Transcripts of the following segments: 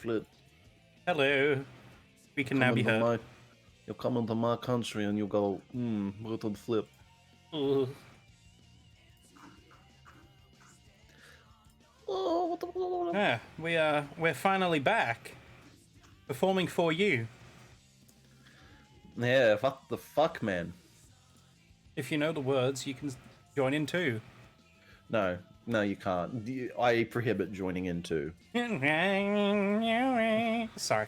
flip. Hello. We can now be heard. You'll come into my country and you'll go, button flip. Ooh. Oh, what the... Yeah, we're finally back. Performing for you. Yeah, what the fuck, man? If you know the words, you can join in too. No, you can't. I prohibit joining in too. Sorry.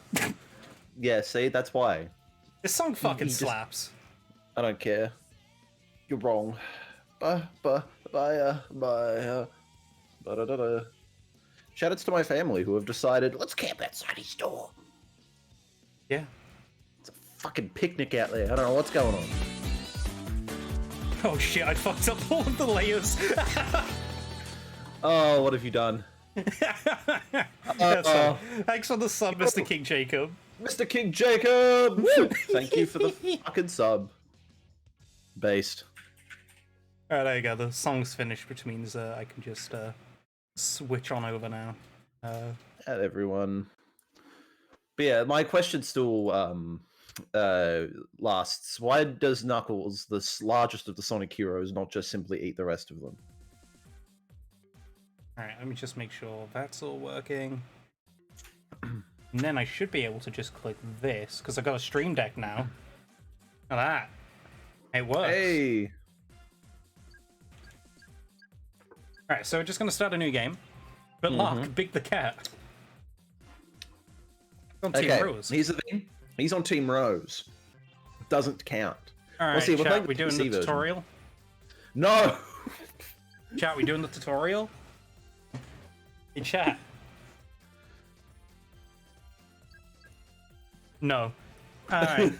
Yeah, see, that's why. This song fucking slaps. I don't care. You're wrong. Ba-da-da-da. Shoutouts to my family who have decided, let's camp outside his door. Yeah. It's a fucking picnic out there. I don't know what's going on. Oh shit, I fucked up all of the layers. Oh, what have you done? Thanks for the sub, Mr. King Jacob. Mr. King Jacob! Thank you for the fucking sub. Based. Alright, there you go. The song's finished, which means I can just switch on over now. At everyone. But yeah, my question still lasts. Why does Knuckles, the largest of the Sonic heroes, not just simply eat the rest of them? Alright, let me just make sure that's all working. And then I should be able to just click this, because I've got a Stream Deck now. Look at that. It works. Hey! Alright, so we're just going to start a new game. But luck, Big the Cat. On Team Rose. Here's the thing. He's on Team Rose. Doesn't count. Alright, chat, we doing the tutorial? No! Chat, we doing the tutorial? Hey, chat. No. Alright.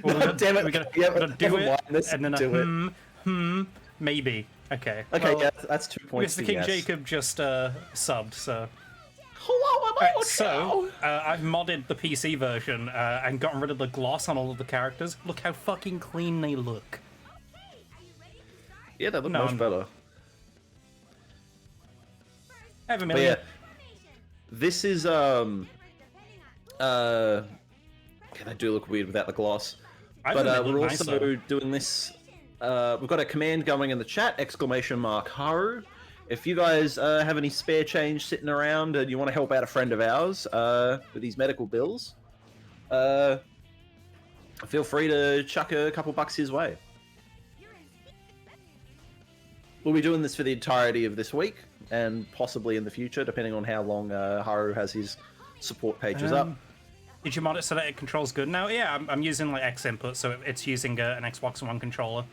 Well, damn it. We're gonna do it, and then maybe. Okay. Okay, well, yeah, that's 2 points. Mr. King Jacob just subbed, so... Hello, right, so, I've modded the PC version and gotten rid of the gloss on all of the characters. Look how fucking clean they look. Yeah, they look much better. Have a million. Yeah, this is, okay, they do look weird without the gloss. But we're also doing this, we've got a command going in the chat, ! Haru. If you guys have any spare change sitting around and you want to help out a friend of ours with his medical bills, feel free to chuck a couple bucks his way. We'll be doing this for the entirety of this week, and possibly in the future, depending on how long Haru has his support pages up. Did you mod it so that it controls good now? Yeah, I'm using like X input, so it's using an Xbox One controller.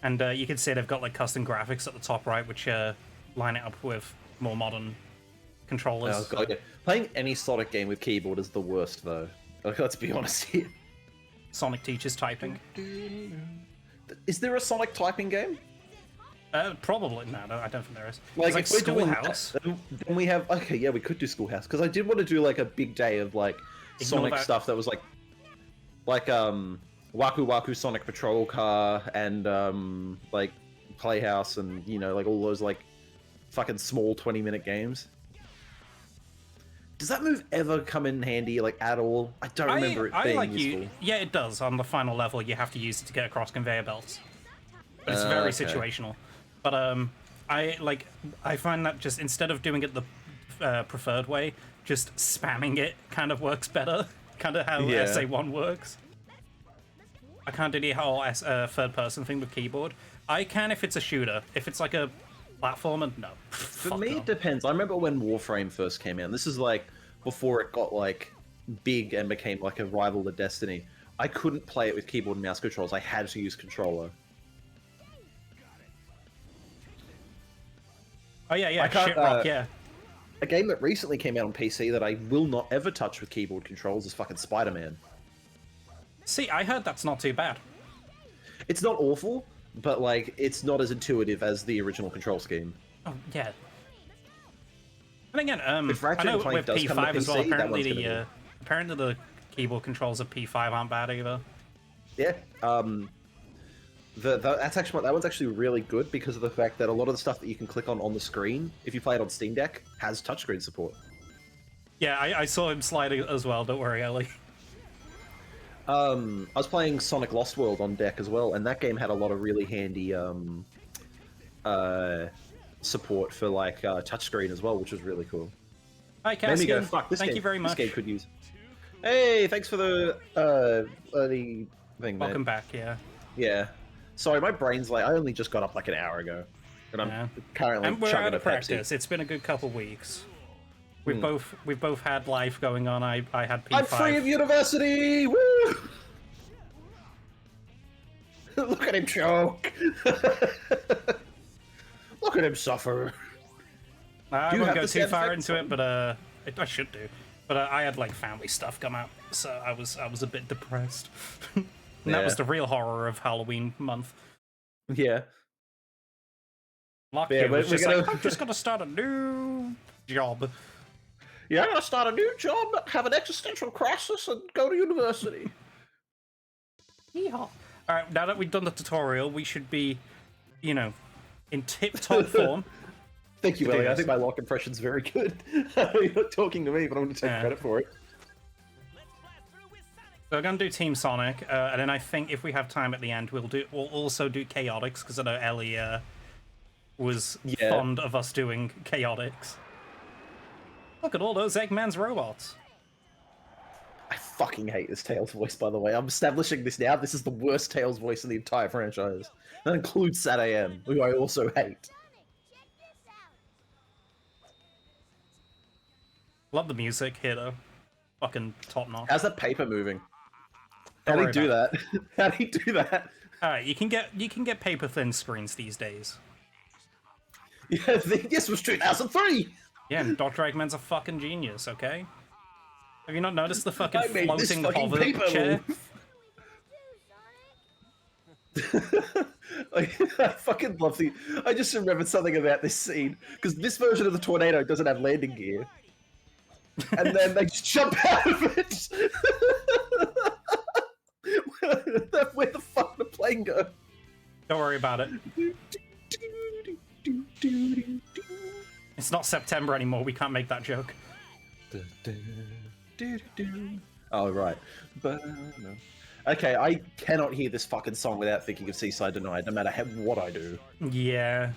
And you can see they've got like custom graphics at the top right, which line it up with more modern controllers. Oh, God, yeah. Playing any Sonic game with keyboard is the worst, though. Let's be honest here. Sonic teaches typing. Is there a Sonic typing game? Probably. No, I don't think there is. Like, if we're Schoolhouse. Then we have... Okay, yeah, we could do Schoolhouse. Because I did want to do, like, a big day of, like, Sonic stuff that was, like, Waku Waku Sonic Patrol Car and, like, Playhouse and, you know, like, all those, like, fucking small 20-minute games. Does that move ever come in handy, like, at all? I don't remember it being useful. Yeah, it does. On the final level, you have to use it to get across conveyor belts. But it's very situational. But, I find that just, instead of doing it the preferred way, just spamming it kind of works better. Kind of how SA1 works. I can't do the whole third-person thing with keyboard. I can if it's a shooter. If it's like a platformer, no. For me, it depends. I remember when Warframe first came out. This is like before it got like big and became like a rival to Destiny. I couldn't play it with keyboard and mouse controls. I had to use controller. Oh yeah, Shitrock, yeah. A game that recently came out on PC that I will not ever touch with keyboard controls is fucking Spider-Man. See, I heard that's not too bad. It's not awful, but like it's not as intuitive as the original control scheme. Oh yeah. And again, I know with P5 as well. Apparently the keyboard controls of P5 aren't bad either. Yeah. That one's actually really good because of the fact that a lot of the stuff that you can click on the screen, if you play it on Steam Deck, has touchscreen support. Yeah, I saw him sliding as well. Don't worry, Ellie. I was playing Sonic Lost World on deck as well, and that game had a lot of really handy support for like touchscreen as well, which was really cool. Hi, Made me go, Cassian. fuck, this Thank game, you very much. This game could use. Hey, thanks for the early thing, man. Welcome back. Yeah. Yeah. Sorry, my brain's like I only just got up like an hour ago, and I'm currently and we're chugging out of a practice. Pepsi. It's been a good couple weeks. We've both had life going on. I had P5. I'm free of university. Woo! Look at him choke. Look at him suffer. I won't go too far into it, but I should do. But I had like family stuff come out, so I was a bit depressed. And that was the real horror of Halloween month. Yeah. Lucky was just like, I'm just gonna start a new job. Yeah, I'm gonna start a new job, have an existential crisis, and go to university. Yeehaw. Alright, now that we've done the tutorial, we should be, you know, in tip-top form. Thank you, Ellie. I think my lock impression's very good. You're not talking to me, but I'm gonna take credit for it. So we're gonna do Team Sonic, and then I think if we have time at the end, we'll also do Chaotix, because I know Ellie was fond of us doing Chaotix. Look at all those Eggman's robots. I fucking hate this Tails voice, by the way. I'm establishing this now. This is the worst Tails voice in the entire franchise. That includes Sat AM, who I also hate. Love the music here, though. Fucking top notch. How's that paper moving? How do you do that? How do you do that? Alright, you can get paper thin screens these days. Yeah, this was 2003! Yeah, and Dr. Eggman's a fucking genius, okay? Have you not noticed the fucking floating hover chair? I fucking love the... I just remembered something about this scene, because this version of the tornado doesn't have landing gear. And then they just jump out of it! Where the fuck did the plane go? Don't worry about it. It's not September anymore, we can't make that joke. Oh, right. But, no. Okay, I cannot hear this fucking song without thinking of Seaside Denied, no matter what I do. Yeah.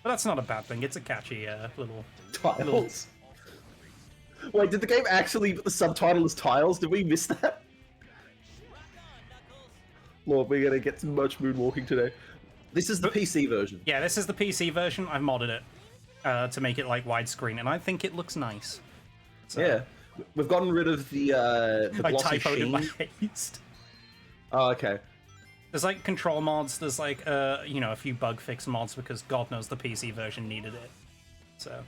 But that's not a bad thing, it's a catchy little... Tiles? Wait, did the game actually put the subtitle as Tiles? Did we miss that? Lord, we're gonna get some much moonwalking today. This is the PC version. Yeah, this is the PC version. I've modded it to make it like widescreen, and I think it looks nice. So. Yeah, we've gotten rid of the glossy sheen. My haste. Oh, okay. There's like control mods. There's like you know, a few bug fix mods because God knows the PC version needed it. So.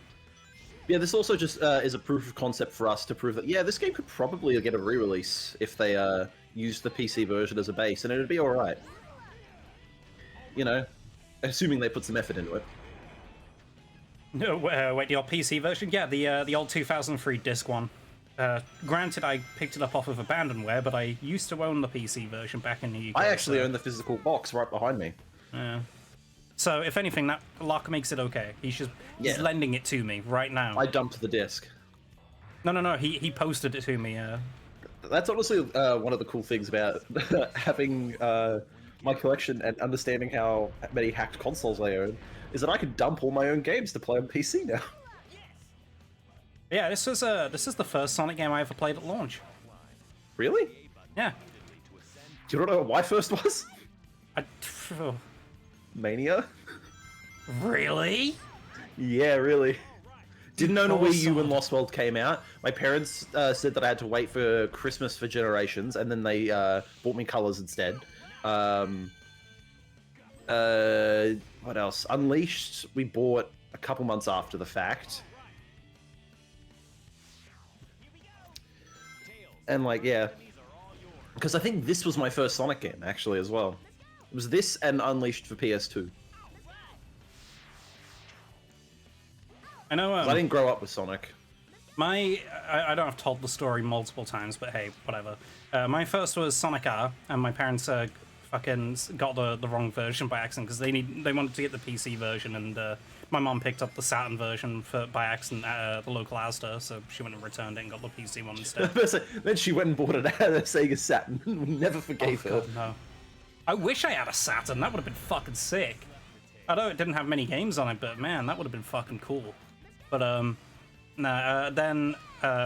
Yeah, this also just is a proof of concept for us to prove that this game could probably get a re-release if they used the PC version as a base, and it'd be all right. You know, assuming they put some effort into it. No, wait, the old PC version? Yeah, the old 2003 disc one. Granted, I picked it up off of Abandonware, but I used to own the PC version back in the UK. I actually own the physical box right behind me. Yeah. So, if anything, that Locke makes it okay. He's lending it to me right now. I dumped the disc. No, he posted it to me. That's honestly one of the cool things about having my collection and understanding how many hacked consoles I own, is that I can dump all my own games to play on PC now. Yeah, this is the first Sonic game I ever played at launch. Really? Yeah. Do you know what my first was? Mania? Really? Yeah, really. Didn't own a Wii U when Lost World came out. My parents said that I had to wait for Christmas for Generations, and then they bought me Colors instead. What else? Unleashed, we bought a couple months after the fact. And like, yeah. Because I think this was my first Sonic game, actually, as well. It was this and Unleashed for PS2. I know. I didn't grow up with Sonic. I don't have told the story multiple times, but hey, whatever. My first was Sonic R, and my parents fucking got the wrong version by accident because they wanted to get the PC version, and my mom picked up the Saturn version by accident at the local Asda, so she went and returned it and got the PC one instead. Then she went and bought it out of the Sega Saturn. Never forgave her. God, no. I wish I had a Saturn. That would have been fucking sick. I know it didn't have many games on it, but man, that would have been fucking cool. But then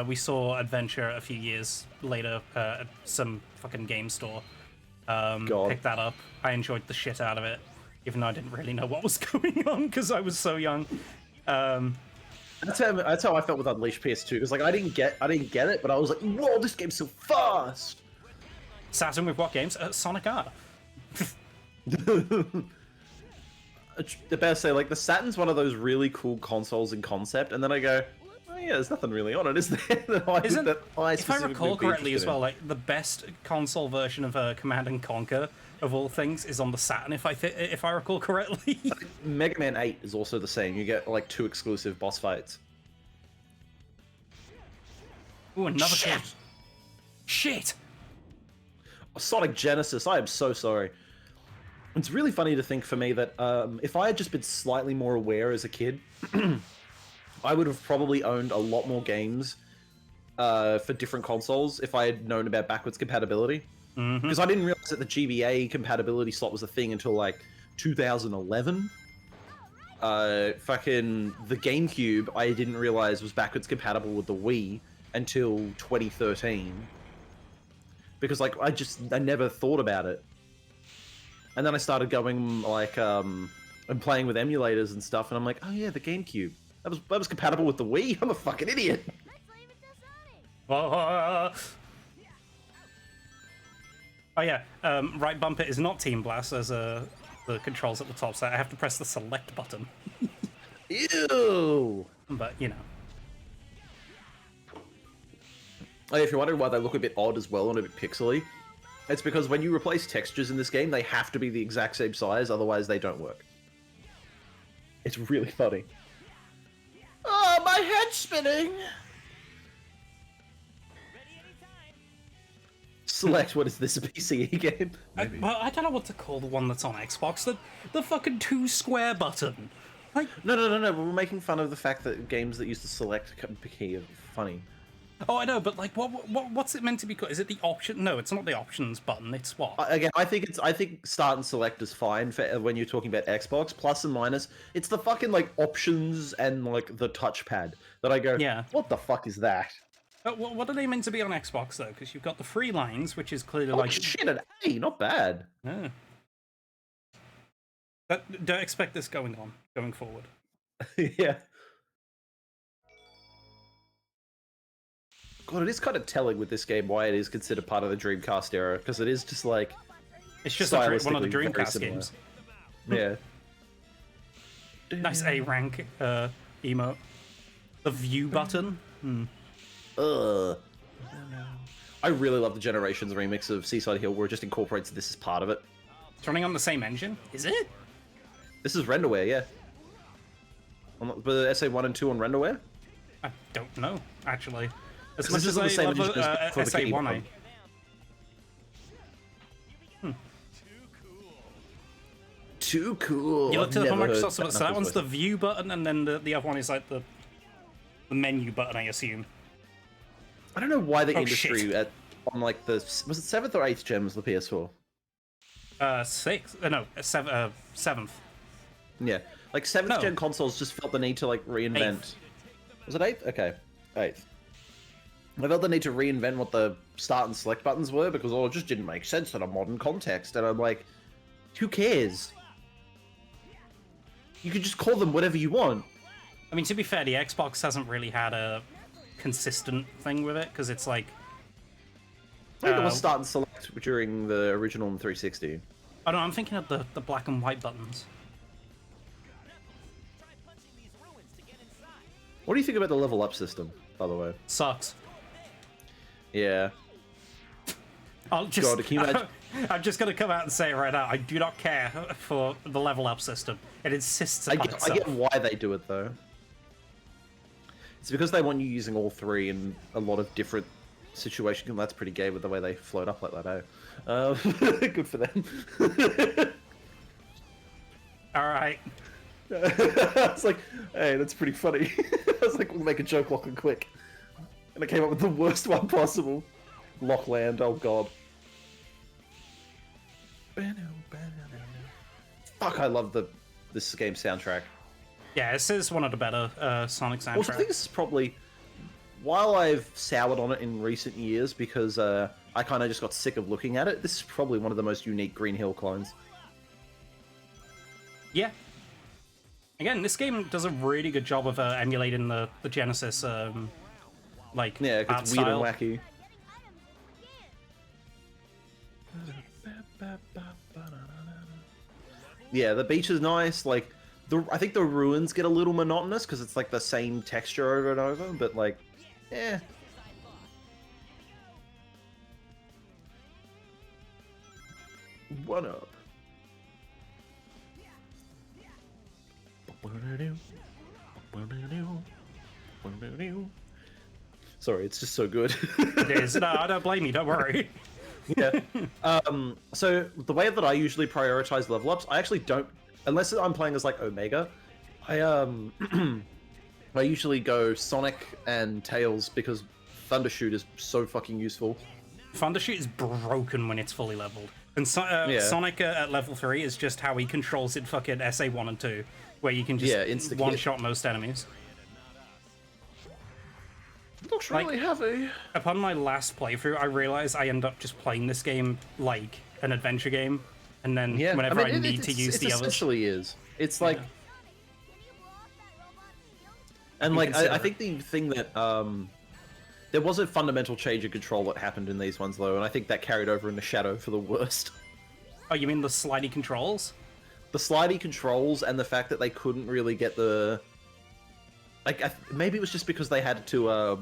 we saw Adventure a few years later at some fucking game store. Picked that up. I enjoyed the shit out of it, even though I didn't really know what was going on because I was so young. That's how I felt with Unleashed PS2. Because like I didn't get it, but I was like, whoa, this game's so fast. Saturn with what games? Sonic R. The best say like the Saturn's one of those really cool consoles in concept, and then I go, oh yeah, there's nothing really on it, is there? If I recall correctly as well, like the best console version of Command and Conquer of all things is on the Saturn. If I recall correctly, Mega Man 8 is also the same. You get like 2 exclusive boss fights. Ooh, another game. Shit. Sonic Genesis. I am so sorry. It's really funny to think for me that if I had just been slightly more aware as a kid, I would have probably owned a lot more games for different consoles if I had known about backwards compatibility. Because I didn't realize that the GBA compatibility slot was a thing until like 2011. Fucking the GameCube, I didn't realize was backwards compatible with the Wii until 2013. Because like I never thought about it. And then I started going like and playing with emulators and stuff, and I'm like, oh yeah, the GameCube. That was compatible with the Wii? I'm a fucking idiot. Oh yeah, right bumper is not Team Blast. There's the controls at the top, so I have to press the select button. Ew. But you know. Oh, if you're wondering why they look a bit odd as well and a bit pixely, it's because when you replace textures in this game, they have to be the exact same size, otherwise they don't work. It's really funny. Oh, my head's spinning! Select, what is this, a PCE game? Well, I don't know what to call the one that's on Xbox. The fucking 2 square button. Like... No. We're making fun of the fact that games that use the select key are funny. Oh, I know, but like, what's it meant to be called? Is it the option? No, it's not the options button. It's what? Again, I think start and select is fine for when you're talking about Xbox. Plus and minus, it's the fucking like options and like the touchpad that I go. Yeah. What the fuck is that? What are they meant to be on Xbox though? Because you've got the free lines, which is clearly oh, like shit, an A, not bad. Yeah. But don't expect this going forward. Yeah. God, it is kind of telling with this game why it is considered part of the Dreamcast era, because it is just like... It's just one of the Dreamcast games. Yeah. Nice A rank emote. The view button. I really love the Generations remix of Seaside Hill, where it just incorporates this as part of it. It's running on the same engine? Is it? This is renderware, yeah. But the SA1 and 2 on renderware? I don't know, actually. As much as I love SA1, Too cool. You looked at the Microsoft, so that one's the view button, and then the other one is like the menu button, I assume. I don't know why the industry on like the... Was it 7th or 8th gen was the PS4? 6th. No, 7th. Yeah. Like 7th gen consoles just felt the need to like reinvent... 8th. Was it 8th? Okay. 8th. I felt the need to reinvent what the start and select buttons were because it just didn't make sense in a modern context. And I'm like, who cares? You could just call them whatever you want. I mean, to be fair, the Xbox hasn't really had a consistent thing with it because it's like... I think it was start and select during the original 360. Oh no, I'm thinking of the black and white buttons. What do you think about the level up system, by the way? Sucks. Yeah. I'll just, God, can you imagine? I'm just going to come out and say it right now. I do not care for the level up system. It insists upon itself. I get why they do it, though. It's because they want you using all three in a lot of different situations, and that's pretty gay with the way they float up like that, eh? Good for them. All right. It's like, hey, that's pretty funny. I was like, we'll make a joke lock and quick. And I came up with the worst one possible. Lockland, oh god. Fuck, I love this game's soundtrack. Yeah, this is one of the better Sonic soundtracks. Also, I think this is probably, while I've soured on it in recent years because I kind of just got sick of looking at it, this is probably one of the most unique Green Hill clones. Yeah. Again, this game does a really good job of emulating the Genesis, like, yeah, art it's weird style. and wacky. Yeah, the beach is nice. Like, I think the ruins get a little monotonous because it's like the same texture over and over. But like, eh. One up. Sorry, it's just so good. It is. No, I don't blame you. Don't worry. Yeah. So the way that I usually prioritize level ups, I actually don't, unless I'm playing as like Omega. I I usually go Sonic and Tails because Thundershoot is so fucking useful. Thundershoot is broken when it's fully leveled, and Yeah. Sonic at level 3 is just how he controls it. Fucking SA 1 and 2, where you can just one shot most enemies. Looks really heavy. Upon my last playthrough, I realized I end up just playing this game like an adventure game, and then whenever I need to use the others. It essentially is. It's like, and like I think the thing that there was a fundamental change in control that happened in these ones though, and I think that carried over in the Shadow for the worst. Oh, you mean the slidey controls? The slidey controls and the fact that they couldn't really get the. Like, maybe it was just because they had to,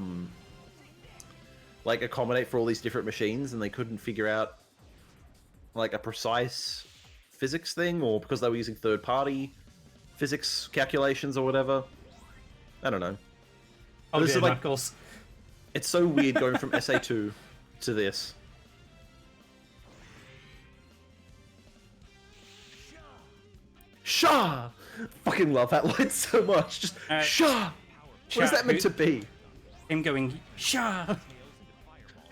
like, accommodate for all these different machines, and they couldn't figure out, like, a precise physics thing, or because they were using third-party physics calculations or whatever. I don't know. Oh, this dear, is like, Knuckles. it's so weird going from SA2 to this. Shah! Fucking love that line so much. Just Shah! What is that meant to be? Him going Shah!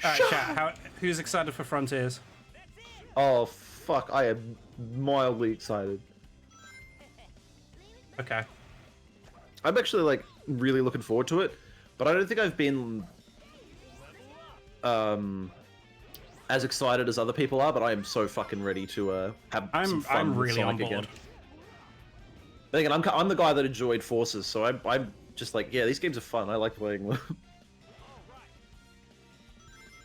Alright, chat, who's excited for Frontiers? Oh, fuck. I am mildly excited. Okay. I'm actually, like, really looking forward to it, but I don't think I've been as excited as other people are, but I am so fucking ready to have some fun I'm with really Sonic on board. again. But again, I'm the guy that enjoyed Forces, so I'm just like, yeah, these games are fun. I like playing them.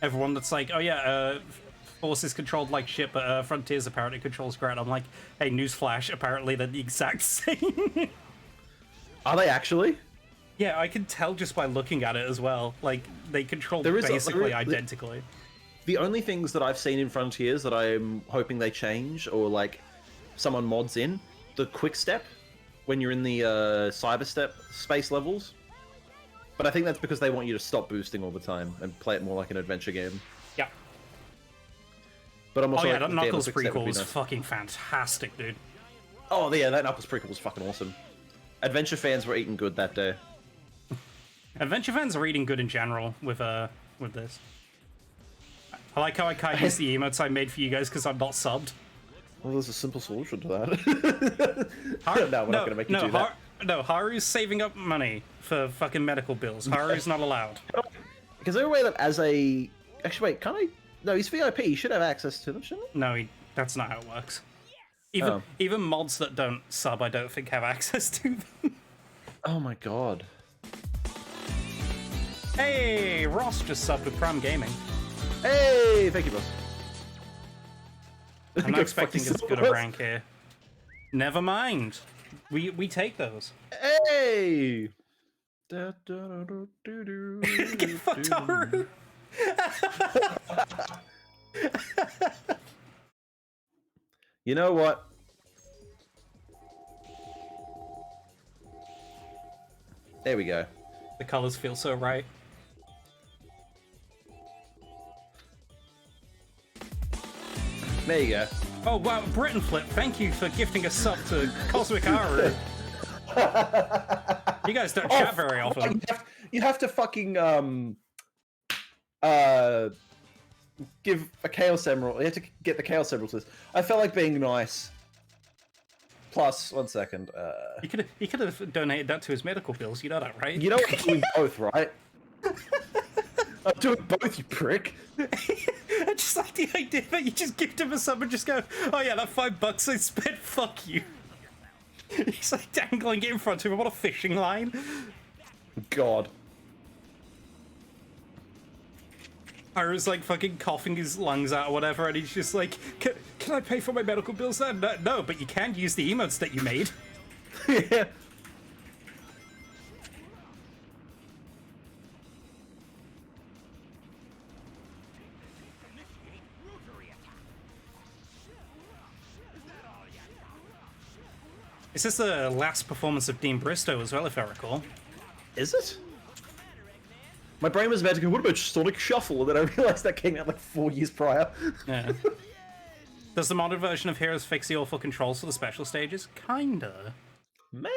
Everyone that's like, oh yeah, Forces controlled like shit, but Frontiers apparently controls great. I'm like, hey, newsflash, apparently they're the exact same. Are they actually? Yeah, I can tell just by looking at it as well. Like, they control basically identically. The only things that I've seen in Frontiers that I'm hoping they change, or like someone mods in, the quick step when you're in the cyberstep space levels. But I think that's because they want you to stop boosting all the time and play it more like an adventure game. Yeah. But I'm also that like, Knuckles prequel prequel was fucking fantastic, dude. Oh yeah, that Knuckles prequel was fucking awesome. Adventure fans were eating good that day. Adventure fans are eating good in general with this. I like how I can't use the emotes I made for you guys because I'm not subbed. Well, there's a simple solution to that. No, we're not going to make you do that. No, Haru's saving up money for fucking medical bills. Haru's not allowed. Because they were that as a... Actually, wait, can't I... No, he's VIP. He should have access to them, shouldn't he? No, that's not how it works. Even mods that don't sub, I don't think have access to them. Oh my god. Hey, Ross just subbed with Prime Gaming. Hey, thank you, boss. I'm not expecting as good a rank here. Never mind. We take those. Hey! Get fucked, Haru. You know what? There we go. The colors feel so right. There you go. Oh wow, Britain Flip, thank you for gifting a sub to Cosmic Haru. You guys don't chat very often. You have to fucking give a Chaos Emerald. You have to get the Chaos Emerald list. I felt like being nice. Plus, 1 second. He could have donated that to his medical bills. You know that, right? You know I'm doing both, right? I'm doing both, you prick. I just like the idea that you just gift him a sub and just go, oh yeah, that $5 I spent, fuck you. He's like dangling it in front of him. What a fishing line. God. Haru's like fucking coughing his lungs out or whatever, and he's just like, can I pay for my medical bills then? No, but you can use the emotes that you made. Yeah. Is this the last performance of Dean Bristow as well, if I recall? Is it? My brain was about to go, what about Sonic Shuffle? And then I realized that came out like 4 years prior. Yeah. Does the modded version of Heroes fix the awful controls for the special stages? Kinda. Man.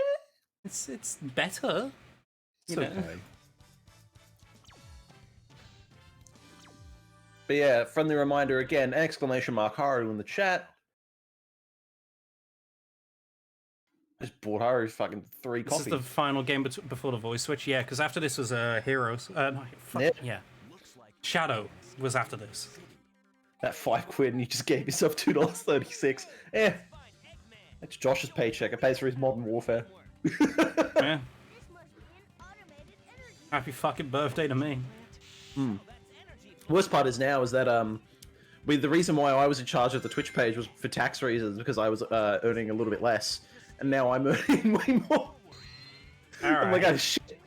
It's better. It's okay. But yeah, friendly reminder again, ! Haru in the chat. I just bought Haru fucking 3 coffees. This is the final game before the voice switch? Yeah, because after this was Heroes. No, yeah. Shadow was after this. That £5 and you just gave yourself $2.36. Eh. That's Josh's paycheck. It pays for his Modern Warfare. Yeah. Happy fucking birthday to me. Worst part is now is that the reason why I was in charge of the Twitch page was for tax reasons because I was earning a little bit less. And now I'm earning way more. Alright. I'm like, oh shit.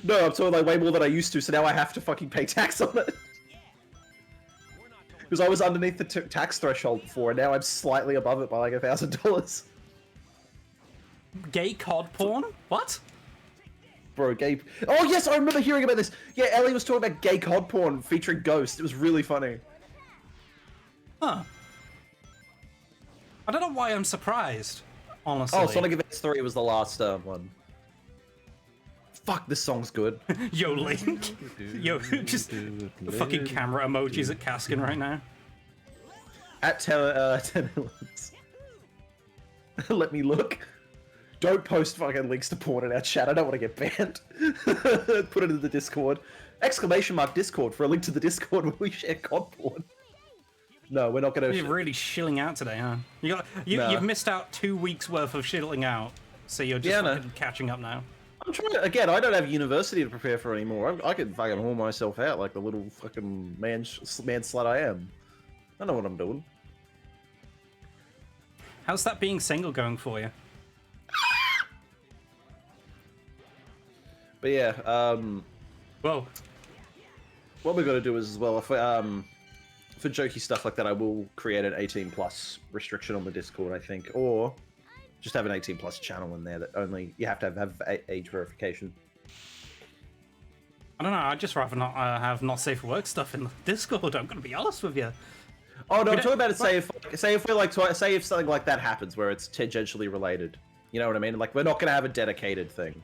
No, I'm talking like way more than I used to, so now I have to fucking pay tax on it. Because I was underneath the tax threshold before, and now I'm slightly above it by like $1,000. Gay cod porn? What? Bro, gay... Oh yes, I remember hearing about this! Yeah, Ellie was talking about gay cod porn featuring Ghost. It was really funny. Huh. I don't know why I'm surprised. Honestly. Oh, Sonic Advance 3 was the last one. Fuck, this song's good. Yo, Link. Yo, just fucking camera emojis at Kaskin right now. At 10 Let me look. Don't post fucking links to porn in our chat. I don't want to get banned. Put it in the Discord. ! Discord for a link to the Discord where we share COD porn. No, we're not going to... You're really shilling out today, huh? You've missed out 2 weeks worth of shilling out, so you're just fucking catching up now. I'm trying to... Again, I don't have university to prepare for anymore. I could fucking haul myself out like the little fucking man slut I am. I know what I'm doing. How's that being single going for you? But yeah, Whoa. what we're going to do is, as well, if for jokey stuff like that, I will create an 18+ restriction on the Discord, I think, or just have an 18+ channel in there that only you have to have age verification. I don't know. I'd just rather not have not safe for work stuff in the Discord. I'm gonna be honest with you. Oh no, I'm talking about it. Say if we're like, say if something like that happens where it's tangentially related. You know what I mean? Like we're not gonna have a dedicated thing.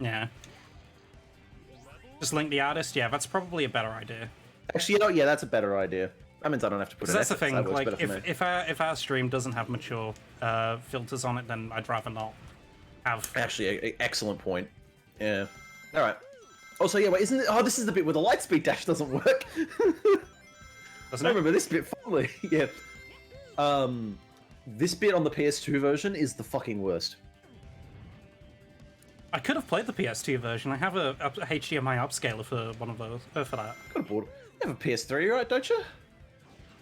Yeah. Just link the artist. Yeah, that's probably a better idea. Actually, you know, yeah, that's a better idea. That means I don't have to put it. That's the thing. Like, if our stream doesn't have mature filters on it, then I'd rather not have. Actually, excellent point. Yeah. All right. Also, yeah, wait, isn't it? Oh, this is the bit where the light speed dash doesn't work. Doesn't I it? remember this bit fondly. Yeah. This bit on the PS2 version is the fucking worst. I could have played the PS2 version. I have a HDMI upscaler for one of those. For that. Could have bought. You have a PS3, right? Don't you?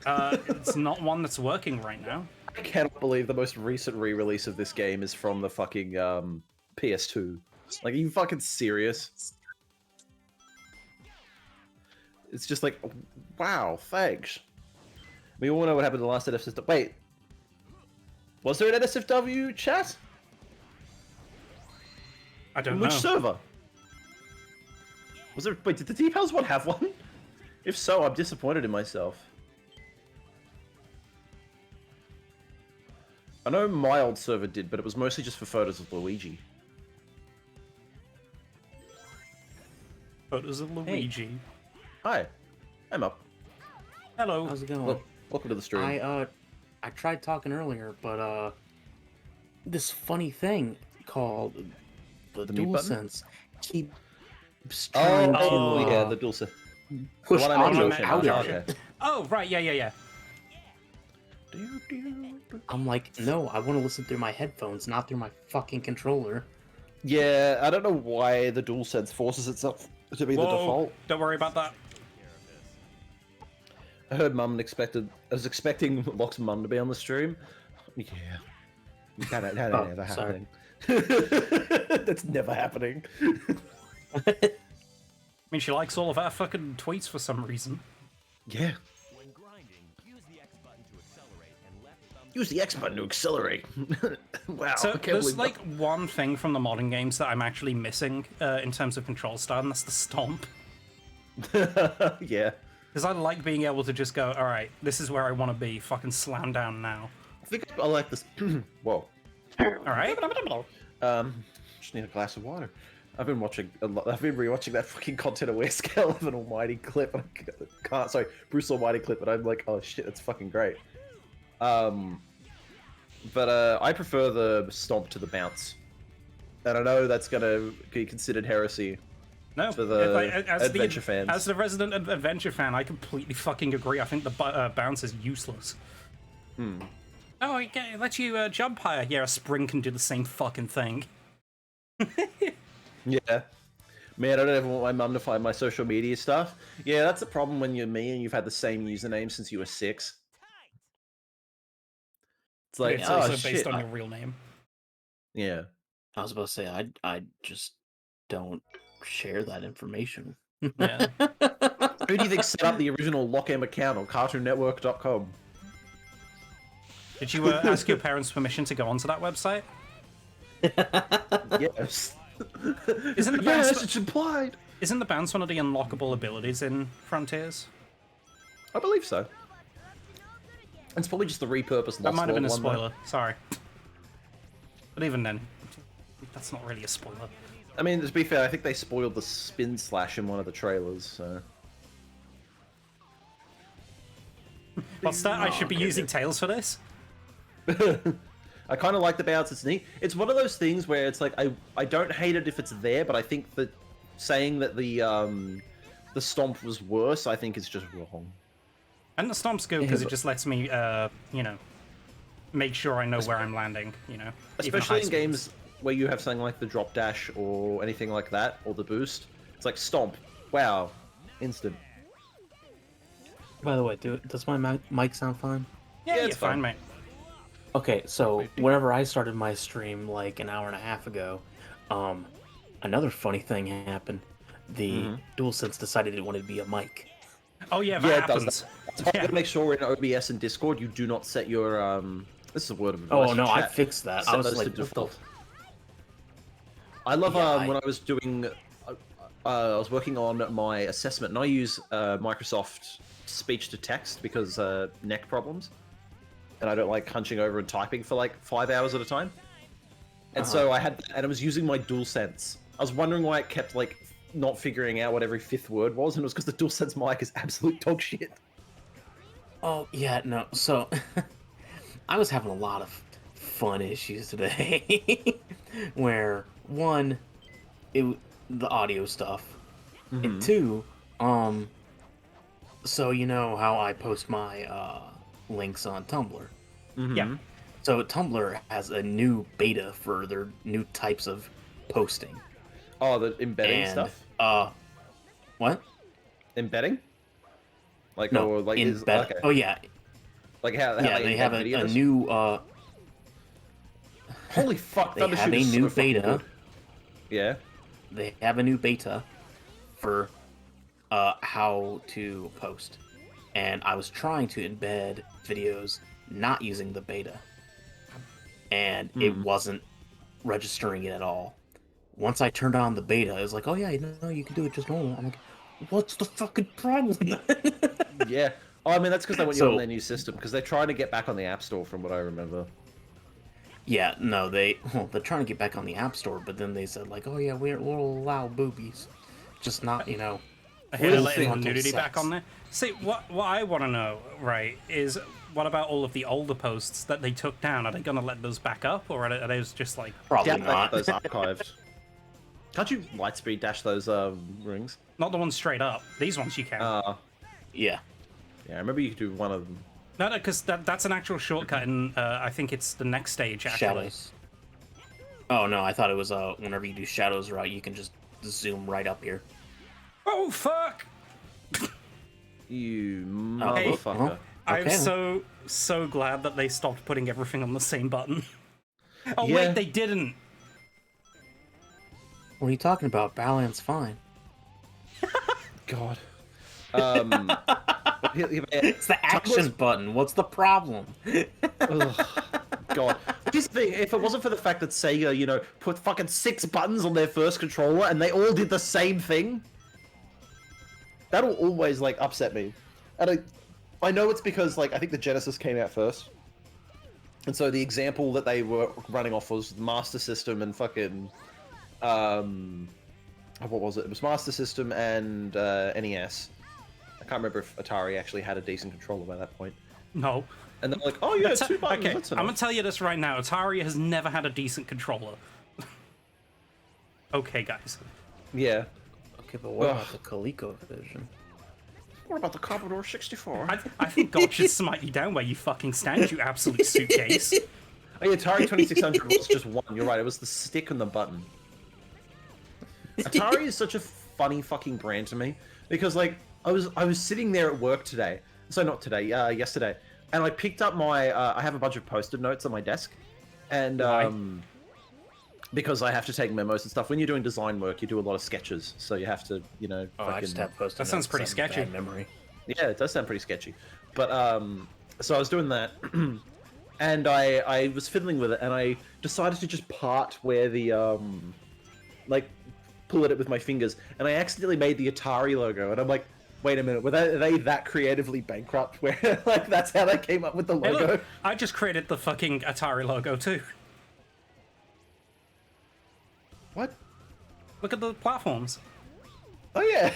It's not one that's working right now. I cannot believe the most recent re-release of this game is from the fucking PS2. Like, are you fucking serious? It's just like, wow, thanks. We all know what happened in the last NSFW. Wait, was there an NSFW chat? I don't know. Which server? Was there? Wait, did the Deep House one have one? If so, I'm disappointed in myself. I know my old server did, but it was mostly just for photos of Luigi. Photos of Luigi. Hey. Hi, I'm up. Hello. How's it going? Well, welcome to the stream. I tried talking earlier, but this funny thing called the mute button? DualSense keeps trying to yeah, the DualSense. push The one I audio mentioned. out of Okay. it. Oh, right, yeah. I'm like, no, I want to listen through my headphones, not through my fucking controller. Yeah, I don't know why the DualSense forces itself to be the default. Don't worry about that. I heard Mum I was expecting Locke's mum to be on the stream. Yeah. That ain't never sorry. happening. That's never happening. I mean, she likes all of our fucking tweets for some reason. Yeah. Use the X button to accelerate. Wow. So I can't there's believe like one thing from the modern games that I'm actually missing in terms of control style, and that's the stomp. that. Yeah. Because I like being able to just go, all right, this is where I want to be. Fucking slam down now. I think I like this. Whoa. All right. Just need a glass of water. I've been watching a lot. I've been rewatching that fucking Content Aware Scale of an Almighty clip. And I can't. Sorry, Bruce Almighty clip. And I'm like, oh shit, that's fucking great. But I prefer the stomp to the bounce. And I know that's gonna be considered heresy. No, For the as adventure fans. As the resident adventure fan, I completely fucking agree. I think the bounce is useless. Oh, it lets you jump higher. Yeah, a spring can do the same fucking thing. Yeah. Man, I don't ever want my mum to find my social media stuff. Yeah, that's the problem when you're me and you've had the same username since you were 6. It's like, It's oh also shit. based on your real name. Yeah. I was about to say, I just don't share that information. Yeah. Who do you think set up the original LockM account on CartoonNetwork.com? Did you ask your parents' permission to go onto that website? Yes. Isn't the bounce, Yes, it's implied. isn't the bounce one of the unlockable abilities in Frontiers? I believe so. It's probably just the repurposed That Lost might have been a World one, though. spoiler. Sorry. But even then, that's not really a spoiler. I mean, to be fair, I think they spoiled the spin slash in one of the trailers, so... What's that? I should be okay. using Tails for this? I kind of like the bounce, it's neat. It's one of those things where it's like, I don't hate it if it's there, but I think that saying that the stomp was worse, I think is just wrong. And the stomp's good because it just lets me, you know, make sure I know where I'm landing, you know. even Especially high in games where you have something like the drop dash or anything like that, or the boost. It's like stomp. Wow. Instant. By the way, does my mic sound fine? Yeah, it's you're fine, fine. mate. Okay, so whenever I started my stream like an hour and a half ago, another funny thing happened. The DualSense decided it wanted to be a mic. Oh yeah, that Yeah, it does happens. that. That's why you gotta make sure in OBS and Discord you do not set your this is a word of advice. Oh no, for I chat. fixed that. Set I was those like, to what the default. I love Yeah, when I was doing I was working on my assessment and I use Microsoft speech to text because neck problems. And I don't like hunching over and typing for like 5 hours at a time. And so I had, and I was using my DualSense. I was wondering why it kept like not figuring out what every 5th word was, and it was because the DualSense mic is absolute dog shit. Oh yeah, no. So I was having a lot of fun issues today, where one, the audio stuff, and two, so you know how I post my links on Tumblr. Yeah. So Tumblr has a new beta for their new types of posting. Oh, the embedding And stuff? what? Embedding? Like, No, or like is embed. okay. Oh yeah, Like how yeah. they They have a videos? new. Holy fuck! They have Thundershoot a is new so fucking beta. good. Yeah. They have a new beta for how to post, and I was trying to embed videos not using the beta, and it wasn't registering it at all. Once I turned on the beta, it was like, oh yeah, no, you can do it just normal. I'm like, what's the fucking problem? Yeah. Oh, I mean that's because they want you So- on their new system because they're trying to get back on the App Store, from what I remember. Yeah, no, they're trying to get back on the App Store, but then they said like, oh yeah, we'll allow boobies, just not Here they're letting frontal nudity sex. back on there. See, what I want to know, right, is what about all of the older posts that they took down? Are they going to let those back up, or are those just like... Probably Yeah, not. those archived. Can't you lightspeed dash those rings? Not the ones straight up. These ones you can. Yeah. Yeah, I remember you could do one of them. No, because that's an actual shortcut, and I think it's the next stage, actually. Shadows. Oh no, I thought it was whenever you do shadows route, you can just zoom right up here. Oh, fuck! You Hey, motherfucker. I'm Okay. so glad that they stopped putting everything on the same button. Oh, Yeah. wait, they didn't! What are you talking about? Balance fine. God. It's the action button. What's the problem? Ugh, God. Here's the thing, if it wasn't for the fact that Sega, you know, put fucking 6 buttons on their first controller and they all did the same thing, that'll always, like, upset me. And I know it's because, like, I think the Genesis came out first. And so the example that they were running off was Master System and fucking, what was it? It was Master System and NES. I can't remember if Atari actually had a decent controller by that point. No. And they're like, oh yeah, 2 buttons, Okay, that's I'm enough. gonna tell you this right now. Atari has never had a decent controller. Okay, guys. Yeah. Okay, but what Ugh. about the ColecoVision? What about the Commodore 64? I think God should smite you down where you fucking stand, you absolute suitcase. Oh, yeah, Atari 2600 was just one. You're right. It was the stick and the button. Atari is such a funny fucking brand to me because, like, I was sitting there at work today. So not today, yesterday, and I picked up my. I have a bunch of post-it notes on my desk, and because I have to take memos and stuff. When you're doing design work, you do a lot of sketches, so you have to, you know. Oh, I just have post-it That sounds notes, pretty I have sketchy. bad memory. Yeah, it does sound pretty sketchy. But, so I was doing that, and I was fiddling with it, and I decided to just part where the, like, pull at it with my fingers, and I accidentally made the Atari logo, and I'm like, wait a minute, are they that creatively bankrupt where, like, that's how they came up with the Hey, logo? look, I just created the fucking Atari logo, too. What? Look at the platforms. Oh, yeah.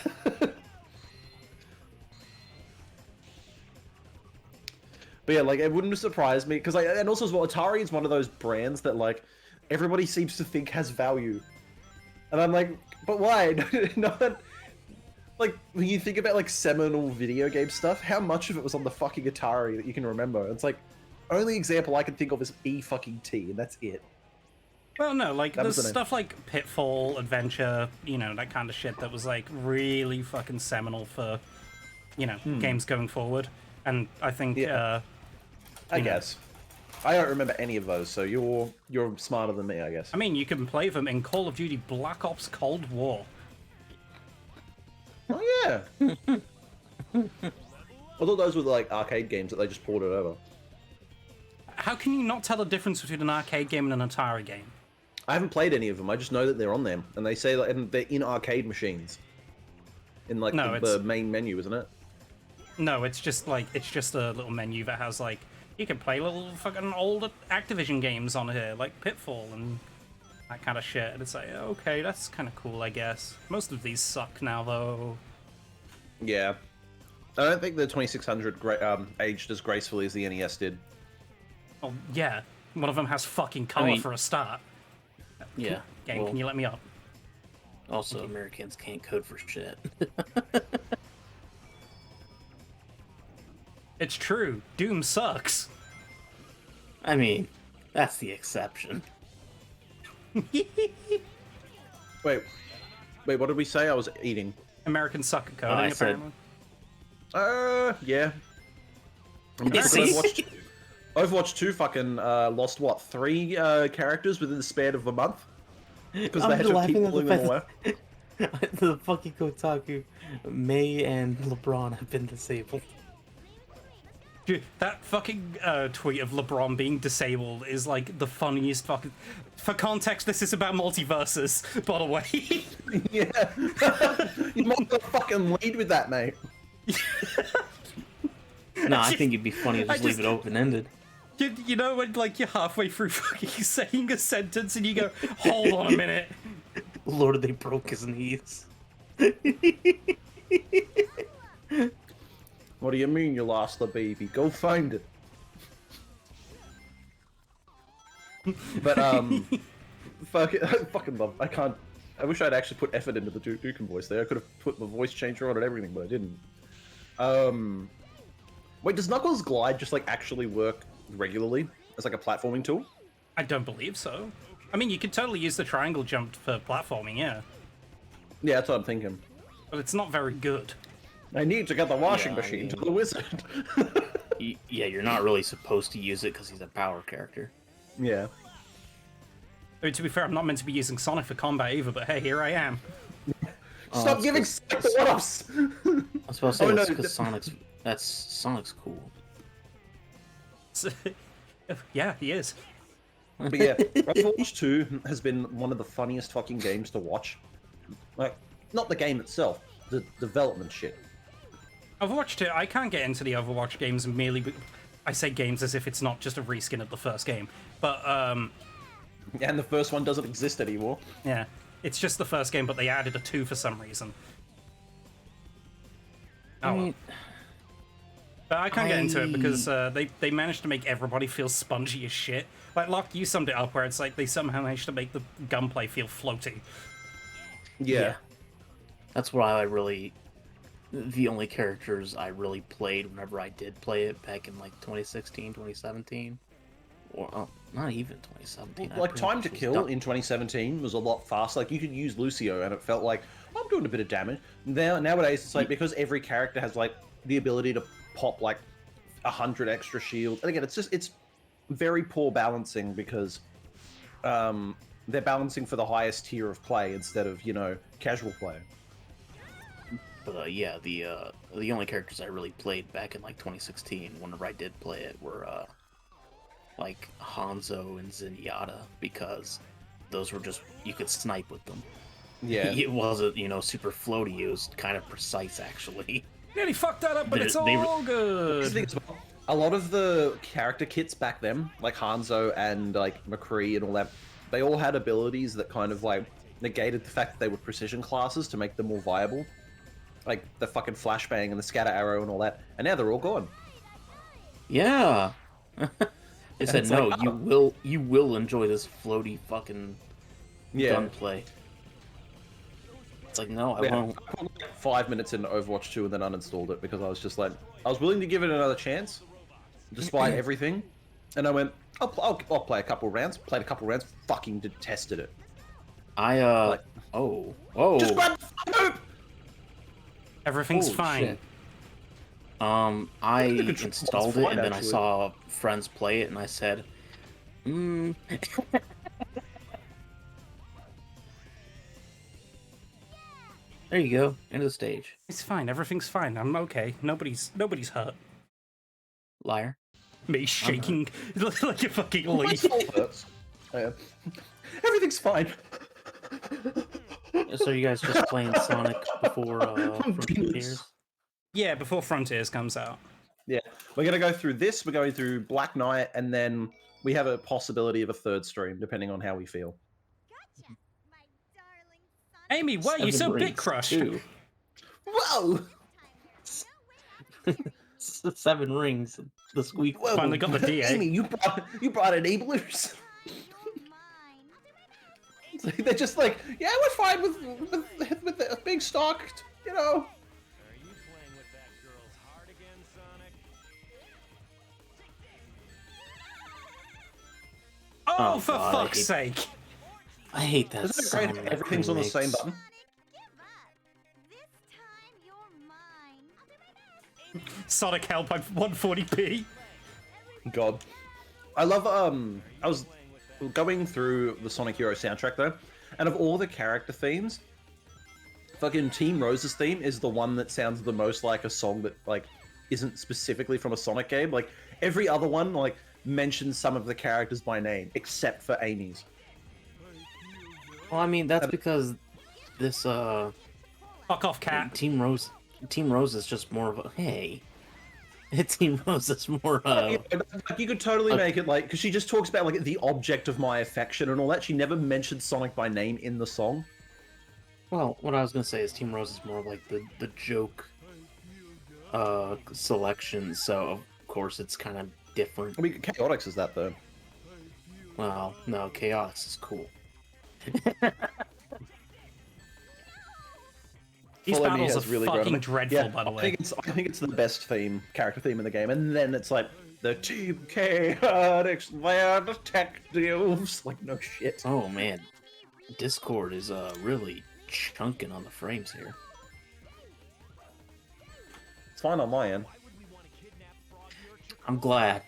But yeah, like, it wouldn't surprise me, because, like, and also as well, Atari is one of those brands that, like, everybody seems to think has value. And I'm like, but why? No one... Like, when you think about, like, seminal video game stuff, how much of it was on the fucking Atari that you can remember? It's like, only example I can think of is E-fucking-T, and that's it. Well, no, like, That was there's the name. stuff like Pitfall, Adventure, you know, that kind of shit that was, like, really fucking seminal for, you know, games going forward. And I think, Yeah. I guess. I don't remember any of those, so you're smarter than me, I guess. I mean, you can play them in Call of Duty Black Ops Cold War. Oh, yeah. I thought those were, like, arcade games that they just ported over. How can you not tell the difference between an arcade game and an Atari game? I haven't played any of them. I just know that they're on them, and they say like, and they're in arcade machines. In like No, the main menu, isn't it? No, it's just like, it's just a little menu that has like, you can play little fucking old Activision games on here, like Pitfall and that kind of shit. And it's like, okay, that's kind of cool, I guess. Most of these suck now, though. Yeah. I don't think the 2600 aged as gracefully as the NES did. Oh, yeah. One of them has fucking color mean- for a start. Yeah. Game, well, can you let me up? Also, Americans can't code for shit. It's true. Doom sucks. I mean, that's the exception. Wait, what did we say? I was eating. Americans suck at coding, I said- apparently. Yeah. Yeah, see? Overwatch 2 fucking lost, what, 3 characters within the span of a month? Because they had to keep pulling them away. The fucking Kotaku, May and LeBron have been disabled. Dude, that fucking tweet of LeBron being disabled is like the funniest fucking... For context, this is about multiverses, by the way. Yeah. You might as well fucking lead with that, mate. No, I think it'd be funny to just leave it open-ended. You know when like you're halfway through fucking saying a sentence and you go, hold on a minute. Lord, they broke his knees. What do you mean you lost the baby? Go find it. But I fucking love. I can't. I wish I'd actually put effort into the Dukin voice there. I could have put the voice changer on and everything, but I didn't. Wait, does Knuckles Glide just like actually work regularly as like a platforming tool? I don't believe so. I mean, you could totally use the triangle jump for platforming, yeah. Yeah, that's what I'm thinking. But it's not very good. I need to get the washing machine to the wizard. Yeah, you're not really supposed to use it because he's a power character. Yeah. I mean, to be fair, I'm not meant to be using Sonic for combat either, but hey, here I am. Stop giving Sonic the one-ups! I was supposed to say that's because no, Sonic's cool. Yeah, he is. But yeah, Overwatch 2 has been one of the funniest fucking games to watch. Like, not the game itself, the development shit. Overwatch 2, I can't get into the Overwatch games merely I say games as if it's not just a reskin of the first game. But, And the first one doesn't exist anymore. yeah. It's just the first game, but they added a 2 for some reason. Oh, well. But I can't get into it because they managed to make everybody feel spongy as shit. Like, Locke, you summed it up where it's like they somehow managed to make the gunplay feel floaty. Yeah. That's why I really... The only characters I really played whenever I did play it back in, like, 2016, 2017. Or, not even 2017. Like, Time to Kill in 2017 was a lot faster. Like, you could use Lucio and it felt like, oh, I'm doing a bit of damage. Nowadays, it's like, because every character has, like, the ability to pop, like, 100 extra shields. And again, it's very poor balancing because they're balancing for the highest tier of play instead of, you know, casual play. But yeah, the only characters I really played back in like 2016, whenever I did play it, were like Hanzo and Zenyatta, because those were just, you could snipe with them. Yeah. It wasn't, you know, super floaty. It was kind of precise, actually. Nearly fucked that up, but it's all good. A lot of the character kits back then, like Hanzo and like McCree and all that, they all had abilities that kind of like negated the fact that they were precision classes to make them more viable. Like the fucking flashbang and the scatter arrow and all that, and now they're all gone. Yeah. They said no. Like, you will enjoy this floaty fucking gunplay. It's like no, I won't. I put like 5 minutes into Overwatch 2 and then uninstalled it because I was just like, I was willing to give it another chance, despite everything, and I went, I'll play a couple rounds. Played a couple rounds, fucking detested it. Like, just grab the hoop. Everything's fine. Shit. I installed it and then I saw friends play it and I said, There you go, end of the stage. It's fine. Everything's fine. I'm okay. Nobody's hurt. Liar. Me shaking like a fucking leaf. Everything's fine. So you guys just playing Sonic before Frontiers? Yeah, before Frontiers comes out. Yeah, we're gonna go through this. We're going through Black Knight, and then we have a possibility of a third stream, depending on how we feel. Gotcha, my darling son. Amy, why are you so bit crushed? Whoa! 7 rings. The squeak. Whoa. Finally got the D8. Amy, you brought enablers. You're mine. They're just like, yeah, we're fine with it being stocked, you know. Are you playing with that girl's heart again, Sonic? Oh, Oh, for God, fuck's sake! I hate that Isn't it sound. great? Everything's on the same button. Give up. This time you're mine. Sonic help, I'm 140p. God, I love. I was going through the Sonic Hero soundtrack though, and of all the character themes, fucking Team Rose's theme is the one that sounds the most like a song that like isn't specifically from a Sonic game. Like every other one, like mentions some of the characters by name except for Amy's. Well, I mean that's because this Fuck off, cat. Team Rose is just more of a hey. Team Rose is more. Yeah, like, you could totally make it like, because she just talks about like the object of my affection and all that. She never mentioned Sonic by name in the song. Well, what I was gonna say is Team Rose is more of like the joke selection, so of course it's kind of different. I mean, Chaotix is that though. Well, no, Chaos is cool. These Follow Me battles has are really grown fucking on me. dreadful, Yeah, by the I way. think it's the best character theme in the game, and then it's like the Team Chaotix, they're detectives. Like no shit. Oh man, Discord is really chunking on the frames here. It's fine on my end. I'm glad.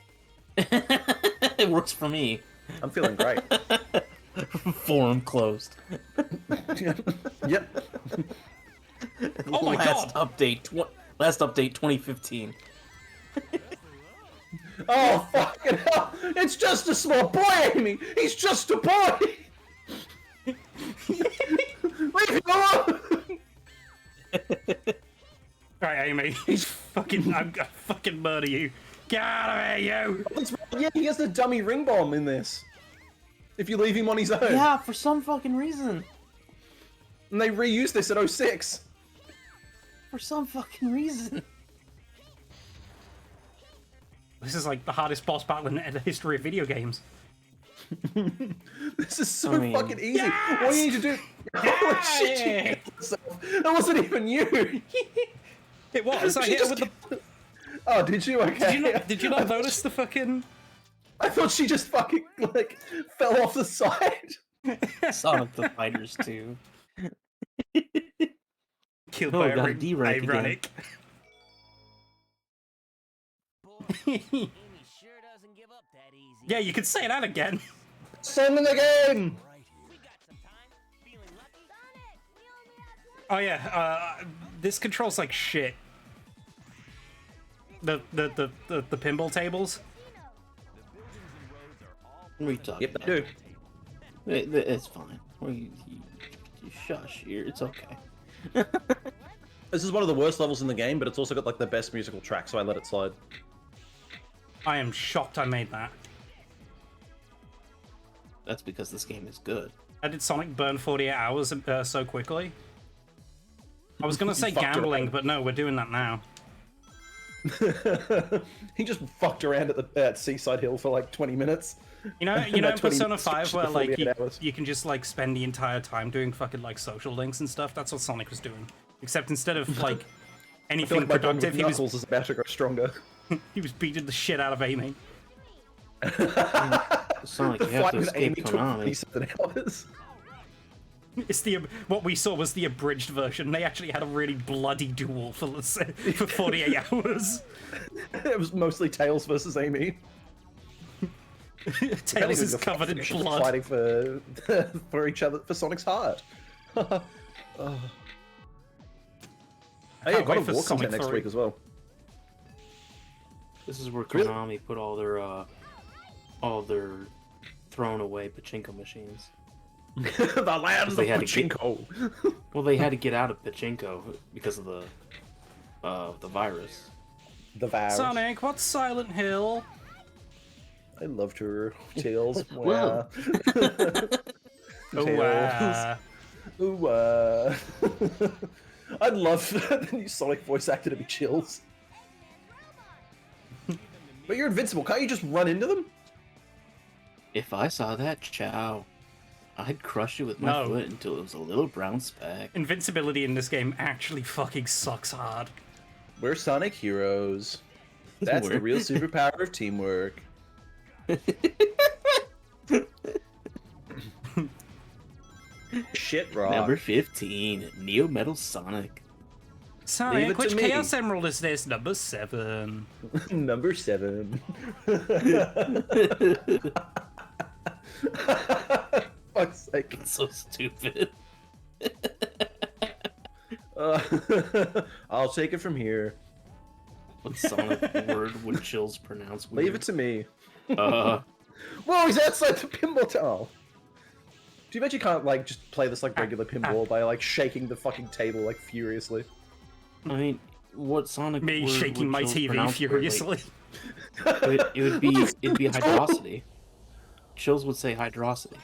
It works for me. I'm feeling great. Forum closed. Yep. Oh my last God. Last update 2015. Oh fucking hell! It's just a small boy, Amy. He's just a boy. Leave him alone. Right, Amy. He's fucking. I'm gonna fucking murder you. Get out of here, you! That's right, yeah, he has the dummy ring bomb in this. If you leave him on his own. Yeah, for some fucking reason. And they reused this at 06. For some fucking reason. This is like the hardest boss battle in the history of video games. This is so I mean- fucking easy. Yes! All you need to do. Holy shit! She killed herself. That wasn't even you. It was. I She hit her just with the. Oh, did you? Okay. Did you not notice the fucking? I thought she just fucking like fell off the side. Sonic the Fighters 2. Killed Oh, by got a a D rank again. ironic. Boy, Amy sure doesn't give up that easy. Yeah, you could say that again. Send in the game. Right here. We got some time. Feeling lucky? Sonic, we only have 20 Oh yeah, this controls like shit. The pinball tables. What are you talking Yep, about? I do. It's fine. Well, you shush here. It's okay. This is one of the worst levels in the game, but it's also got like the best musical track, so I let it slide. I am shocked I made that. That's because this game is good. How did Sonic burn 48 hours so quickly? I was gonna say Fucked gambling, around. but no, we're doing that now. He just fucked around at Seaside Hill for like 20 minutes. You know, And in that 20 Persona minutes 5 stretched where to like 48 hours. you can just like spend the entire time doing fucking like social links and stuff. That's what Sonic was doing. Except instead of like I feel anything like my bond with productive, Knuckles is about to grow stronger. he was beating the shit out of Amy. Sonic, The you have fight to with escape Amy took Konami. 37 hours. It's the what we saw was the abridged version. They actually had a really bloody duel for 48 hours. It was mostly Tails versus Amy. Tails is covered in blood. Fighting for for each other for Sonic's heart. Oh yeah, Can't God wait of for War comes Sonic out next 3. week as well. This is where Really? Konami put all their thrown away pachinko machines. The land of They had to get- pachinko. Well, they had to get out of pachinko because of the virus. The virus. Sonic, what's Silent Hill? I loved her. Tails. Well. Oh, Tails. Ooh, I'd love the new Sonic voice actor to be Chills. But you're invincible. Can't you just run into them? If I saw that chow, I'd crush it with my No. foot until it was a little brown speck. Invincibility in this game actually fucking sucks hard. We're Sonic heroes. That's the We're- real superpower of teamwork. Shit, rock. Number 15, Neo Metal Sonic. Leave it Sonic, to which me. Chaos Emerald is this? Number 7. Number 7. Fuck's sake. So stupid. I'll take it from here. What Sonic word would Chills pronounce weird? Leave it to me. Uh, Whoa, he's outside the pinball towel. Do you bet you can't like just play this like regular pinball by like shaking the fucking table like furiously? I mean, what Sonic Me word shaking would my Chills TV pronounce weirdly? furiously. It'd be hydrosity. Chills would say hydrosity.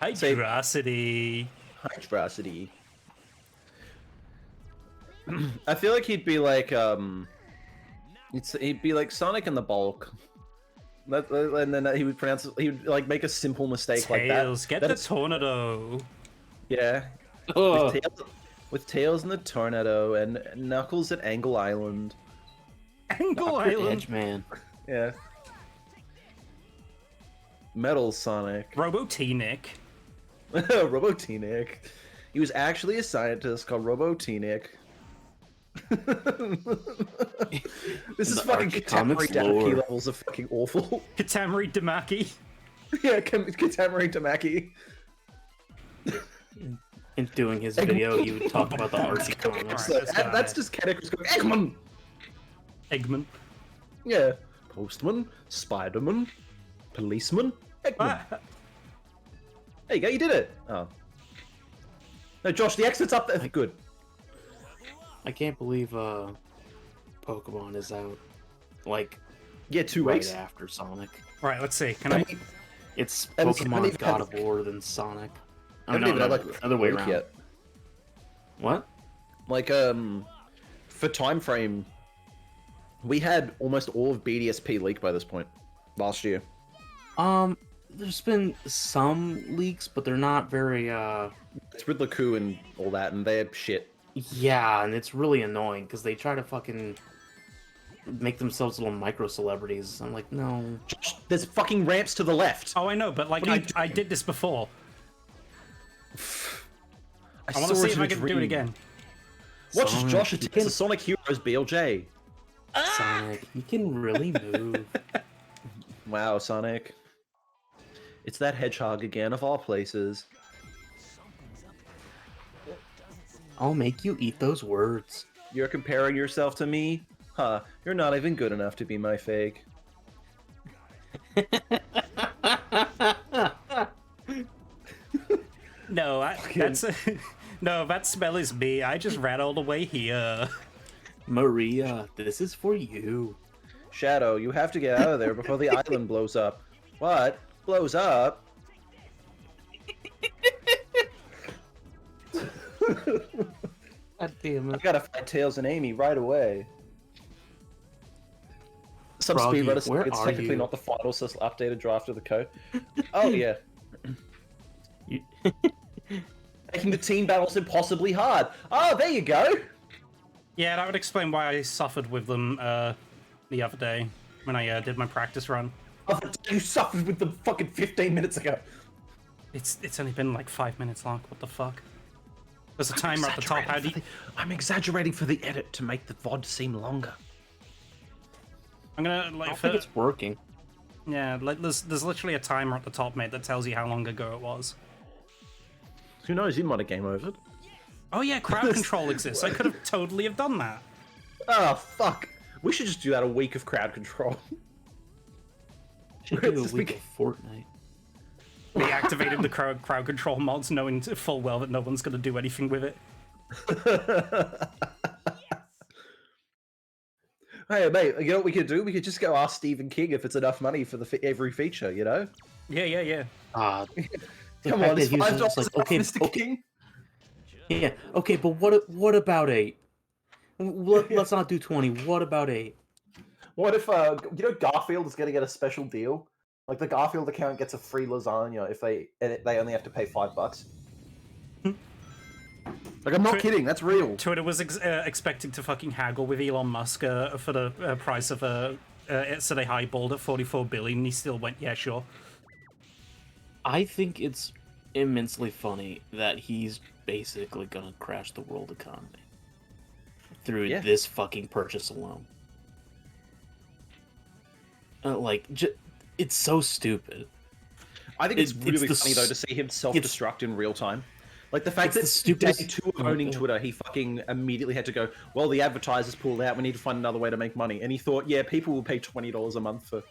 Hydrosity. Hydrosity. I feel like he'd be like he'd be like Sonic in the bulk. And then he would like make a simple mistake like that. Tails, get Then the it's- tornado. Yeah. Ugh. With Tails in the Tornado and Knuckles at Angle Island. Angle Dr. Island. Edge Man. Yeah. Metal Sonic. Robotinic. Robotinic. He was actually a scientist called Robotinic. This is The fucking Archie Katamari Comics Damacy lore. levels of fucking awful. Katamari Damacy. Yeah, Katamari Damacy. In doing his video, he would talk about the Archie comics. Alright, So, let's go that's ahead. just Katamari's going, Eggman! Eggman. Yeah. Postman, Spiderman, Policeman, Eggman. Ah, There you go, you did it! Oh. No, Josh, the exit's up there. Good. I can't believe Pokemon is out like Yeah, 2 right weeks. after Sonic. right, let's see. Can I? It's Haven't Pokemon even God had- of War than Sonic. I haven't even had like other way week around. yet. What? Like, for time frame, we had almost all of BDSP leaked by this point last year. There's been some leaks, but they're not very It's Riddler Coup and all that, and they're shit. yeah, and it's really annoying because they try to fucking make themselves little micro celebrities. I'm like, no. There's fucking ramps to the left. Oh, I know, but like What are you I did this before. I want saw to see it if in I a can do it dream. again. Watch as Sonic, Josh you attacks can- the Sonic Heroes BLJ. Sonic, you can really move. Wow, Sonic. It's that hedgehog again, of all places. I'll make you eat those words. You're comparing yourself to me? Huh, you're not even good enough to be my fake. No, that's no, that smell is me. I just ran all the way here. Maria, this is for you. Shadow, you have to get out of there before the island blows up. What? Blows up? God damn I it. gotta fight Tails and Amy right away. Some Froggy, speedrunners where think it's are technically you? not the final, so it's an updated draft of the code. Oh yeah. You- Making the team battles impossibly hard. Oh, there you go. Yeah, that would explain why I suffered with them the other day when I did my practice run. Oh, you suffered with them fucking 15 minutes ago. It's only been like 5 minutes long. What the fuck? There's a timer at the top. How do you... I'm exaggerating for the edit to make the VOD seem longer. I'm gonna I like don't for... think it's working. Yeah, like there's literally a timer at the top, mate, that tells you how long ago it was. Who knows? You might have game overed. Oh yeah, crowd control exists. I could have totally have done that. Oh fuck. We should just do that a week of crowd control. Should do a Just week be- of Fortnite. We activated the crowd control mods, knowing full well that no one's gonna do anything with it. Hey mate, you know what we could do? We could just go ask Stephen King if it's enough money for every feature, you know? Yeah. The Come fact on, that it's he was $5 just like, enough, okay, Mr. okay, King? yeah, okay, but what about 8? Let's not do 20. What about 8? What if, you know, Garfield is going to get a special deal? Like, the Garfield account gets a free lasagna if they only have to pay $5. Like, I'm not Twi- kidding, that's real. Twitter was expecting to fucking haggle with Elon Musk for the price of so they highballed at 44 billion. And he still went, yeah, sure. I think it's immensely funny that he's basically gonna crash the world economy through Yeah. this fucking purchase alone. It's so stupid. I think it's it's really the funny, though, to see him self-destruct in real time. Like, the fact It's that the day stupidest- 2 of owning Yeah. Twitter, he fucking immediately had to go, well, the advertisers pulled out, we need to find another way to make money. And he thought, yeah, people will pay $20 a month for...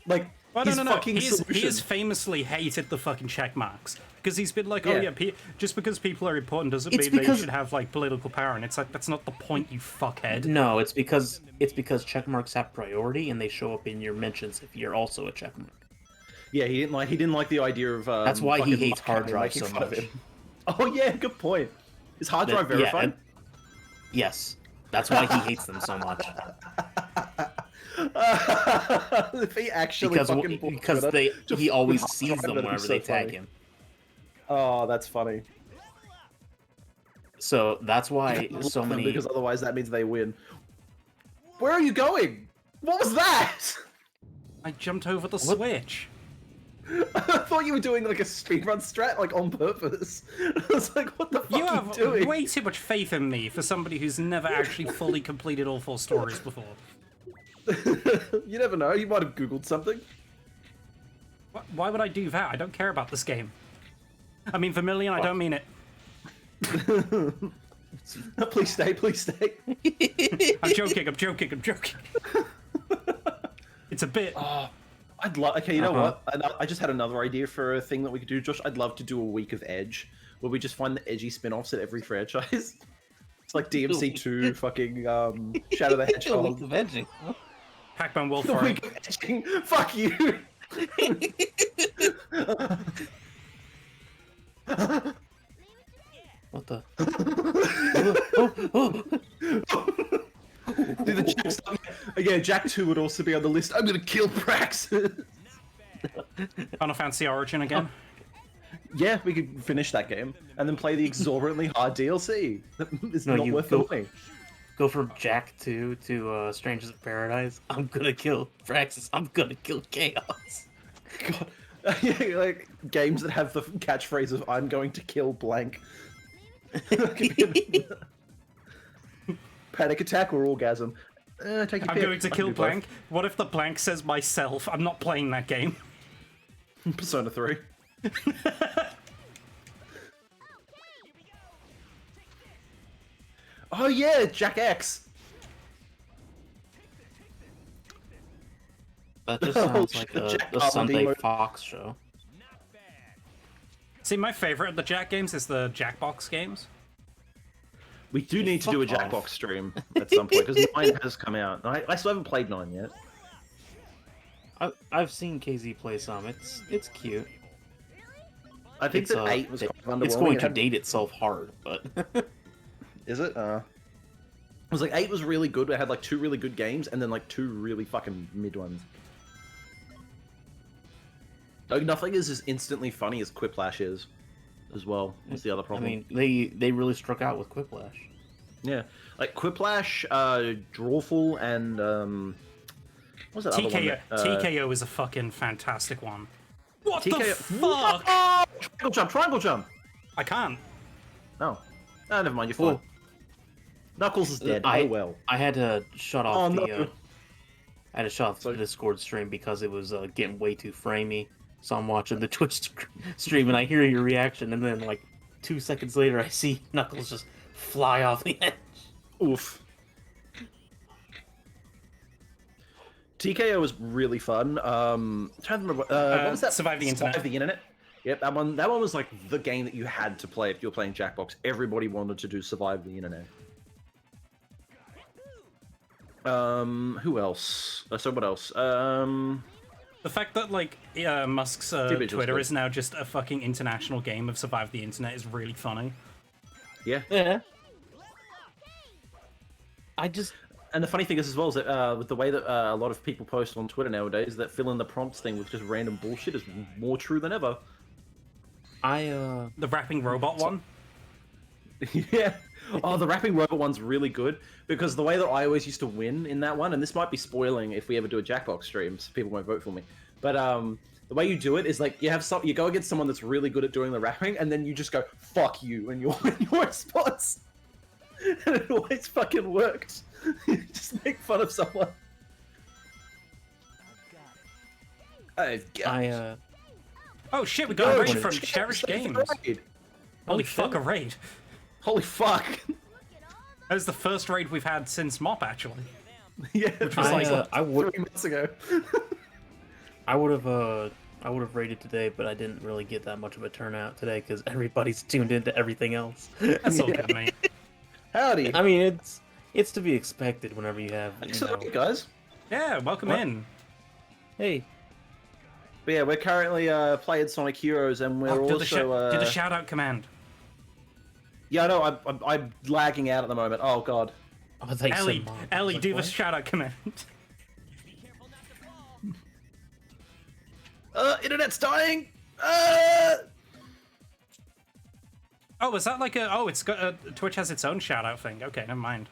Like, Well, his no. fucking He solution... has famously hated the fucking check marks. because he's been like, oh Yeah. yeah, just because people are important doesn't It's mean they because- should have like political power, and it's like that's not the point, you fuckhead. No, it's because check marks have priority and they show up in your mentions if you're also a check mark. Yeah, he didn't like the idea of. That's why he fucking hates hard Cameron drive making so fun of much. him. Oh yeah, good point. Is hard drive verified? and- yes, that's why he hates them so much. If he actually Because fucking bought because Twitter to he always hard sees drive, them that'd be whenever so they tag funny. him. Oh, that's funny. So that's why Love so them, many. because otherwise that means they win. Where are you going? What was that? I jumped over the switch. I thought you were doing like a speedrun strat, like on purpose. I was like, what the fuck You are have you doing? way too much faith in me for somebody who's never actually fully completed all 4 stories before. You never know. You might have googled something. Why would I do that? I don't care about this game. I mean, Vermilion, I don't mean it. Please stay. Please stay. I'm joking. It's a bit. I'd love. Okay, you know what? I just had another idea for a thing that we could do, Josh. I'd love to do a week of Edge, where we just find the edgy spin-offs at every franchise. It's like DMC2, fucking Shadow the Hedgehog. Pac-Man Wolf The Road. week of edging. Fuck you. What the? Do the Jack stuff. Yeah, Jack 2 would also be on the list. I'm gonna kill Praxis. Final Fantasy Origin again. Yeah, we could finish that game and then play the exorbitantly hard DLC. It's No, not you worth go- the money. Go from Jack 2 to Strangers in Paradise. I'm gonna kill Praxis. I'm gonna kill Chaos. God. Yeah, like games that have the catchphrase of "I'm going to kill blank." Panic attack or orgasm. Take your I'm pick. going to I can kill do both. blank. What if the blank says myself? I'm not playing that game. Persona 3. Oh yeah, Jack X. That just Oh, sounds like Jack a Harmon Sunday emo. Fox show. See, my favorite of the Jack games is the Jackbox games. We do need to do a Fuck off. Jackbox stream at some point because 9 has come out. I still haven't played 9 yet. I've seen KZ play some. It's cute. I think It's, that 8 was kind of underwhelming. it's going It to had- date itself hard, but Is it? It was like 8 was really good. It had like 2 really good games and then like 2 really fucking mid ones. Like nothing is as instantly funny as Quiplash is, as well. That's the other I problem. mean they really struck out with Quiplash. Yeah, like Quiplash, Drawful, and what was that other one? TKO, that, TKO is a fucking fantastic one. What the TKO. fuck? Oh, triangle jump! Triangle jump! I can't. No, never mind. You're fine. Oh. Knuckles is dead. I- Oh well. I had to shut off Oh, the no. I had to shut off the Discord stream because it was getting way too framey. So I'm watching the Twitch stream and I hear your reaction, and then like 2 seconds later I see Knuckles just fly off the edge. Oof. TKO was really fun. Trying to remember what was that? Survive the Internet. Survive the Internet. Yep, that one. That one was like the game that you had to play if you were playing Jackbox. Everybody wanted to do Survive the Internet. Who else? So what else? The fact that like Musk's Individuals Twitter good. is now just a fucking international game of Survive the Internet is really funny. Yeah. Yeah. I just And the funny thing is as well is that with the way that a lot of people post on Twitter nowadays, that fill in the prompts thing with just random bullshit is more true than ever. The rapping robot one. Yeah. Oh, the rapping robot one's really good because the way that I always used to win in that one, and this might be spoiling if we ever do a Jackbox stream, so people won't vote for me. But the way you do it is like you go against someone that's really good at doing the rapping, and then you just go "fuck you" in your response, and it always fucking works. You just make fun of someone. Oh shit, we got a raid wanna from check Cherish Games. Raid. Holy Oh, fuck, shit. a raid. Holy fuck! That was the first raid we've had since Mop, actually. Yeah, Which was I, like I would 3 months ago. I would have I would have rated today, but I didn't really get that much of a turnout today because everybody's tuned into everything else. That's all good, mate. Howdy. I mean, it's to be expected whenever you have. Thanks for the raid, guys. Yeah, welcome What? in. Hey, But yeah, we're currently playing Sonic Heroes, and we're do also the shout out command. Yeah, I know. I'm lagging out at the moment. Oh god. oh, thanks. Ellie, Ellie, do the what? shout out command. Internet's dying. Oh, is that like a? Oh, it's got Twitch has its own shout out thing. Okay, never mind.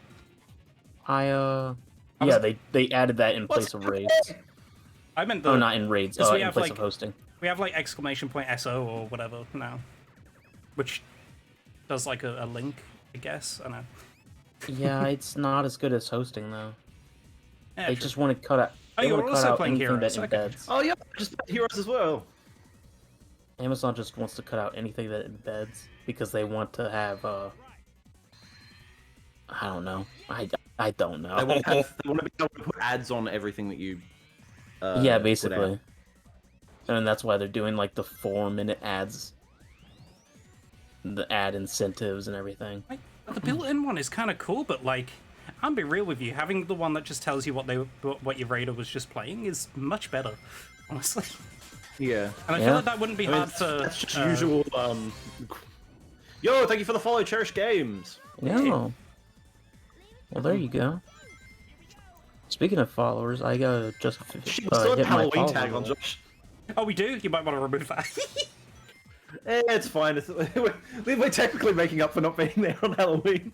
Yeah, was- they added that in place of raids. I meant the. Oh, not in raids. Because we In have, place like- of hosting. We have like exclamation point SO or whatever now, which does like a link, I guess. I don't know. Yeah, it's not as good as hosting though. Yeah, They true. just want to cut out. Oh, They you're want to cut also out playing anything that Heroes, okay. embeds. Oh yeah, just played Heroes as well. Amazon just wants to cut out anything that embeds because they want to have. I don't know. I don't know. They want to be able to put ads on everything that you. Yeah, put out. basically. And that's why they're doing like the 4-minute ads, the ad incentives and everything. Like, the built-in one is kind of cool, but like, I'll be real with you. Having the one that just tells you what your raider was just playing is much better, honestly. Yeah. And I Yeah. feel like that wouldn't be I mean, hard for. that's just usual. Yo, thank you for the follow, Cherish Games. Yeah. Well, there you go. Speaking of followers, I gotta just Shit, we still have hit my Halloween follow tag on goal. Josh. Oh, we do. You might want to remove that. It's fine. We're technically making up for not being there on Halloween.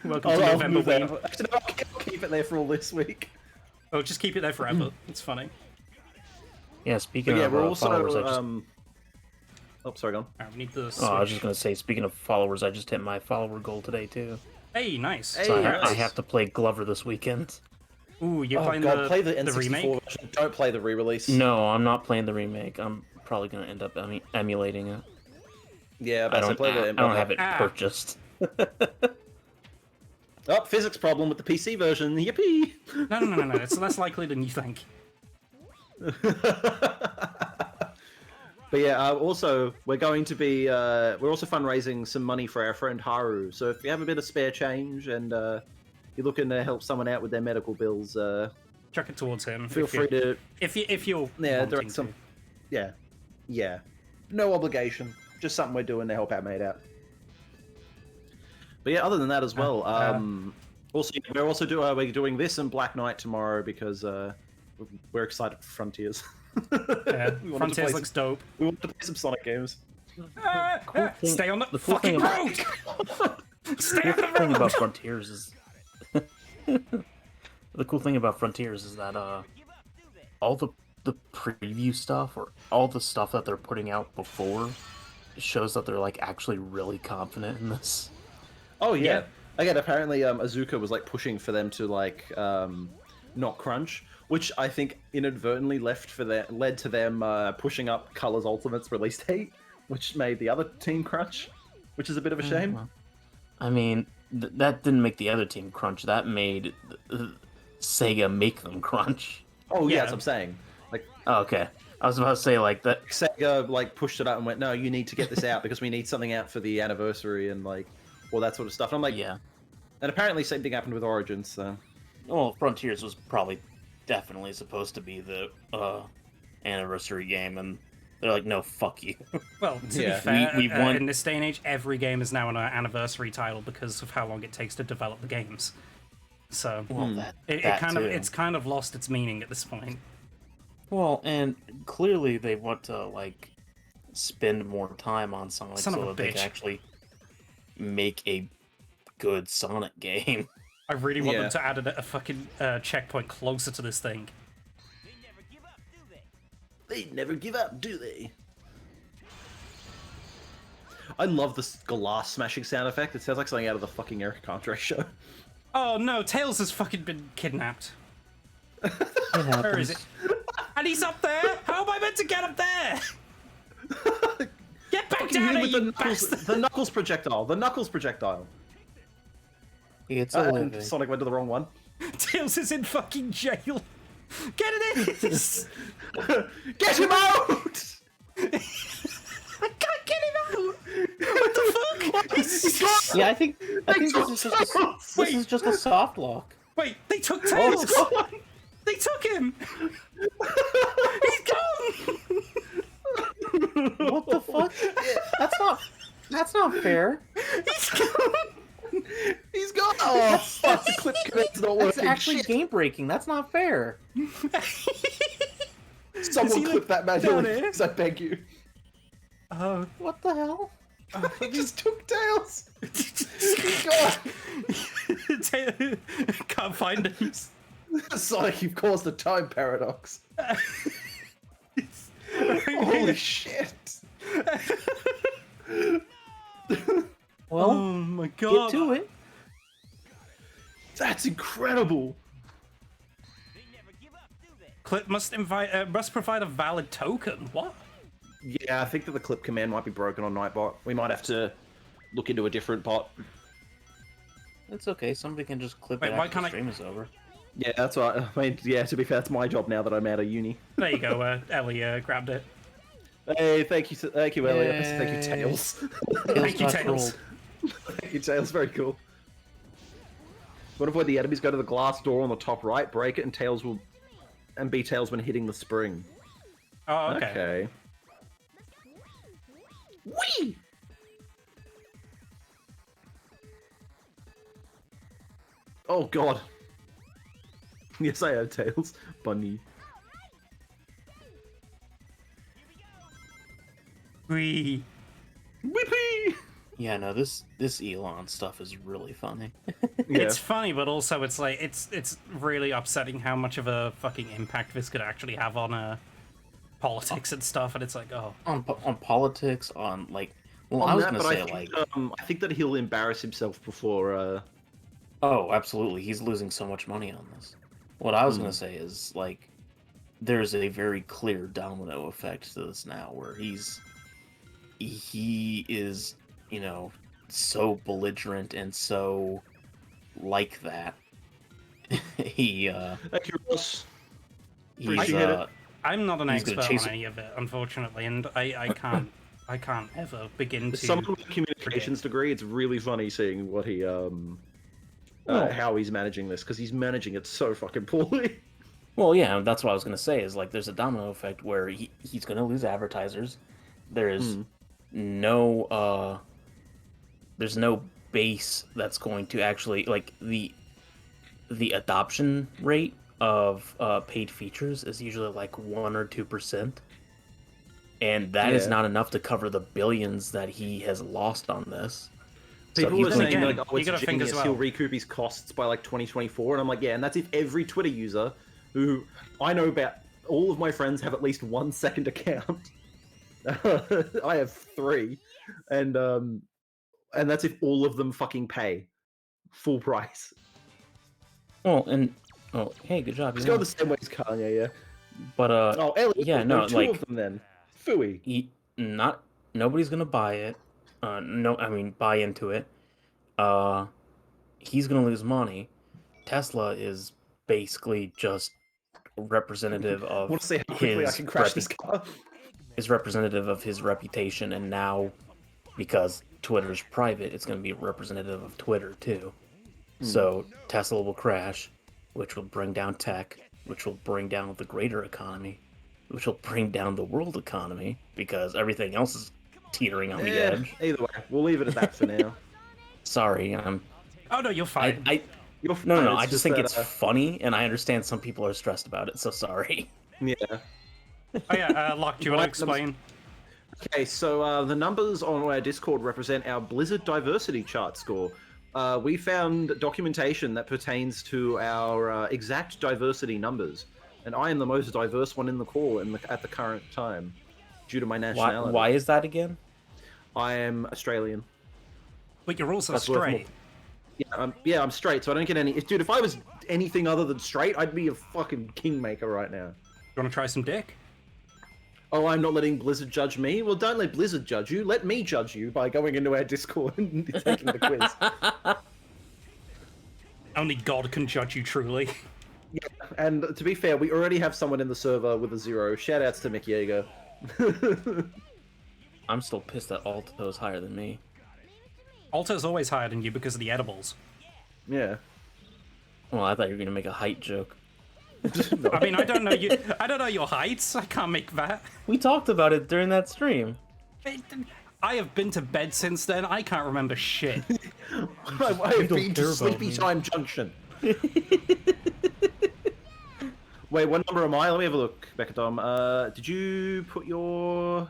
Welcome to I'll November move that. Ween. Actually, no, I'll keep it there for all this week. Oh, just keep it there forever. It's funny. Yeah, speaking But yeah, of we're also. followers, I just Oh, sorry, gone. Alright, we need the. oh, I was switch. just gonna say, speaking of followers, I just hit my follower goal today too. Hey, nice. Hey, So nice. I have to play Glover this weekend. Ooh, you're Oh playing god, play the the N64 remake. version. Don't play the re-release. No, I'm not playing the remake. I'm probably gonna end up emulating it. Yeah, I but don't. play the. I don't have it Ah. purchased. Oh, physics problem with the PC version. Yippee! No. It's less likely than you think. But yeah, also we're going to be we're also fundraising some money for our friend Haru. So if you have a bit of spare change and you're looking to help someone out with their medical bills, Chuck it towards him. feel free to If you're yeah wanting direct to. some yeah no obligation, just something we're doing to help our mate out. But yeah, other than that as well, also we're doing this and Black Knight tomorrow because we're excited for Frontiers. Yeah, We wanted to Frontiers play looks dope. We want to play some Sonic games. Stay on the the cool fucking thing road. Stay on The the thing road. about Frontiers is the cool thing about Frontiers is that all the preview stuff or all the stuff that they're putting out before shows that they're like actually really confident in this. Oh yeah. Yeah. Again, apparently Azuka was like pushing for them to like not crunch, which I think inadvertently led to them pushing up Color's Ultimate's release date, which made the other team crunch, which is a bit of a shame. Well, I mean, that didn't make the other team crunch. That made Sega make them crunch. Oh yeah, Yeah. that's what I'm saying. Like Oh, okay, I was about to say like that. Sega like pushed it up and went, no, you need to get this out because we need something out for the anniversary and like all that sort of stuff. And I'm like, Yeah. And apparently same thing happened with Origins. So Well, Frontiers was probably definitely supposed to be the anniversary game, and they're like, no, fuck you. Well, to Yeah. be fair, We won- in this day and age, every game is now an anniversary title because of how long it takes to develop the games. So Well, that it kind of too. it's kind of lost its meaning at this point. Well, and clearly they want to like spend more time on Sonic Son of so a that they can bitch. actually make a good Sonic game. I really want Yeah. them to add a fucking checkpoint closer to this thing. they never give up, do they? I love this glass smashing sound effect. It sounds like something out of the fucking Eric Andre show. Oh no, Tails has fucking been kidnapped. Where is it? And he's up there? How am I meant to get up there? Get back Fucking down hit here, with you bastard! the knuckles projectile. The knuckles projectile. It's And Sonic went to the wrong one. Tails is in fucking jail. Get it in! Get him out! I can't get him out! What the fuck? He's gone! Yeah, I think this is just a soft lock. Wait, they took Tails! They took him! He's gone! What the fuck? That's not fair. He's gone! He's gone! Oh, fuck, the clip connect's not That's working. actually Shit. game breaking. That's not fair. Someone clip that manually, there? please, I beg you. Oh, What the hell? He just took Tails! He's gone! can't find him. Sonic, you've caused a time paradox. Holy shit! Well, Oh my god. get to it. That's incredible! Clip must provide a valid token. What? Yeah, I think that the clip command might be broken on Nightbot. We might have to look into a different bot. It's okay. Somebody can just clip Wait, it why after the can't I- stream is over. Yeah, that's right. I mean, yeah, to be fair, it's my job now that I'm out of uni. There you go. Ellie grabbed it. Hey, thank you, Elliot. Thank you, Yay. Tails. Thank you, got Tails. trolled. Thank you, Tails. Very cool. What if when the enemies go to the glass door on the top right, break it, and Tails will, and be Tails when hitting the spring? Oh, okay. Okay. Whee! Oh god. Yes, I have Tails. Bunny. Whee. Whippy! Yeah, no, this Elon stuff is really funny. Yeah. It's funny, but also it's like it's really upsetting how much of a fucking impact this could actually have on politics and stuff. And it's like, oh, on politics, on like, well, On I was that, gonna but say think, like, I think that he'll embarrass himself before. oh, absolutely, he's losing so much money on this. What I was gonna say is like, there's a very clear domino effect to this now, where he is, you know, so belligerent and so like that. Thank you, Ross. He's Appreciate it. I'm not an He's gonna expert chase on any of it, unfortunately, and I can't ever begin to. Someone with a communications degree, it's really funny seeing what he how he's managing this, because he's managing it so fucking poorly. Well, yeah, that's what I was gonna say. Is like, there's a domino effect where he's gonna lose advertisers. There's no base that's going to actually like the adoption rate of paid features is usually like 1 or 2%, and that is Yeah. not enough to cover the billions that he has lost on this. People he's were gonna saying get- like, oh, you it's gotta think as genius, well. he'll recoup his costs by like 2024, and I'm like, yeah, and that's if every Twitter user, who I know about, all of my friends have at least 1 second account. I have 3, and that's if all of them fucking pay full price. Well, and hey, good job. Just you go know. the same way as Kanye, yeah. But Oh, Elliot, yeah, no, 2 like- of them then. Phooey. nobody's gonna buy it. Buy into it. He's gonna lose money. Tesla is basically just representative I of want to see how quickly I his can crash this car. is representative of his reputation, and now because Twitter's private, it's gonna be representative of Twitter too. So Tesla will crash, which will bring down tech, which will bring down the greater economy, which will bring down the world economy because everything else is teetering on the edge. Either way, we'll leave it at that for now. Sorry, Oh no, you're fine. You're no, fine, I it's just think that, it's funny, and I understand some people are stressed about it. So sorry. yeah. Oh yeah, Locke, do you want to explain? Okay, so the numbers on our Discord represent our Blizzard diversity chart score. We found documentation that pertains to our exact diversity numbers, and I am the most diverse one in the call at the current time, due to my nationality. Why is that again? I am Australian. But you're also That's worth more. straight. Yeah, I'm straight, so I don't get any. Dude, if I was anything other than straight, I'd be a fucking kingmaker right now. You want to try some dick? Oh, I'm not letting Blizzard judge me? Well, don't let Blizzard judge you. Let me judge you by going into our Discord and taking the quiz. Only God can judge you truly. Yeah, And to be fair, we already have someone in the server with a 0. Shoutouts to Mick Yeager. I'm still pissed that Alto's higher than me. Alto's always higher than you because of the edibles. Yeah. Well, I thought you were gonna make a height joke. I mean, I don't know you. I don't know your heights. I can't make that. We talked about it during that stream. I have been to bed since then. I can't remember shit. I have been to Sleepy Time Junction. Wait, what number am I? Let me have a look, Becadom. Did you put your...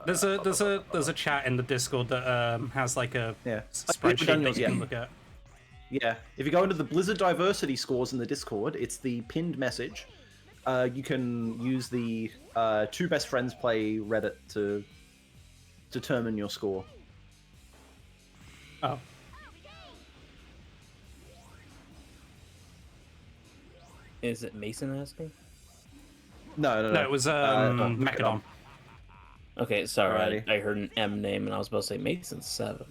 There's a chat in the Discord that has like a spreadsheet that you can look at. Yeah, if you go into the Blizzard diversity scores in the Discord, it's the pinned message. You can use the two best friends play Reddit to determine your score. Oh. Is it Mason asking? No, it was Macadon. Okay, sorry, I heard an M name and I was about to say Mason's 7.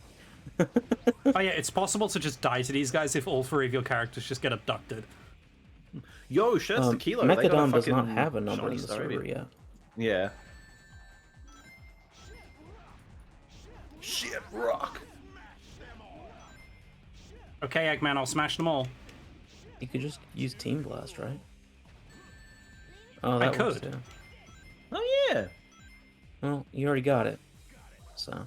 Oh yeah, it's possible to just die to these guys if all 3 of your characters just get abducted. Yo, shirts the kilo. Macadon does not have a number in the server yet. Yeah. Shit, rock. Okay, Eggman, I'll smash them all. You could just use Team Blast, right? Oh, I that works, could. too. Oh yeah. Well, you already got it. So.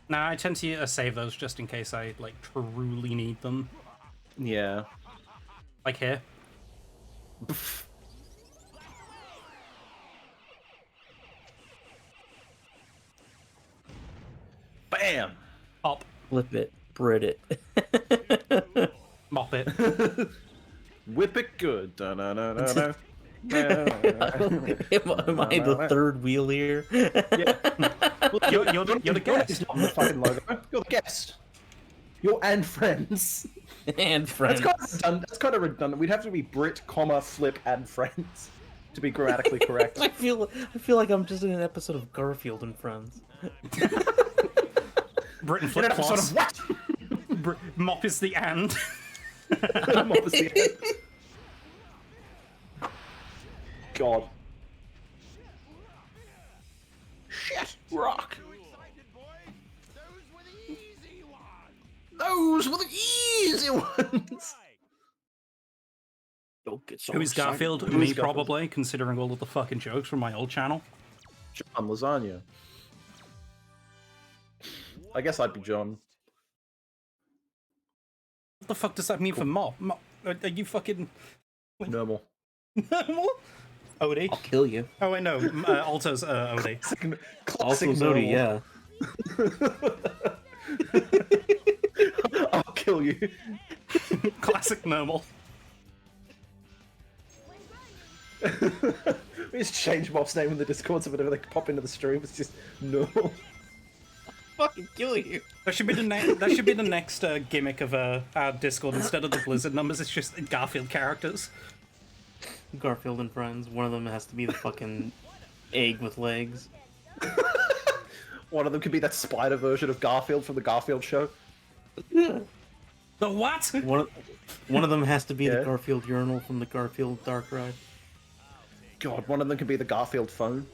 Nah, I tend to save those just in case I like truly need them. Yeah. Like here. Bam. Up. Flip it. Brit it. Mop it. Whip it good. Da-na-na-na-na. Am I the third wheel here? Yeah. Well, You're the guest. On the fucking logo. You're the guest. You're and friends. And friends. That's kind of redundant. We'd have to be Brit, comma, flip, and friends to be grammatically correct. I feel like I'm just in an episode of Garfield and Friends. Britain flip Sort flops. of what? Mop is the and. I'm obviously. God. Shit, rock. Those were the easy ones. Don't get so Who is excited. Garfield? Who Me, is Garfield? probably, considering all of the fucking jokes from my old channel. John Lasagna. I guess I'd be John. What the fuck does that mean for mop? Are you fucking Normal. normal? Odie? I'll kill you. Oh wait, no. Alto's Odie. Also, Zodi, yeah. I'll kill you. Classic normal. We just change Mob's name in the Discord so whenever they pop into the stream, it's just normal. Fucking kill you. That should be the next gimmick of our Discord. Instead of the Blizzard numbers, it's just Garfield characters. Garfield and Friends. One of them has to be the fucking egg with legs. One of them could be that spider version of Garfield from the Garfield show. The what? One of them has to be Yeah. the Garfield urinal from the Garfield Dark Ride. God, one of them could be the Garfield phone.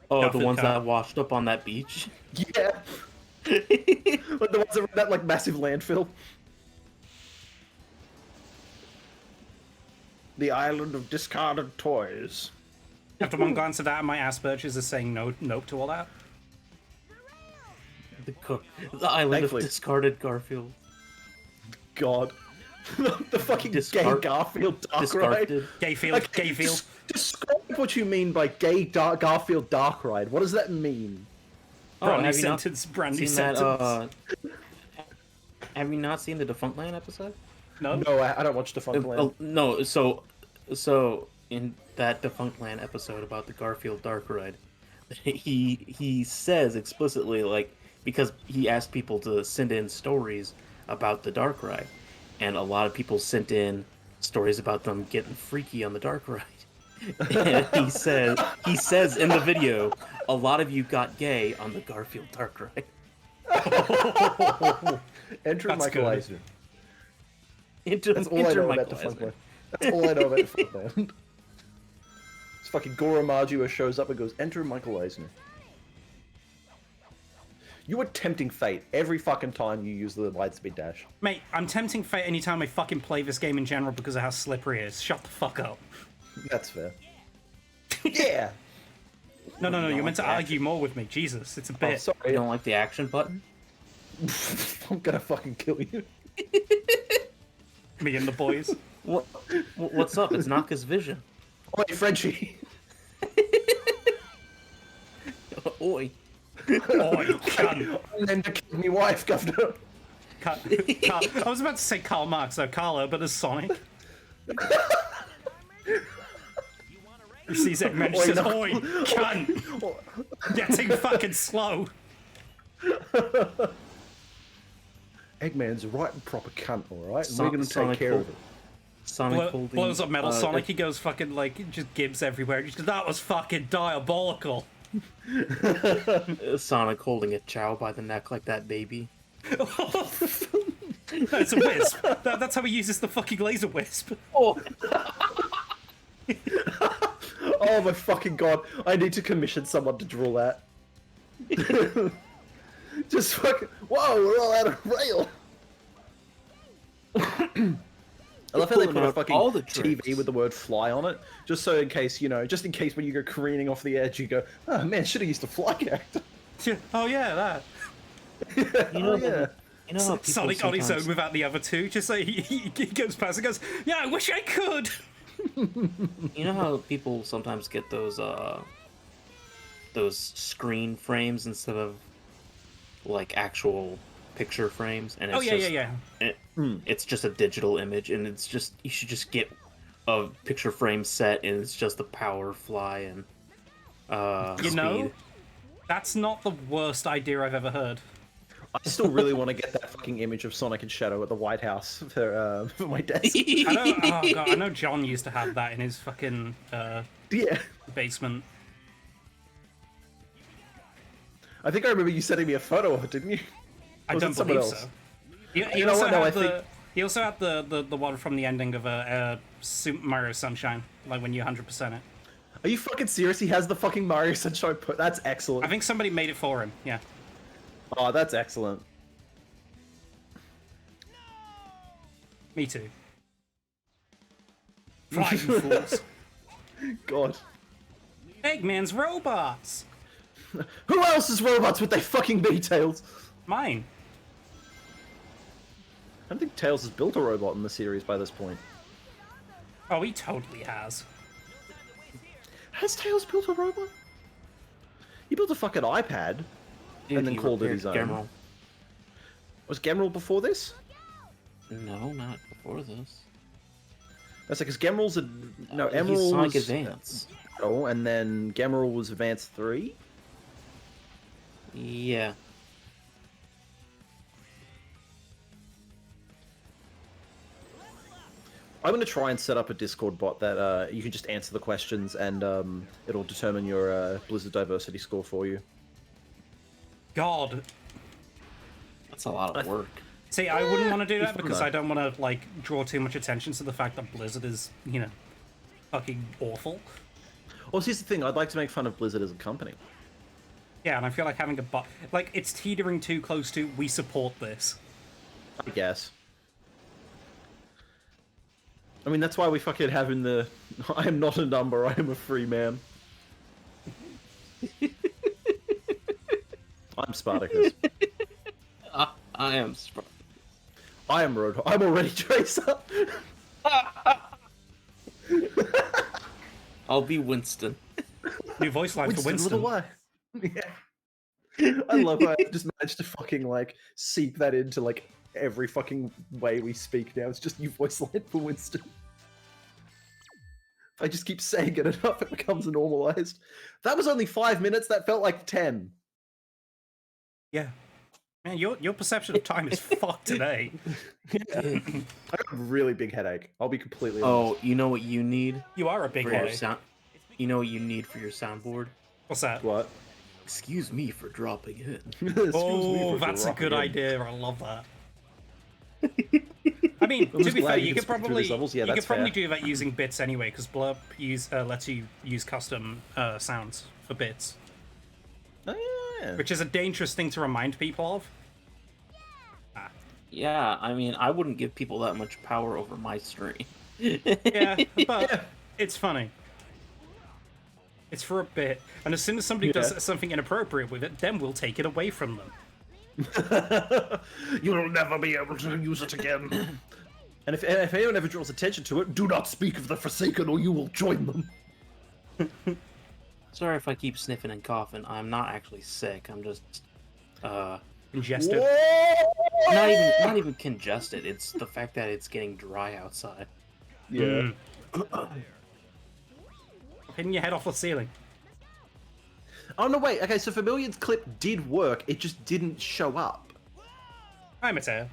Oh, Garfield the ones car. that washed up on that beach. Yeah. Like the ones that were in that like massive landfill. The island of discarded toys. After one glance at that, my Asperger's is saying nope to all that. The island Thankfully. of discarded Garfield. God. The fucking gay Garfield dark Discarded. ride. Gayfield, Gayfield. Describe what you mean by gay Garfield dark ride. What does that mean? Brand new have you not sentence, brand new seen sentence. Have you not seen the Defunctland episode? No? No, I don't watch Defunctland. No, so in that Defunctland episode about the Garfield Dark Ride, he says explicitly, like, because he asked people to send in stories about the Dark Ride, and a lot of people sent in stories about them getting freaky on the Dark Ride. And he says in the video, a lot of you got gay on the Garfield Dark Ride. Enter That's Michael good. Eisner. That's all I know about the Funkland. That's all I know about the Funkland. It's fucking Goro Majua shows up and goes, enter Michael Eisner. You are tempting fate every fucking time you use the Lightspeed dash. Mate, I'm tempting fate anytime I fucking play this game in general because of how slippery it is. Shut the fuck up. That's fair. Yeah! No, you're meant to argue more with me. Jesus, it's a bit. Oh, sorry. You don't like the action button? I'm gonna fucking kill you. Me and the boys. What's up? It's Naka's vision. Oi, Frenchie! Oi. Oi, cunt. And then to kill me wife, governor. I was about to say Karl Marx, though, Carlo, but there's Sonic. He sees Eggman, he says, oi, cunt! Getting fucking slow. Eggman's a right and proper cunt, alright? And we're gonna take care of it. Sonic blows up Metal Sonic, he goes fucking, like, just gibbs everywhere. He just goes, that was fucking diabolical. Sonic holding a Chow by the neck like that baby. That's a wisp. That's how he uses the fucking laser wisp. Oh. Oh my fucking god, I need to commission someone to draw that. Just fucking, whoa, we're all out of rail. I love how they put a fucking all the TV tricks. with the word fly on it, just so in case, you know, just in case when you go careening off the edge, you go, oh man, should have used a fly character. Oh yeah, that. You know, yeah. You know how people Sonic on his own sometimes- without the other two, just like he goes past and goes, yeah, I wish I could. You know how people sometimes get those screen frames instead of like actual picture frames, and it's Yeah. it's just a digital image, and it's just you should just get a picture frame set, and it's just the power, fly, and You know, speed. that's not the worst idea I've ever heard. I still really want to get that fucking image of Sonic and Shadow at the White House for my desk. I know John used to have that in his fucking Yeah. basement. I think I remember you sending me a photo of it, didn't you? I Was don't it someone believe else? so. He You know also what? No, had I think- he also had the one from the ending of Super Mario Sunshine, like when you 100% it. Are you fucking serious? He has the fucking Mario Sunshine put. That's excellent. I think somebody made it for him. Yeah. Oh, that's excellent. Me too. Flying fools. God. Eggman's robots. Who else is robots with their fucking B-Tails? Mine. I don't think Tails has built a robot in the series by this point. Oh, he totally has. Has Tails built a robot? He built a fucking iPad Dude, and then he called it repaired his own. Gemerald. Was Gemerald before this? No, not before this. That's like, because Gemerald's a... No, He's Emerald Sonic was... Advance. Oh, and then Gemerald was Advance 3? Yeah. I'm going to try and set up a Discord bot that you can just answer the questions and it'll determine your Blizzard diversity score for you. God. That's a lot of work. See, I wouldn't want to do that fun, because though. I don't want to, like, draw too much attention to the fact that Blizzard is, you know, fucking awful. Well, here's the thing. I'd like to make fun of Blizzard as a company. Yeah, and I feel like having a bot... Like, it's teetering too close to, we support this. I guess. I mean, that's why we fucking have in the... I am not a number, I am a free man. I'm Spartacus. I am. I am Roadhog. I'm already Tracer. I'll be Winston. New voice line for Winston. Little yeah. I love how I just managed to fucking, like, seep that into, like, every fucking way we speak now. It's just new voice line for Winston. If I just keep saying it enough, it becomes normalized. That was only 5 minutes. That felt like 10. Yeah. Man, your perception of time is fucked today. I got a really big headache. I'll be completely honest. Oh, you know what you need You are a big for your boy. sound? You know what you need for your soundboard? What's that? What? Excuse me for dropping in. Excuse me Oh, for that's a good interrupting. idea. I love that. I mean, to just be glad fair, you you can could speed through probably these levels. Yeah, you could that's probably fair. do that using bits anyway, because Blurp lets you use custom sounds for bits, Oh, yeah. which is a dangerous thing to remind people of. Yeah, I mean, I wouldn't give people that much power over my stream. Yeah, but Yeah. it's funny. It's for a bit, and as soon as somebody Yeah. does something inappropriate with it, then we'll take it away from them. You'll never be able to use it again. And if anyone ever draws attention to it, do not speak of the Forsaken or you will join them. Sorry if I keep sniffing and coughing. I'm not actually sick. I'm just Ingested. not even congested. It's the fact that it's getting dry outside. Yeah. Hitting your head off the ceiling. Oh no, wait. Okay, so Familiar's clip did work. It just didn't show up. Hi, Mateo.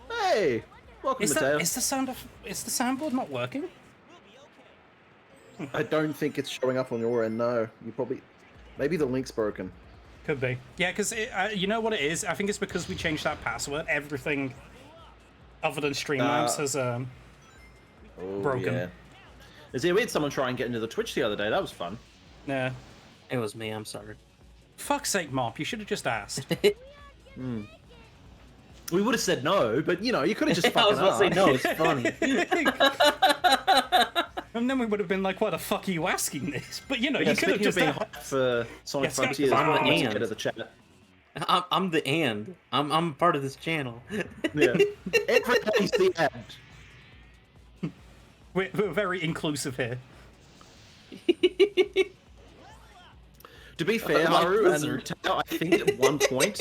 Hey, welcome, Mateo. Is the soundboard not working? I don't think it's showing up on your end. No, you probably maybe the link's broken. Could be. Yeah, because you know what it is? I think it's because we changed that password. Everything other than Streamlabs has Oh, broken. Yeah. Is it weird? Someone try and get into the Twitch the other day. That was fun. Yeah. It was me. I'm sorry. Fuck's sake, Mop. You should have just asked. We would have said no, but you know, you could have just I fucking was about to say asked. no. It's funny. And then we would have been like, why the fuck are you asking this? But you know, Yeah, you could have speaking of just being asked. hot for Sonic Yes, Frontiers, I'm the let's and. get to the chat. I'm the and. I'm part of this channel. Yeah. Everybody's the end. We're very inclusive here. To be fair, Like Haru Blizzard. and Tao, I think at one point,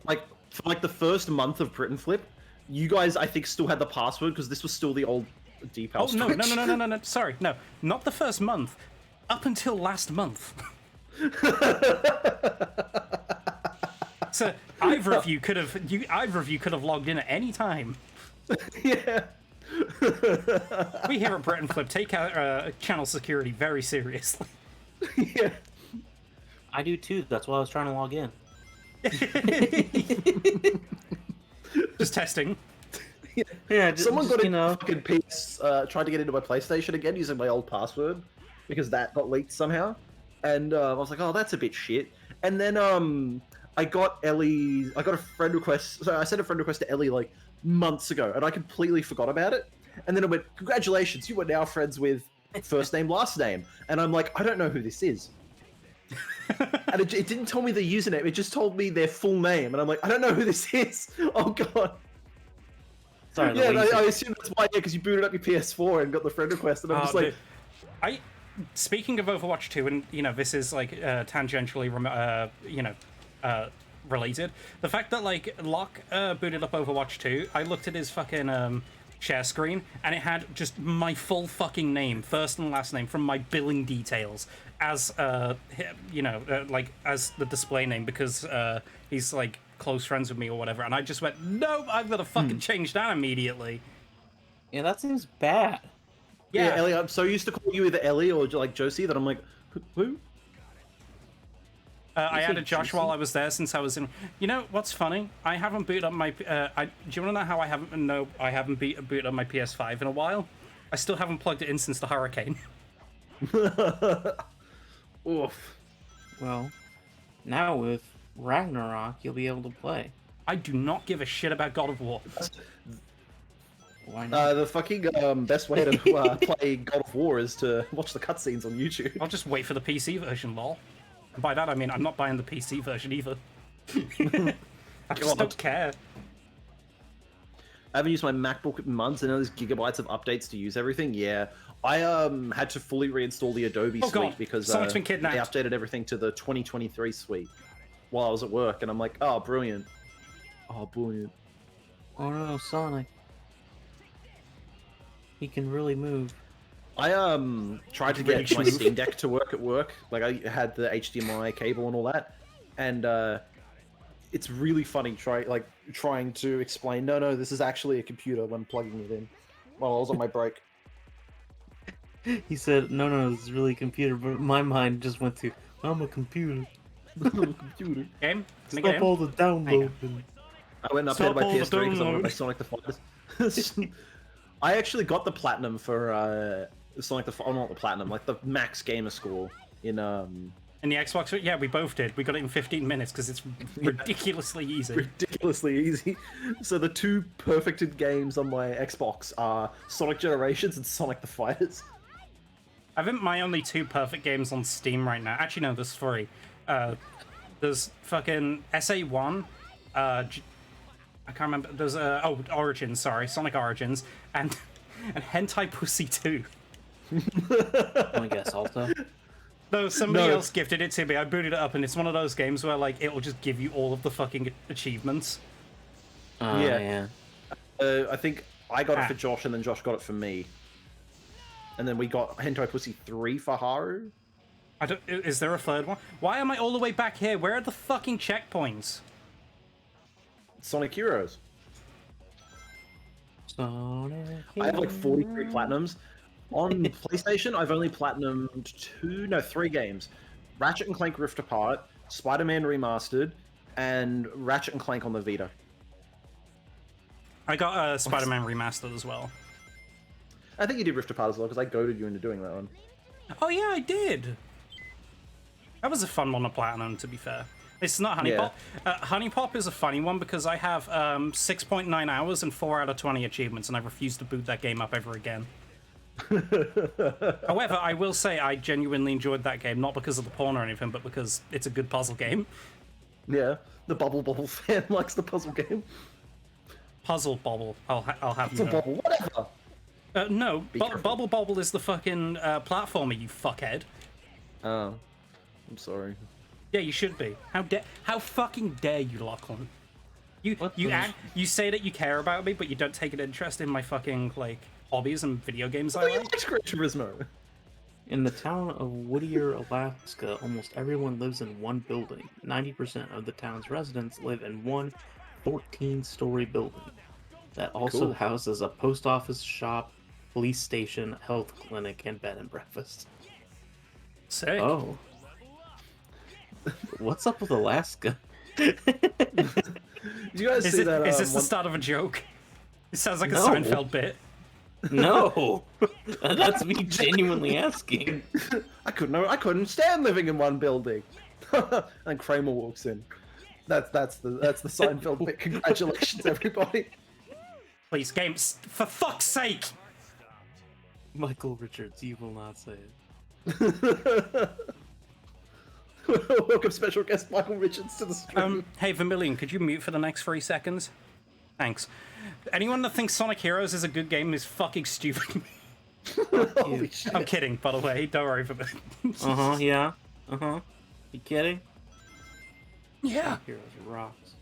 like for like the first month of Brit and Flip, you guys I think still had the password because this was still the old deep Oh house. no! Sorry, no, not the first month. Up until last month. So either of you could have logged in at any time. Yeah. We here at Bret and Flip take our channel security very seriously. Yeah. I do too. That's why I was trying to log in. Just testing. Yeah, just, Someone got you a know. fucking piece, tried to get into my PlayStation again using my old password because that got leaked somehow, and I was like, oh, that's a bit shit. And then I got a friend request. So I sent a friend request to Ellie like months ago, and I completely forgot about it. And then it went, congratulations, you are now friends with first name, last name. And I'm like, I don't know who this is. And it didn't tell me the username. It just told me their full name, and I'm like, I don't know who this is. Oh god. Sorry. Yeah, I assume that's why. Yeah, because you booted up your PS4 and got the friend request, and I'm just like, dude. Speaking of Overwatch 2, and you know, this is like tangentially, related. The fact that like Locke booted up Overwatch 2, I looked at his fucking share screen, and it had just my full fucking name, first and last name, from my billing details as like as the display name because he's like close friends with me or whatever. And I just went, nope, I've got to fucking change that immediately. Yeah, that seems bad. yeah, Ellie, I'm so used to calling you either Ellie or like Josie that I'm like, who? I say added Josh Josie? while I was there since I was in. You know what's funny? I haven't booted up my. Do you want to know how I haven't? No, I haven't booted up my PS5 in a while. I still haven't plugged it in since the hurricane. Oof. Well, now with Ragnarok, you'll be able to play. I do not give a shit about God of War. Why not? The fucking best way to play God of War is to watch the cutscenes on YouTube. I'll just wait for the PC version, lol. And by that I mean I'm not buying the PC version either. I just don't care. I haven't used my MacBook in months, and now there's gigabytes of updates to use everything. Yeah, I had to fully reinstall the Adobe Oh, suite God. because Someone's been they kidnapped. updated everything to the 2023 suite while I was at work, and I'm like, oh, brilliant. Oh, brilliant. Oh no, Sonic. He can really move. I tried to Really get my smooth. Steam Deck to work at work. Like I had the HDMI cable and all that, and it's really funny trying to explain. No, this is actually a computer when plugging it in while I was on my break. He said, no, this is really a computer, but my mind just went to, I'm a computer. Computer. Game? Can I Stop get all him? the downloading. I went and Stop updated my all the PS3 because I wanted my download. Sonic the Fighters. I actually got the platinum for Sonic the not the platinum, like the max gamer score in In the Xbox, yeah, we both did. We got it in 15 minutes because it's ridiculously easy. Ridiculously easy. So the two perfected games on my Xbox are Sonic Generations and Sonic the Fighters. I think my only two perfect games on Steam right now. Actually, no, there's three. There's fucking SA1. I can't remember. There's Origins. Sorry, Sonic Origins, and Hentai Pussy 2. I guess also. No, somebody else gifted it to me. I booted it up, and it's one of those games where like it will just give you all of the fucking achievements. Yeah. I think I got it for Josh, and then Josh got it for me. And then we got Hentai Pussy 3 for Haru. Is there a third one? Why am I all the way back here? Where are the fucking checkpoints? Sonic Heroes. Sonic I have like 43 platinums. On PlayStation, I've only platinumed 3 games. Ratchet and Clank Rift Apart, Spider-Man Remastered, and Ratchet and Clank on the Vita. I got Spider-Man Remastered as well. I think you did Rift Apart as well, because I goaded you into doing that one. Oh yeah, I did. That was a fun one to platinum, to be fair. It's not Honey Pop. Honey Pop is a funny one because I have 6.9 hours and 4 out of 20 achievements, and I refuse to boot that game up ever again. However, I will say I genuinely enjoyed that game, not because of the porn or anything, but because it's a good puzzle game. Yeah, the Bubble Bobble fan likes the puzzle game. Puzzle Bobble, I'll have you Puzzle know. Bobble, whatever. No, Bubble Bobble is the fucking platformer, you fuckhead. Oh, I'm sorry. Yeah, you should be. How fucking dare you, Lachlan? You say that you care about me, but you don't take an interest in my fucking like hobbies and video games I like. It's Gran Turismo. In the town of Whittier, Alaska, almost everyone lives in one building. 90% of the town's residents live in one 14-story building that also houses a post office, shop, police station, health clinic, and bed and breakfast. Sick. Oh. What's up with Alaska? Did you guys see that? Is this the start of a joke? It sounds like a No. Seinfeld bit. No! That's me genuinely asking. I couldn't stand living in one building. And Kramer walks in. That's the Seinfeld bit. Congratulations, everybody. Please, games, for fuck's sake! Michael Richards, you will not say it. Welcome, special guest Michael Richards to the stream. Hey, Vermilion, could you mute for the next 3 seconds? Thanks. Anyone that thinks Sonic Heroes is a good game is fucking stupid. Holy shit. I'm kidding, by the way. Don't worry for me. Yeah. You kidding? Yeah. Heroes rocks.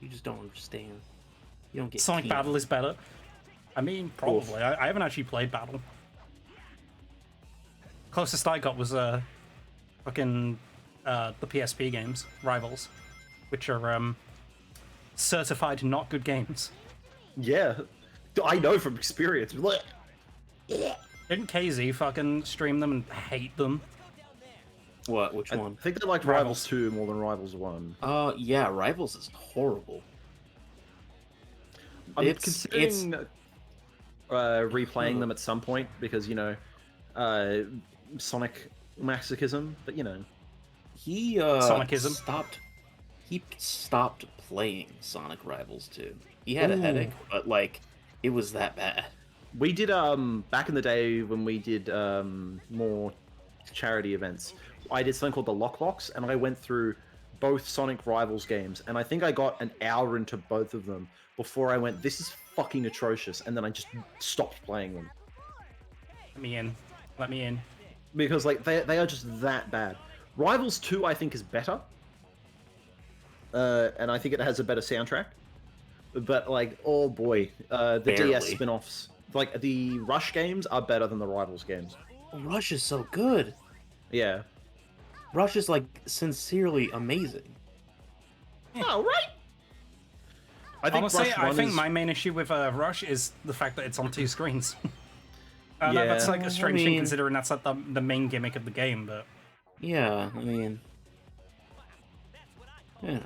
You just don't understand. You don't get Sonic keen. Battle is better. I mean, probably. I haven't actually played Battle. Closest I got was fucking the PSP games, Rivals, which are certified not good games. Yeah, I know from experience. Didn't KZ fucking stream them and hate them? What? Which one? I think they liked Rivals 2 more than Rivals 1. Yeah, Rivals is horrible. I'm considering replaying them at some point because, you know, Sonic masochism, but you know. He Sonicism. He stopped playing Sonic Rivals 2. He had a headache, but like it was that bad. We did back in the day when we did more charity events. I did something called the Lockbox, and I went through both Sonic Rivals games, and I think I got an hour into both of them before I went, this is fucking atrocious, and then I just stopped playing them. Let me in. Let me in. Because like they are just that bad. Rivals 2 I think is better. And I think it has a better soundtrack. But like, oh boy, the Barely. DS spin-offs, like the Rush games are better than the Rivals games. Rush is so good. Yeah. Rush is like sincerely amazing. Oh, right. I think Honestly, Rush I 1 think is... my main issue with Rush is the fact that it's on 2 screens. No, Yeah. that's like a strange thing mean- considering that's like the main gimmick of the game, but... Yeah, I mean, yeah.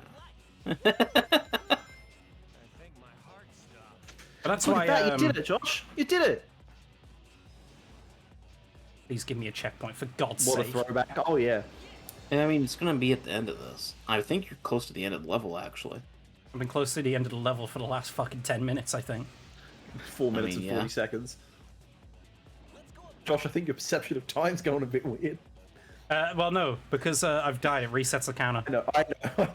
But that's Look why. at that, you did it, Josh. You did it. Please give me a checkpoint for God's What a sake. throwback. Oh, yeah. And I mean, it's gonna be at the end of this. I think you're close to the end of the level, actually. I've been close to the end of the level for the last fucking 10 minutes, I think. 4 minutes mean, and 40 yeah. seconds. Josh, I think your perception of time's going a bit weird. Well, no, because I've died. It resets the counter. I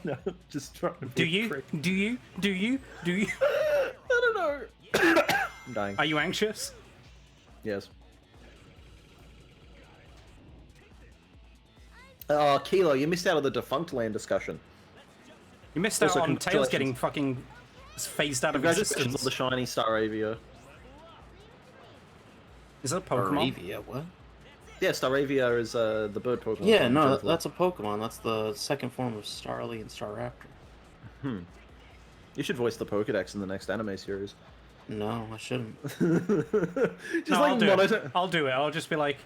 know. Just trying to be Do a you? prick. Do you? Do you? Do you? I don't know. I'm dying. Are you anxious? Yes. Oh, Kilo, you missed out on the Defunct Land discussion. You missed Also, out on Tails getting congratulations. fucking phased out of Congratulations existence. on the shiny Staravia. Is that a Pokemon? Aravia, what? Yeah, Staravia is the bird Pokemon. Yeah, from no, Dreadful. that's a Pokemon. That's the second form of Starly and Staraptor. You should voice the Pokedex in the next anime series. No, I shouldn't. Just No, like I'll do it. monitor. I'll do it. I'll just be like,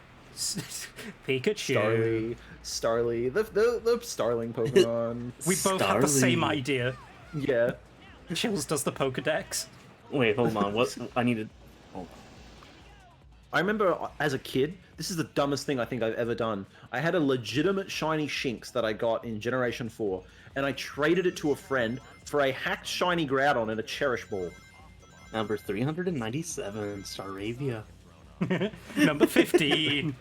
Pikachu. Starly, the Starling Pokemon. We both have the Starly. same idea. Yeah. Chills does the Pokedex. Wait, hold on. What? I need to. Hold on. I remember as a kid, this is the dumbest thing I think I've ever done. I had a legitimate shiny Shinx that I got in Generation 4, and I traded it to a friend for a hacked shiny Groudon and a Cherish Ball. Number 397, Staravia. Number 15.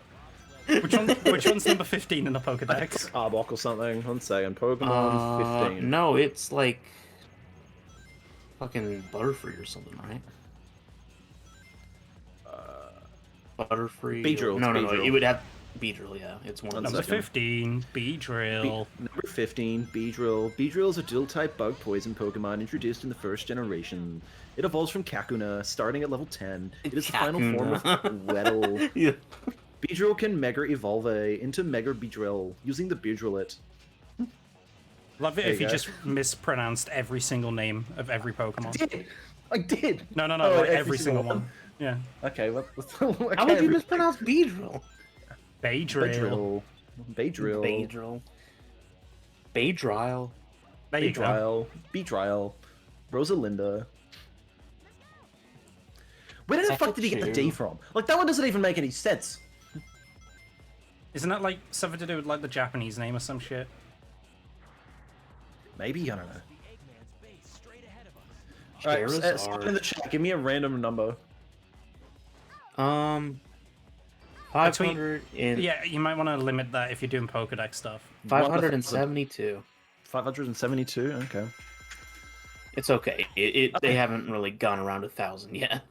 Which one's number 15 in the Pokedex? Arbok or something. One second. Pokemon 15. No, it's like fucking Butterfree or something, right? Butterfree. Beedrill, No, it's no, no. Beedrill. It would have Beedrill. Yeah, it's one. One of Number those. second. 15, Beedrill. Number 15, Beedrill. Beedrill is a dual-type bug poison Pokemon introduced in the first generation. It evolves from Kakuna, starting at level 10. It is the final form of Weddle. Yeah. Beedrill can Mega Evolve into Mega Beedrill using the Beedrillet. Love it There if you you go. just mispronounced every single name of every Pokemon. I did! No, Oh, like every single one. Yeah. Okay, How would you mispronounce Beedrill? Beedrill. Beedrill. Beedrill. There you go. Beedrill. Beedrill. Rosalinda. Where the fuck did he get the D Pikachu. from? Like, that one doesn't even make any sense. Isn't that like something to do with like the Japanese name or some shit? Maybe, I don't know. Alright, Charizard. someone in the chat, give me a random number. 500 in Yeah, you might want to limit that if you're doing Pokedex stuff. 572. 572, okay. It's okay. They haven't really gone around 1,000 yet.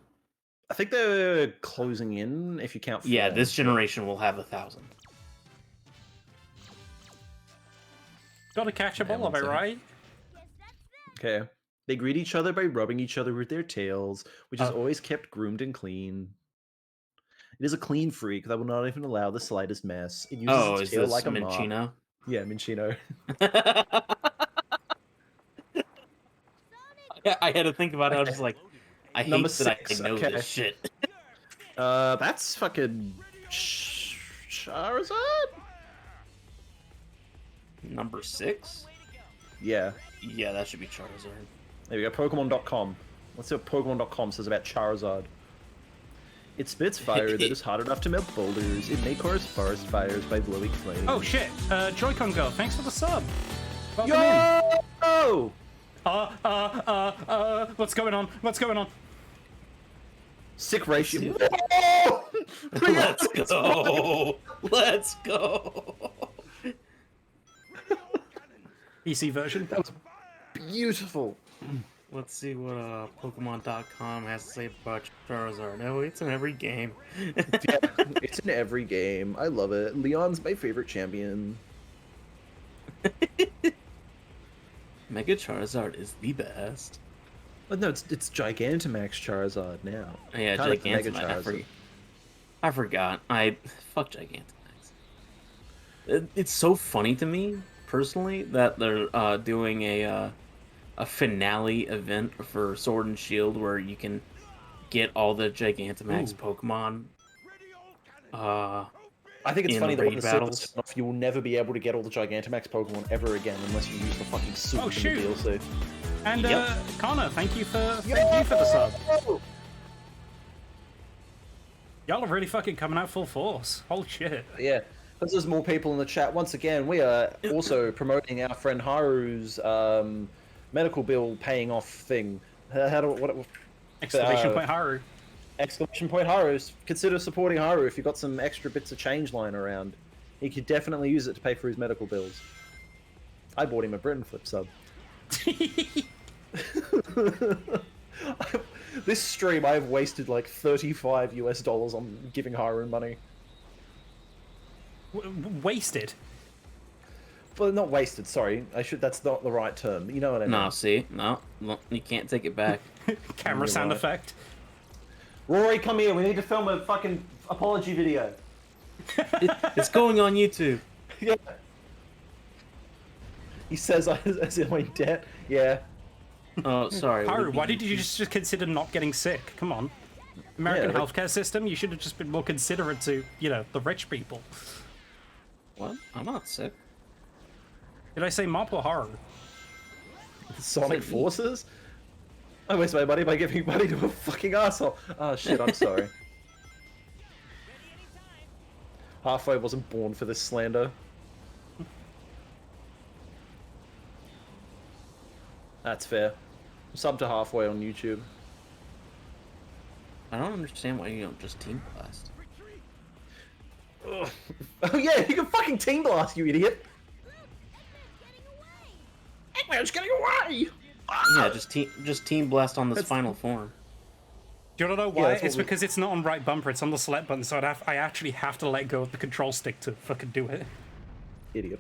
I think they're closing in, if you count Yeah, forms. this generation will have 1,000. Gotta catch a Yeah, ball, am I one second. right? Okay. They greet each other by rubbing each other with their tails, which is Oh. always kept groomed and clean. It is a clean freak that will not even allow the slightest mess. It uses Oh, its is tail this like a mop. Minchino? Yeah, Minchino. I had to think about it. I was just like, I hate Number that 6, I know okay. this shit. That's fucking Charizard? Number 6? Yeah. Yeah, that should be Charizard. There we go, Pokemon.com. Let's see what Pokemon.com says about Charizard. It spits fire that is hot enough to melt boulders. It may cause forest fires by blowing flames. Oh shit, Joy-Con Girl, thanks for the sub. Welcome in. Yo! What's going on? What's going on? Sick ratio. Let's go! Let's go! PC version. That was beautiful. Let's see what Pokemon.com has to say about Charizard. No, it's in every game. Yeah, it's in every game. I love it. Leon's my favorite champion. Mega Charizard is the best. But no, it's Gigantamax Charizard now. Yeah, Kinda like the Mega Gigantamax. I forgot. Fuck Gigantamax. It's so funny to me personally that they're doing a finale event for Sword and Shield where you can get all the Gigantamax Pokemon. I think it's in funny that when raid the server's battles. turned off, you will never be able to get all the Gigantamax Pokemon ever again unless you use the fucking suit Oh, in shoot. the DLC. And Yep. Connor, thank you for the sub. Y'all are really fucking coming out full force. Holy shit. Yeah, because there's more people in the chat. Once again, we are also promoting our friend Haru's medical bill paying off thing. How do what? Exclamation point Haru. Exclamation point Haru. Consider supporting Haru if you've got some extra bits of change lying around. He could definitely use it to pay for his medical bills. I bought him a Britain Flip sub. This stream, I have wasted like $35 US on giving Haru money. Wasted? Well, not wasted. Sorry, that's not the right term. You know what I mean? No, see, no, you can't take it back. Camera sound right. effect. Rory, come here. We need to film a fucking apology video. It's going on YouTube. Yeah. He says as in my debt. Yeah. Oh, sorry. Haru, why did you just consider not getting sick? Come on. American Yeah, like- healthcare system, you should have just been more considerate to, you know, the rich people. What? I'm not sick. Did I say Mop or Haru? Sonic Forces? I waste my money by giving money to a fucking asshole. Oh shit, I'm sorry. Halfway wasn't born for this slander. That's fair. Sub to Halfway on YouTube. I don't understand why you don't just team blast. Ugh. Oh yeah, you can fucking team blast, you idiot! Eggman's getting away! Yeah, just team blast on this final form. Do you want to know Yeah, why? that's what It's because it's not on right bumper, it's on the select button, so I actually have to let go of the control stick to fucking do it. Idiot.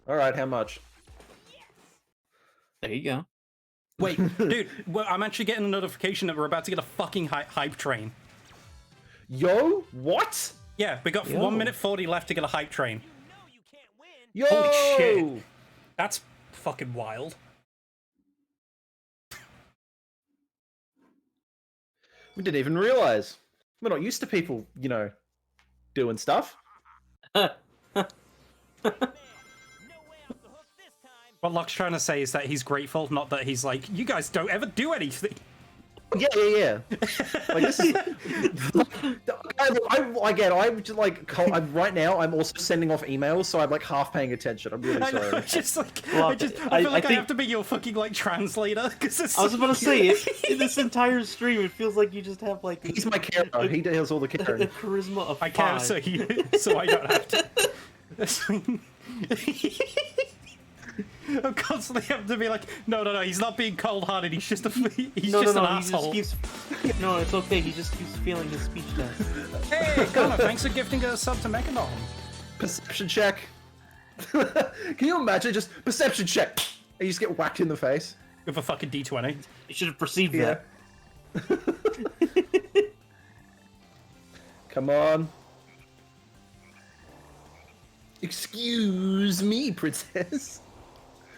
Alright, how much? There you go. Wait, dude, well, I'm actually getting a notification that we're about to get a fucking hype train. Yo? What? Yeah, we got 1 minute 40 left to get a hype train. Yo! Holy shit. That's fucking wild. We didn't even realize. We're not used to people, you know, doing stuff. What Locke's trying to say is that he's grateful, not that he's like, you guys don't ever do anything. Yeah. Like this is. I'm just like right now. I'm also sending off emails, so I'm like half paying attention. I'm really I sorry. know, it's just like, Well, I feel like I think- have to be your fucking like translator because I was about to say, in this entire stream, it feels like you just have like He's my carer. He does all the a caring. charisma of I care 5. so I don't have to. I'm constantly having to be like, no, he's not being cold-hearted. He's just an He asshole. just keeps. No, it's okay. He just keeps feeling his speech test. Hey, Connor, thanks for gifting a sub to Mechanon. Perception check. Can you imagine just perception check? And you just get whacked in the face. With a fucking D20. You should have perceived Yeah. that. Come on. Excuse me, princess.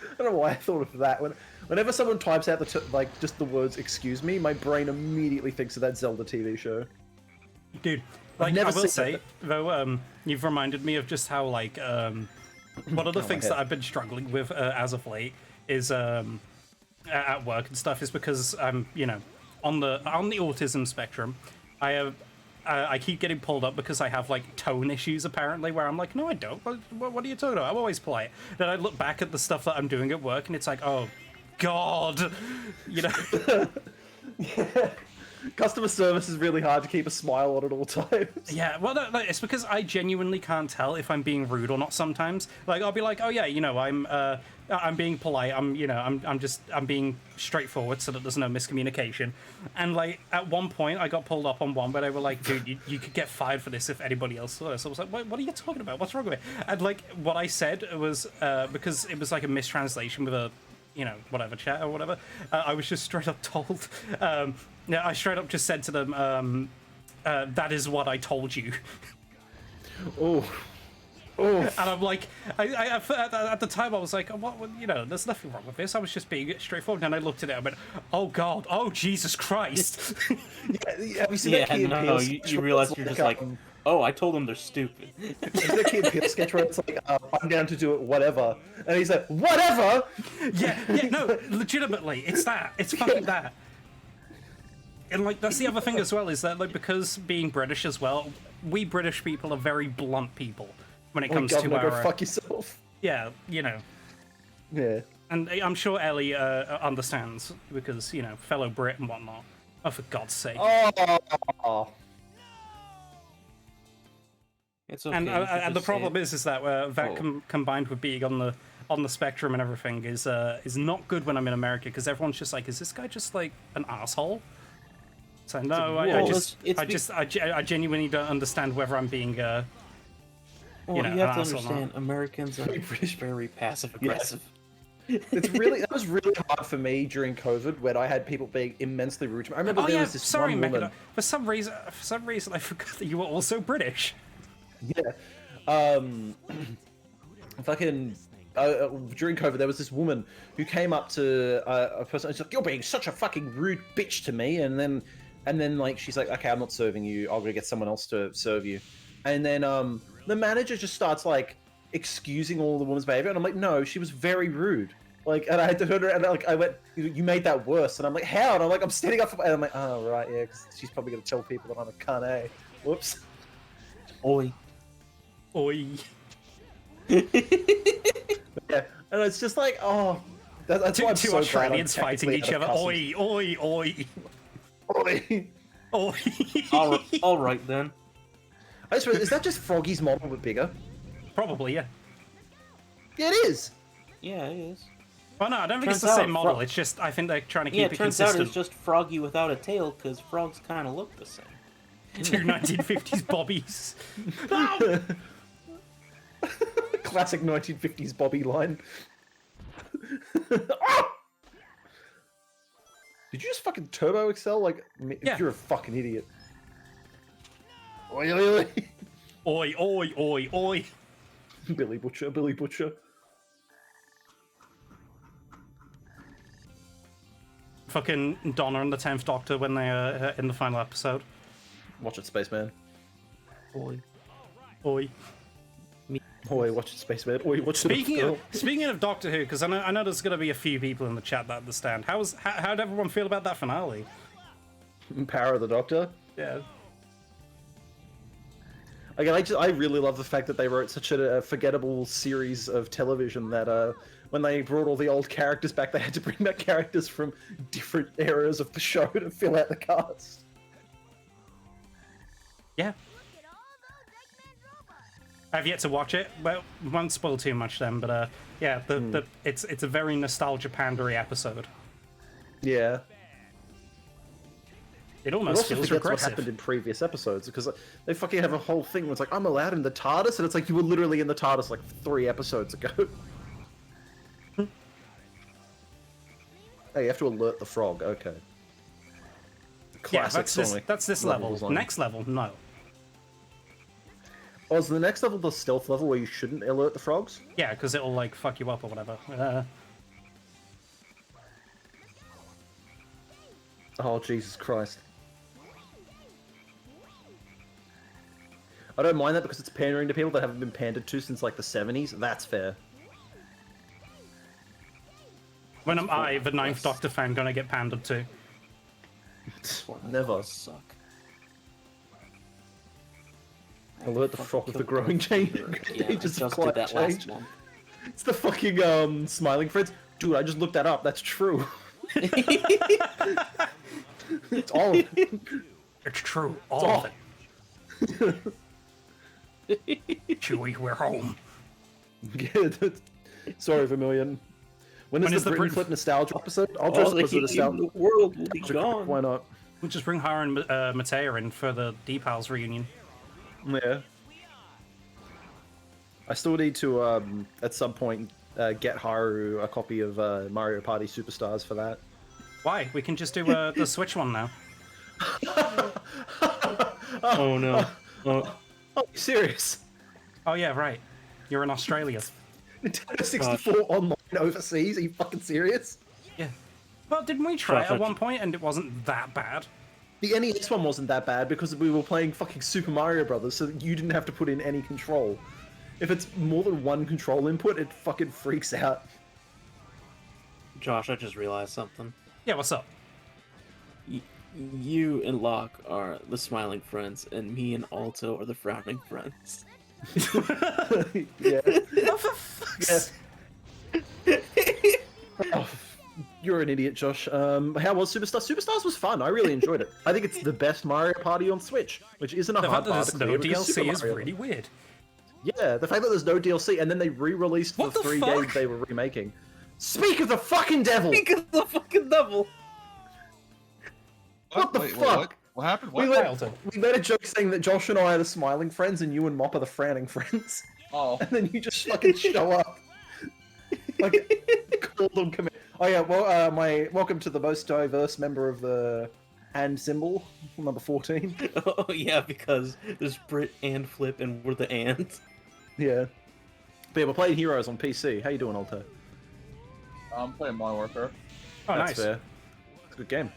I don't know why I thought of that. Whenever someone types out like just the words "excuse me," my brain immediately thinks of that Zelda TV show. Dude, like, never I will seen say, that. though, you've reminded me of just how, like, one of the things head. that I've been struggling with as of late is, at work and stuff, is because I'm, you know, on the autism spectrum, I keep getting pulled up because I have, like, tone issues, apparently, where I'm like, no, I don't. What are you talking about? I'm always polite. Then I look back at the stuff that I'm doing at work, and it's like, oh, God. You know? Customer service is really hard to keep a smile on at all times. Yeah, well, no, it's because I genuinely can't tell if I'm being rude or not sometimes. Like, I'll be like, oh, yeah, you know, I'm being polite. I'm being straightforward so that there's no miscommunication. And, like, at one point, I got pulled up on one where they were like, dude, you could get fired for this if anybody else saw this. So I was like, what are you talking about? What's wrong with it? And, like, what I said was, because it was, like, a mistranslation with a, you know, whatever, chat or whatever, I was just straight up told, yeah, I straight up just said to them, that is what I told you. Oh. Oh. And I'm like, at the time I was like, what, you know, there's nothing wrong with this. I was just being straightforward. And I looked at it and went, oh God, oh Jesus Christ. Yeah, have you seen that Key and Peele you realize you're just like, Oh, I told them they're stupid. Isn't a Key and Peele sketch where it's like, I'm down to do it, whatever, and he's like, whatever. Yeah, no, legitimately, it's that. It's fucking that. And like that's the other thing as well is that like because being British as well, we British people are very blunt people when it Oh my comes God, to no, our. go fuck yourself. Yeah, you know. Yeah. And I'm sure Ellie understands because you know fellow Brit and whatnot. Oh, for God's sake! Oh. It's okay. And you can the just say problem it. is that that combined with being on the spectrum and everything is not good when I'm in America because everyone's just like, is this guy just like an asshole? So no, I genuinely don't understand whether I'm being Well, you know, you have to an ass or not. understand, Americans are very passive aggressive. That was really hard for me during COVID when I had people being immensely rude to me. I remember there was this one woman. For some reason I forgot that you were also British. Yeah. Fucking. During COVID, there was this woman who came up to a person. And she's like, "You're being such a fucking rude bitch to me," and then like she's like, "Okay, I'm not serving you. I'll go get someone else to serve you." And then the manager just starts like excusing all the woman's behavior, and I'm like, "No, she was very rude." Like, and I had to hurt her, and like I went, "You made that worse." And I'm like, "How?" And I'm like, "I'm standing up," and I'm like, "Oh right, yeah, because she's probably gonna tell people that I'm a cunt, eh? Whoops." Oi. Oi. Yeah, and it's just like, oh, that's why I'm Two so glad Australians I'm fighting each other. technically Oi, oi, oi, Oi. oi. All right then. I just realized, is that just Froggy's model but bigger? Probably, yeah. Yeah, it is. Yeah, it is. Well, no, I don't think it's Turns the same out model. It's just I think they're trying to keep Yeah, it it turns out consistent. it's just Froggy without a tail, because frogs kind of look the same. Two 1950s bobbies. Classic 1950s Bobby line. Ah! Did you just fucking turbo excel? Like, Yeah. you're a fucking idiot. Oi, oi, oi. Oi, oi, oi, oi. Billy Butcher, Billy Butcher. Fucking Donna and the 10th Doctor when they are in the final episode. Watch it, Spaceman. Oi. Oi. Oi, watch it, Spaceman. Oi, watch it. Speaking of Doctor Who, because I know there's going to be a few people in the chat that understand. How did everyone feel about that finale? Power of the Doctor. Yeah. Again, I really love the fact that they wrote such a forgettable series of television that when they brought all the old characters back, they had to bring back characters from different eras of the show to fill out the cast. Yeah. I've yet to watch it. Well, won't spoil too much then, but yeah, it's a very nostalgia pandery episode. Yeah. It I almost also feels think that's what regressive. happened in previous episodes, because they fucking have a whole thing where it's like, I'm allowed in the TARDIS, and it's like, you were literally in the TARDIS like 3 episodes ago. Hey, you have to alert the frog, okay. Yeah, Classic that's this level level. design. Next level, no. Oh, is the next level the stealth level where you shouldn't alert the frogs? Yeah, because it'll like fuck you up or whatever. Oh, Jesus Christ. I don't mind that because it's pandering to people that haven't been pandered to since like the 70s. That's fair. When am I, the 9th Doctor fan, gonna get pandered to? Never. Suck. Alert the frog with the growing change. Yeah, I Changes just of did climate that change. last month. It's the fucking smiling friends. Dude, I just looked that up. That's true. It's all of it. It's true, all of it. Chewie, we're home. Sorry, Vermilion. When is the Britain Flip nostalgia episode? I'll dress All up the as a heat in nostalgia. the world will be gone. Why not? We'll just bring Hara and Matea in for the D-Pals reunion. Yeah. I still need to, at some point, get Haru a copy of Mario Party Superstars for that. Why? We can just do the Switch one now. Oh no. Oh, you serious? Oh yeah, right. You're in Australia. Nintendo 64 online overseas? Are you fucking serious? Yeah. Well, didn't we try it at Perfect. one point and it wasn't that bad? The NES one wasn't that bad because we were playing fucking Super Mario Brothers, so you didn't have to put in any control. If it's more than one control input, it fucking freaks out. Josh, I just realized something. Yeah, what's up? You and Locke are the smiling friends, and me and Alto are the frowning friends. Yeah. Oh, for fuck's Oh, you're an idiot, Josh. How was Superstars? Superstars was fun. I really enjoyed it. I think it's the best Mario Party on Switch, which isn't a The hard fact that part there's to no clear because DLC Super is Mario- really weird. Yeah, the fact that there's no DLC and then they re-released the What the 3 fuck? games they were remaking. Speak of the fucking devil! Because of the fucking devil! What the Wait, fuck? What happened? We What? made a joke saying that Josh and I are the smiling friends and you and Mop are the frowning friends. Oh. And then you just fucking show up. Like, call them come in. Oh yeah, well, welcome to the most diverse member of the hand symbol, number 14. Oh yeah, because there's Brit and Flip, and we're the ants. Yeah. But yeah, we're playing Heroes on PC. How you doing, Alto? I'm playing Modern Warfare. Oh, That's nice. fair. It's a good game.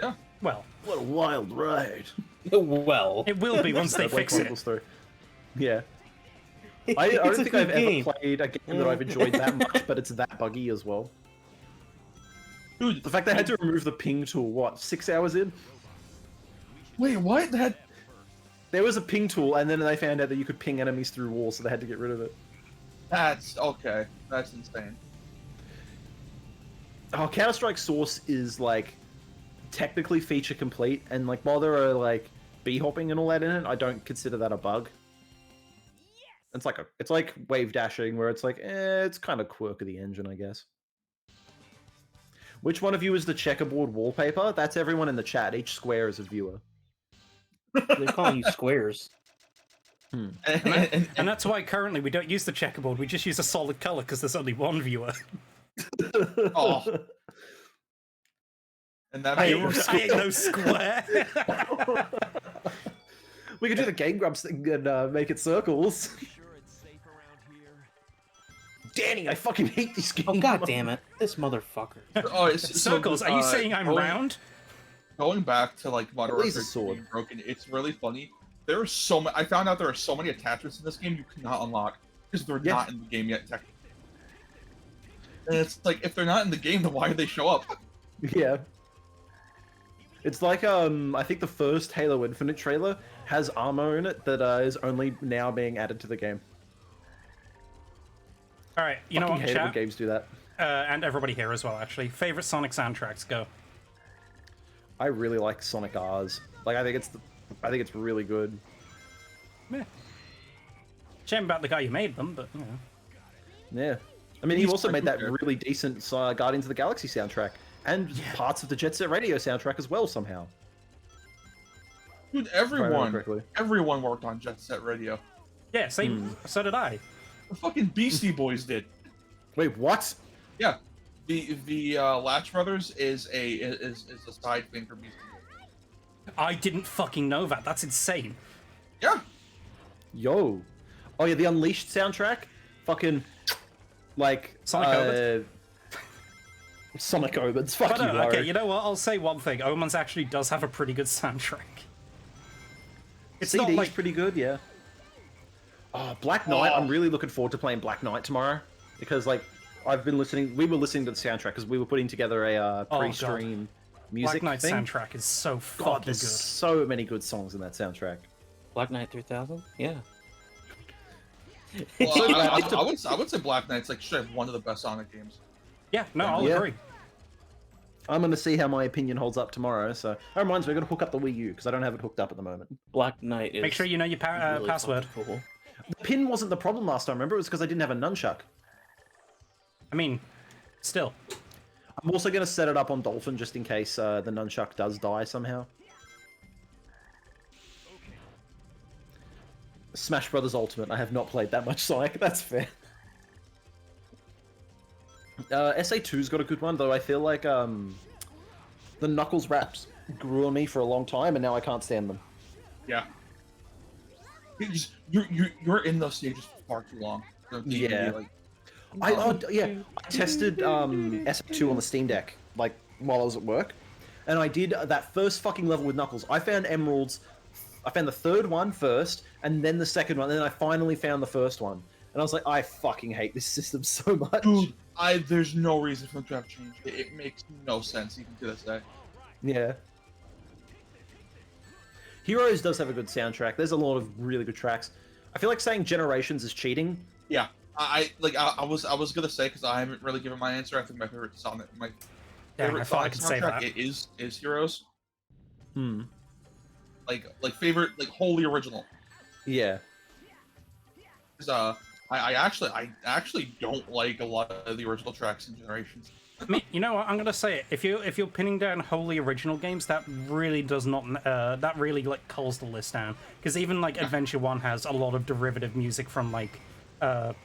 Yeah. Well, What a wild ride. Well, it will be once they Subway fix it. Chronicles 3. Yeah. I don't It's a think I've good game. ever played a game that I've enjoyed that much, but it's that buggy as well. Dude, The fact they had to remove the ping tool, what, 6 hours in? wait, what? That There was a ping tool, and then they found out that you could ping enemies through walls, so they had to get rid of it. that's okay. That's insane. Oh, Counter-Strike Source is, like, technically feature complete, and, like, while there are, like, bee-hopping and all that in it, I don't consider that a bug. It's like wave dashing, where it's like, it's kind of quirk of the engine, I guess. Which one of you is the checkerboard wallpaper? That's everyone in the chat. Each square is a viewer. they're calling you squares. And that's why currently we don't use the checkerboard, we just use a solid color because there's only one viewer. Oh. And that I makes ain't no square. We could do the Game Grumps thing and make it circles. Danny, I fucking hate these games. Oh god damn it, this motherfucker. Oh, so, Circles, are you saying I'm round? Going back to like Modern At least Warfare a sword. 2 being broken, it's really funny. There are so many. I found out there are so many attachments in this game you cannot unlock because they're Yeah. not in the game yet, technically. And it's like if they're not in the game, then why do they show up? Yeah. It's like, I think the first Halo Infinite trailer has armor in it that is only now being added to the game. Alright, you know Fucking what, hate it when chat? games do that. And everybody here as well, actually. Favorite Sonic soundtracks, go. I really like Sonic R's. Like, I think it's really good. Yeah. Shame about the guy who made them, but, you know. Yeah. I mean, he He's also quite made that good there. really decent Guardians of the Galaxy soundtrack. And parts of the Jet Set Radio soundtrack as well, somehow. Dude, If I remember everyone correctly. worked on Jet Set Radio. Yeah, same. So did I. The fucking Beastie Boys did. Wait, what? Yeah, the Latch Brothers is a side thing for Beastie Boys. I didn't fucking know that. That's insane. Yeah, Yo. Oh yeah, the Unleashed soundtrack? Fucking, like, Sonic Omens? Sonic Omens, fuck But you, okay, Haru. you know what? I'll say one thing. Omens actually does have a pretty good soundtrack. It's CD's not like... pretty good, yeah. Oh, Black Knight, I'm really looking forward to playing Black Knight tomorrow. Because, like, we were listening to the soundtrack because we were putting together a God. pre-stream music Black Knight's thing. soundtrack is so fucking God, good. there's so many good songs in that soundtrack. Black Knight 3000? Yeah. well, So I would say Black Knight's like straight up one of the best Sonic games. Yeah, no, I'll Yeah. agree. I'm going to see how my opinion holds up tomorrow, so... That reminds me, I'm going to hook up the Wii U, because I don't have it hooked up at the moment. Black Knight is Make sure you know your really password. fucking cool. The pin wasn't the problem last time, remember? It was because I didn't have a nunchuck. I mean, still. I'm also going to set it up on Dolphin just in case the nunchuck does die somehow. Smash Brothers Ultimate. I have not played that much Sonic. That's fair. SA2's got a good one, though I feel like the Knuckles raps grew on me for a long time, and now I can't stand them. Yeah. You're in those stages for far too long. So you can Yeah. be like, I tested SA2 on the Steam Deck, like, while I was at work. and I did that first fucking level with Knuckles. I found emeralds. I found the third one first, and then the second one, and then I finally found the first one. And I was like, I fucking hate this system so much. Dude, there's no reason for them to have changed it. It makes no sense even to this day. Yeah. Heroes does have a good soundtrack. There's a lot of really good tracks. I feel like saying Generations is cheating. Yeah, I was gonna say, because I haven't really given my answer. I think my favorite Sonic, Dang, I thought I could say that. it is Heroes. Hmm. Like favorite, like wholly original. Yeah. Because I actually don't like a lot of the original tracks in Generations. I mean, you know what? I'm gonna say it. If you're pinning down wholly original games, that really does not. That really like culls the list down. Because even like Adventure 1 has a lot of derivative music from like,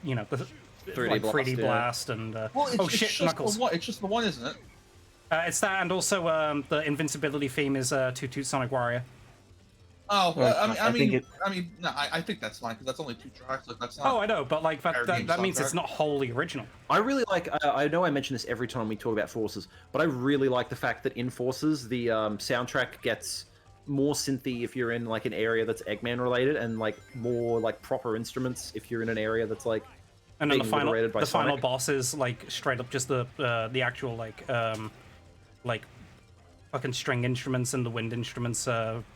you know, the 3D Blast and. Well, oh shit, just Knuckles! It's just the one, isn't it? It's that, and also the invincibility theme is Toot Toot Sonic Warrior. Oh, well, I mean, no, I think that's fine because that's only 2 tracks. Like that's not. Oh, I know, but like that means it's not wholly original. I really like. I know I mention this every time we talk about Forces, but I really like the fact that in Forces the soundtrack gets more synthy if you're in like an area that's Eggman related, and like more like proper instruments if you're in an area that's like. And then being the final boss is like straight up just the actual like fucking string instruments and the wind instruments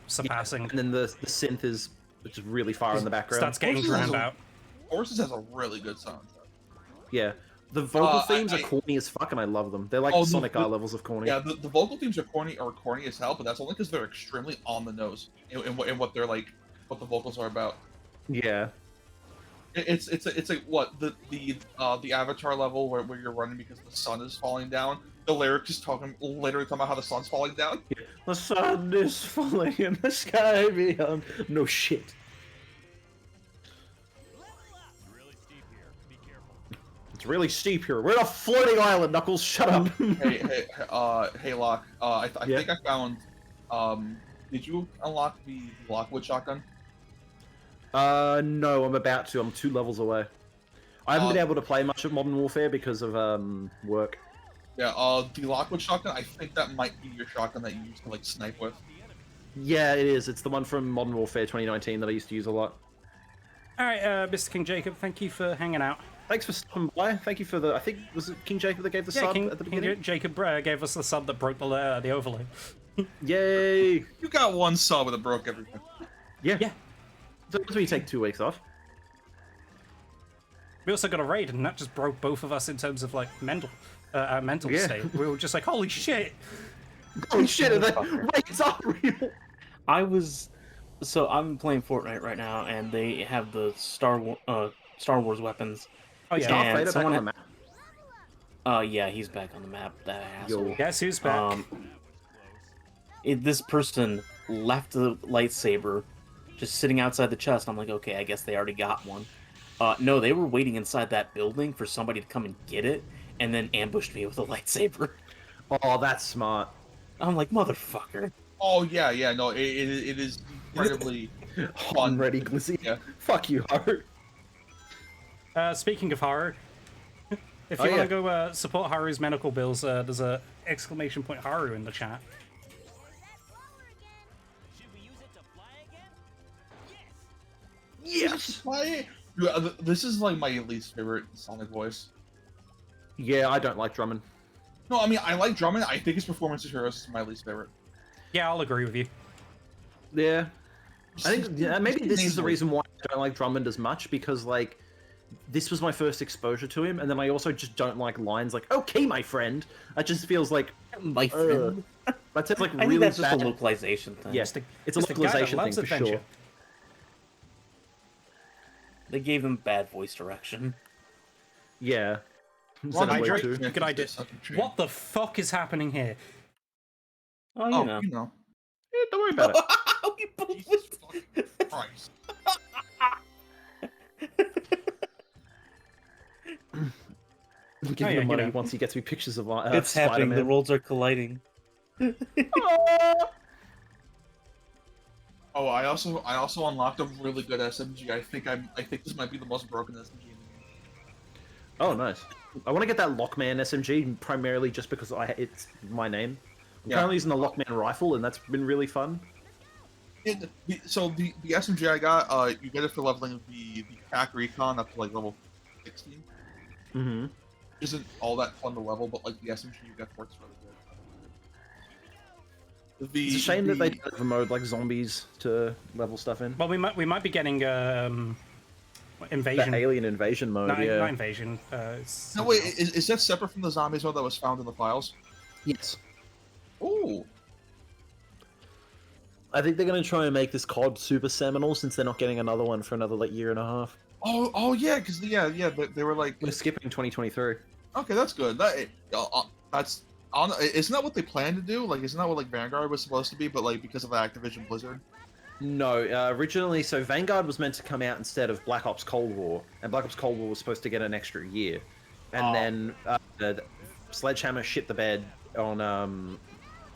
surpassing. And then the synth is just really far in the background. Starts getting drowned out. Forces has a really good soundtrack. Yeah. The vocal themes are corny as fuck, and I love them. They're like Sonic R levels of corny. Yeah, the vocal themes are corny as hell, but that's only because they're extremely on the nose in what they're like, what the vocals are about. Yeah. It's like what the Avatar level where you're running because the sun is falling down. The lyrics is literally talking about how the sun's falling down. Yeah. The sun is falling in the sky beyond. No shit. It's really steep here. We're on a floating island, Knuckles. Shut up. hey, Locke. I Yeah? think I found. Did you unlock the Lockwood shotgun? No, I'm about to. I'm 2 levels away. I haven't been able to play much of Modern Warfare because of work. Yeah, the Lockwood shotgun, I think that might be your shotgun that you used to, like, snipe with. Yeah, it is. It's the one from Modern Warfare 2019 that I used to use a lot. Alright, Mr. King Jacob, thank you for hanging out. Thanks for stopping by. Thank you for the... I think, was it King Jacob that gave the sub at the beginning? King Jacob gave us the sub that broke the overlay. Yay! You got 1 sub and it broke everything. Yeah. Yeah. So that's when you take 2 weeks off. We also got a raid, and that just broke both of us in terms of, like, our mental state. We were just like, holy shit! Holy shit, the raids are real! So I'm playing Fortnite right now, and they have the Star Wars weapons. Oh yeah, Darth Vader back on the map. Yeah, he's back on the map. That asshole. Yo. Guess who's back? This person left the lightsaber just sitting outside the chest. I'm like, okay, I guess they already got one. No, they were waiting inside that building for somebody to come and get it, and then ambushed me with a lightsaber. Oh, that's smart. I'm like, motherfucker. Oh, yeah, no, it is incredibly fun. Ready, Glizzy. Yeah. Fuck you, Haru. Speaking of Haru, if you want to go support Haru's medical bills, there's a exclamation point Haru in the chat. Yes! This is like my least favorite Sonic voice. Yeah, I don't like Drummond. No, I mean, I like Drummond. I think his performance as Heroes is my least favorite. Yeah, I'll agree with you. Yeah. I think maybe this is the reason why I don't like Drummond as much, because, like, this was my first exposure to him, and then I also just don't like lines like, okay, my friend. That just feels like... My friend. That sounds like I really think that's bad. just a localization thing. Yes, it's a localization thing for sure. They gave him bad voice direction. Yeah. Good idea. What the fuck is happening here? Oh, you know. Yeah, don't worry about it. We both Christ. Give him money once he gets me pictures of it's Spider-Man. happening. The worlds are colliding. Oh, I also unlocked a really good SMG. I think this might be the most broken SMG in the game. Oh, nice. I want to get that Lockman SMG primarily just because it's my name. I'm currently using the Lockman rifle, and that's been really fun. So the SMG I got, you get it for leveling the Pack Recon up to like level 16. Mm-hmm. Isn't all that fun to level, but like the SMG you get works really good. It's a shame that they don't have a mode like zombies to level stuff in. Well, we might be getting invasion. That alien invasion mode, Not, yeah. not invasion. No, wait, is that separate from the zombies mode that was found in the files? Yes. Oh. I think they're going to try and make this COD super seminal since they're not getting another one for another like year and a half. Oh yeah, because they were like, We're skipping 2023. okay, that's good. That's isn't that what they planned to do? Like, isn't that what like Vanguard was supposed to be? But like because of Activision Blizzard. No, originally, so Vanguard was meant to come out instead of Black Ops Cold War, and Black Ops Cold War was supposed to get an extra year, and then Sledgehammer shit the bed on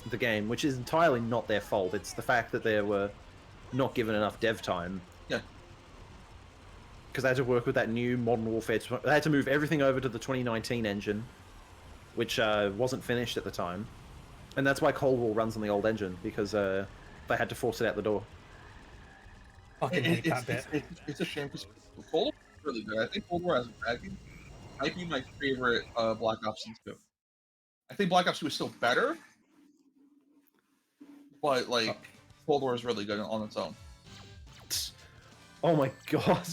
the game, which is entirely not their fault. It's the fact that they were not given enough dev time. Yeah. Because they had to work with that new Modern Warfare. They had to move everything over to the 2019 engine, which wasn't finished at the time, and that's why Cold War runs on the old engine, because they had to force it out the door. Fucking hate that bit. It's a shame because Cold War is really good. I think Cold War as a bad game might be my favorite Black Ops since 2. I think Black Ops 2 is still better, but like Cold War is really good on its own. Oh my god.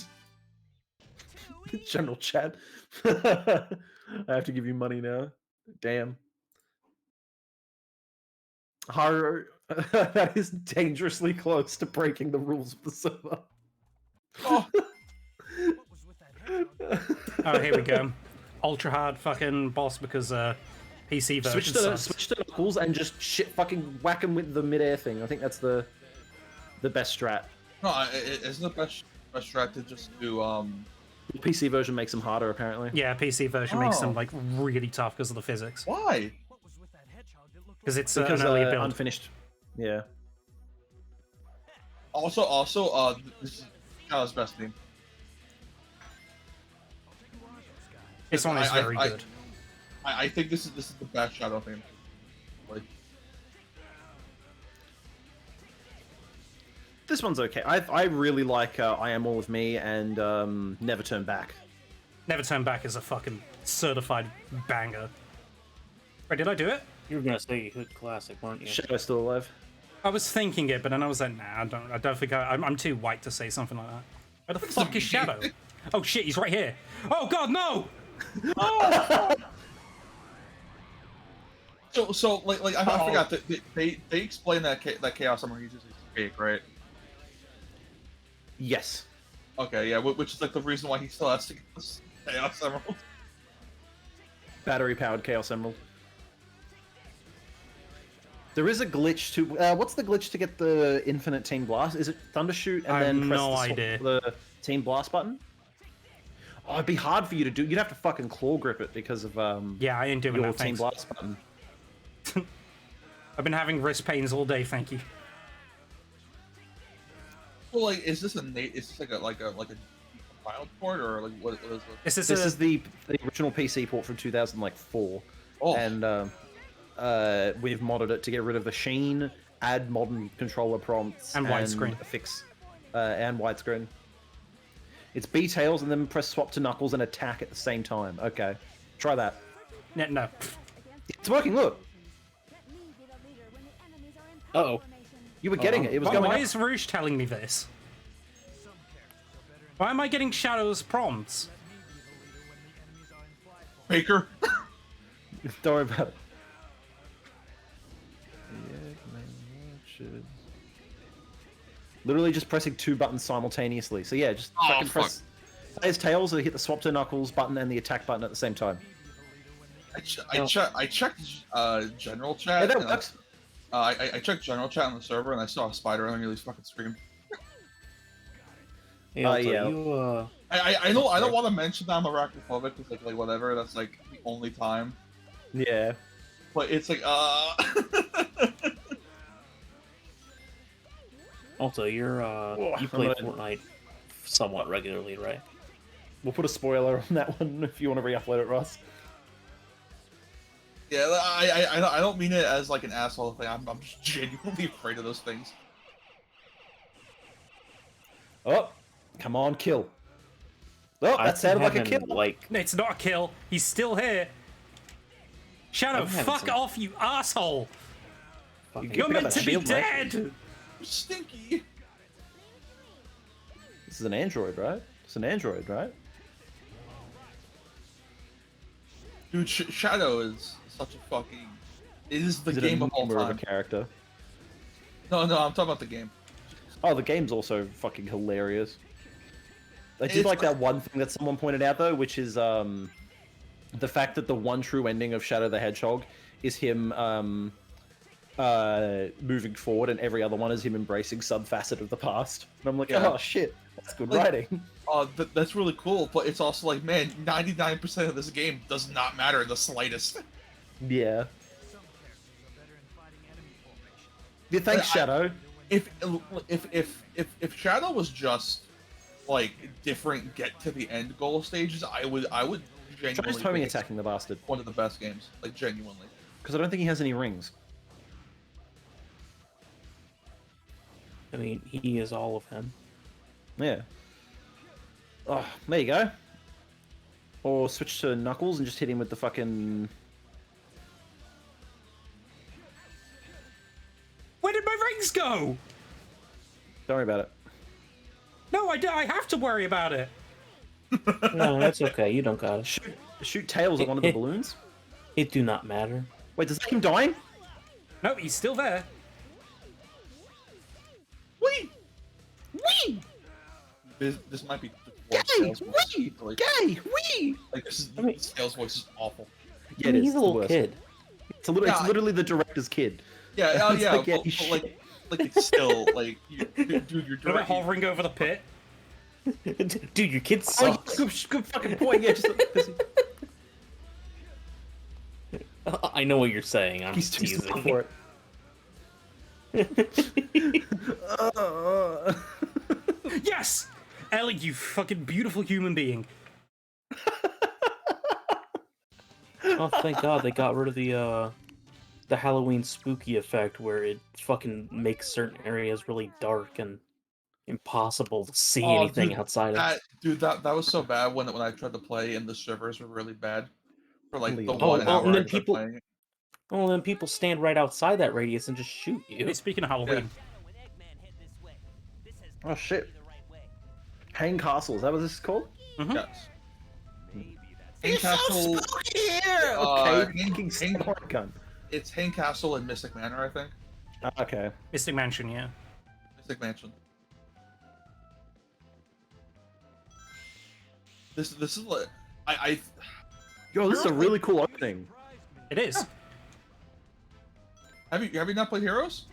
General chat. I have to give you money now. Damn. Haru, that is dangerously close to breaking the rules of the server. Oh. Oh, here we go. Ultra hard fucking boss because PC version Switch to Knuckles and just fucking whack him with the mid-air thing. I think that's the best strat. No, isn't the best strat to just do The PC version makes them harder, apparently. Yeah, PC version makes them like really tough because of the physics. Why? Because it's Because an earlier build. unfinished. Yeah. Also, this is Shadow's best theme. This one is very good. I think this is the best Shadow theme. Like, This one's okay. I really like I Am All of Me and Never Turn Back. Never Turn Back is a fucking certified banger. Wait, did I do it? You were gonna say Hood Classic, weren't you? Shadow's still alive. I was thinking it, but then I was like, nah, I don't think I'm too white to say something like that. Where the fuck is Shadow? Oh shit, he's right here. Oh god, no! Oh! So like I forgot that they explained that Chaos Emerald uses his cake, right? Yes. Okay, yeah, which is like the reason why he still has to get this Chaos Emerald. Battery powered Chaos Emerald. There is a glitch to what's the glitch to get the infinite Team Blast? Is it Thundershoot and I have then press no idea. the Team Blast button? Oh, it'd be hard for you to do. You'd have to fucking claw grip it because of Yeah, I ain't doing your that. Team Thanks. Blast button. I've been having wrist pains all day. Thank you. Well, like, is this like a compiled port or like what is it? This This is the original PC port from 2004, Oh, and we've modded it to get rid of the sheen, add modern controller prompts, And widescreen. fix and widescreen. It's B tails and then press swap to Knuckles and attack at the same time. Okay, try that. No. It's working. Look, Uh-oh. you were getting it. It was Why, going. why up. is Rouge telling me this? Why am I getting Shadow's prompts? Baker. Don't worry about it. Literally just pressing two buttons simultaneously. So yeah, just fucking fuck. press his tails so hit the swap to Knuckles button and the attack button at the same time. I checked general chat. Yeah, that and works. I checked general chat on the server and I saw a spider and I nearly fucking screamed. Hey, Alto, yeah. you, I don't want to mention that I'm arachnophobic because like whatever. That's like the only time. Yeah. But it's like Alto, you I'm play gonna- Fortnite somewhat regularly, right? We'll put a spoiler on that one if you want to re-upload it, Russ. Yeah, I don't mean it as like an asshole thing. I'm just genuinely afraid of those things. Oh, come on, kill. Oh, I that sounded like a haven't, kill. Like, It's not a kill. He's still here. Shadow, I'm having fuck some- off, you asshole! fucking- You're pick up meant that to be shield, mate. dead! Stinky. This is an android, right? It's an android, right? Dude, Shadow is such a fucking. It is the Is it game a of all member of a time. character? No, I'm talking about the game. Oh, the game's also fucking hilarious. I did It's like that like- one thing that someone pointed out though, which is the fact that the one true ending of Shadow the Hedgehog is him moving forward, and every other one is him embracing some facet of the past. And I'm like, Yeah. oh shit, that's good Like- writing. That's really cool, but it's also like, man, 99% of this game does not matter in the slightest. Yeah. Yeah, thanks, I- Shadow. If Shadow was just like different get to the end goal stages, I would Try genuinely just homing think it's attacking the bastard, one of the best games, like genuinely. because I don't think he has any rings. I mean, he is all of him. Yeah. Oh, there you go. Or switch to Knuckles and just hit him with the fucking... Where did my rings go? Don't worry about it. No, I have to worry about it. No, that's okay. You don't got it. Shoot tails at one of the balloons? It do not matter. Wait, does that him dying? No, he's still there. Wee! Wee! This might be Gay! Tails' voice. Wee! Like, Gay! Wee! like this is I mean- Tails' voice is awful. Yeah, I mean, it is. he's a It's the little worst. kid. It's Yeah, literally the director's kid. Yeah, oh It's yeah, like, yeah, but, he's but like it's still like, dude, you're What about directing. hovering over the pit? Dude, your kid Oh, yeah, sucks. good fucking point. Yeah, just I know what you're saying. I'm he's too teasing. smart for it. Yes! Ellie, you fucking beautiful human being. Oh, thank God they got rid of the Halloween spooky effect where it fucking makes certain areas really dark and impossible to see Oh, anything dude, outside of. That was so bad when I tried to play and the servers were really bad for like the Oh, 1 oh, hour and then I tried people- playing it. Oh, then people stand right outside that radius and just shoot you. Hey, speaking of Halloween, When Eggman head this way. This has Oh, got to shit. be the right way. Hang Castle, is that what this is called? Yes. Maybe that's Hang Castle. here! Uh, Okay, fucking smart gun. It's Hang Castle and Mystic Manor, I think. Okay. Mystic Mansion, yeah. Mystic Mansion. This is like I Yo, this is a really cool opening. It is. have you not played Heroes?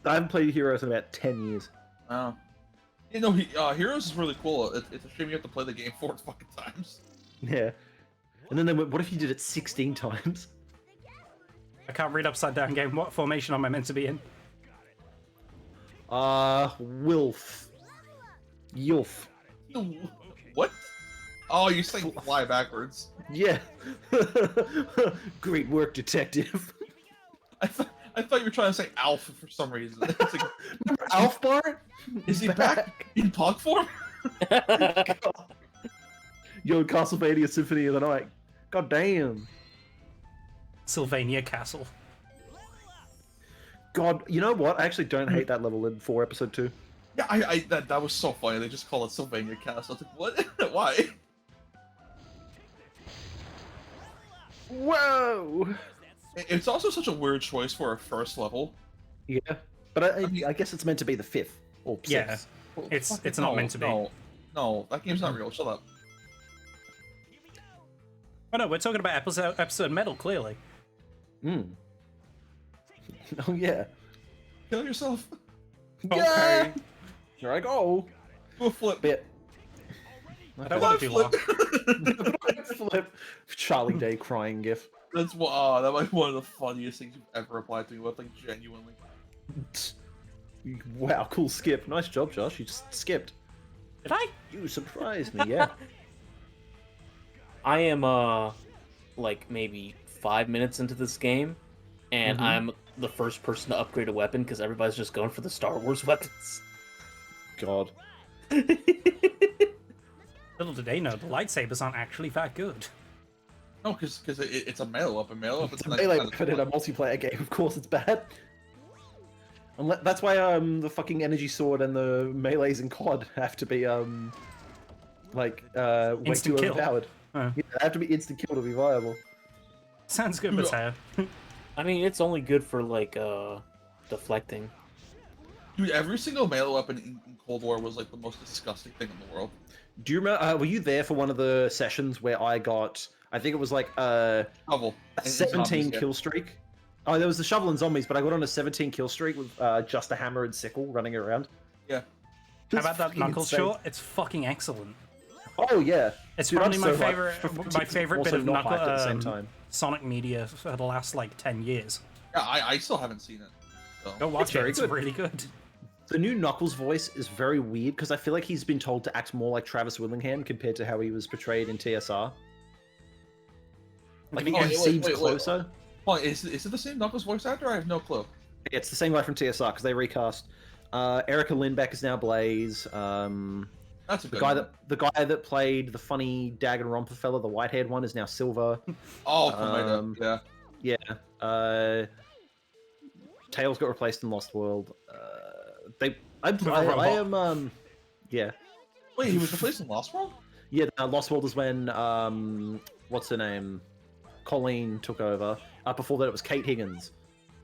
I haven't played Heroes in about 10 years. Oh. You know, Heroes is really cool. It's a shame you have to play the game 4 fucking times. Yeah. And then they went, what if you did it 16 times? I can't read upside down game. What formation am I meant to be in? Wilf. Yulf. What? Oh, you're saying fly backwards. Yeah. Great work, detective. I thought you were trying to say Alpha for some reason. It's like, Remember Alf Bart? is he back in Pog form? Yo, Castlevania Symphony of the Night. God damn. Sylvania Castle. God, you know what? I actually don't hate that level in 4 episode 2. Yeah, that was so funny. They just call it Sylvania Castle. I was like, what? Why? Whoa! It's also such a weird choice for a first level. Yeah. But I mean- I guess it's meant to be the 5th. Or 6th. Yeah. Well, It's fucking not no, meant to be. No, that game's not real. Shut up. Oh no, we're talking about episode metal, clearly. Hmm. Oh, yeah. Kill yourself. Okay. Here I go. Do a flip. Bit. I don't want to do Flip. law. Flip. Charlie Day crying gif. That's what. That might be one of the funniest things you've ever applied to me with, like genuinely. Wow, cool skip. Nice job, Josh. You just skipped. Did I? You surprised me, yeah. I am like maybe 5 minutes into this game, and Mhm. I'm the first person to upgrade a weapon because everybody's just going for the Star Wars weapons. God. Little did they know, the lightsabers aren't actually that good. No, because it's a melee weapon. Melee weapons. It's a melee weapon in a multiplayer game. Of course, it's bad. That's why the fucking energy sword and the melees in COD have to be way Instant too kill. overpowered. Oh. Yeah, they have to be instant kill to be viable. Sounds good, Mateo. I mean, it's only good for like deflecting. Dude, every single melee weapon in Cold War was like the most disgusting thing in the world. Do you remember? Were you there for one of the sessions where I got? I think it was like Shovel. a 17 kill streak. Oh, there was the shovel and zombies, but I got on a 17 kill streak with just a hammer and sickle running around. Yeah. How about that fucking Knuckles insane. short? It's fucking excellent. Oh yeah, It's Dude, probably I'm my so hyped favorite. for My favorite bit also of not Knuckle, hyped at the same time. Sonic media for the last like 10 years. Yeah, I still haven't seen it. So. Go watch It's it. very It's good. really good. The new Knuckles voice is very weird because I feel like he's been told to act more like Travis Willingham compared to how he was portrayed in TSR. Like Oh, he wait, seems wait. closer. Hold on, is it the same Knuckles voice actor? I have no clue. Yeah, it's the same guy from TSR because they recast. Erica Lindbeck is now Blaze. That's a The good guy one. the guy that played the funny Danganronpa fella, the white-haired one, is now Silver. Oh, Tomato. um, Yeah. Yeah. Tails got replaced in Lost World. I robot. am yeah. Wait, he was replaced in Lost World? Yeah, Lost World is when what's her name? Colleen took over. Before that it was Kate Higgins.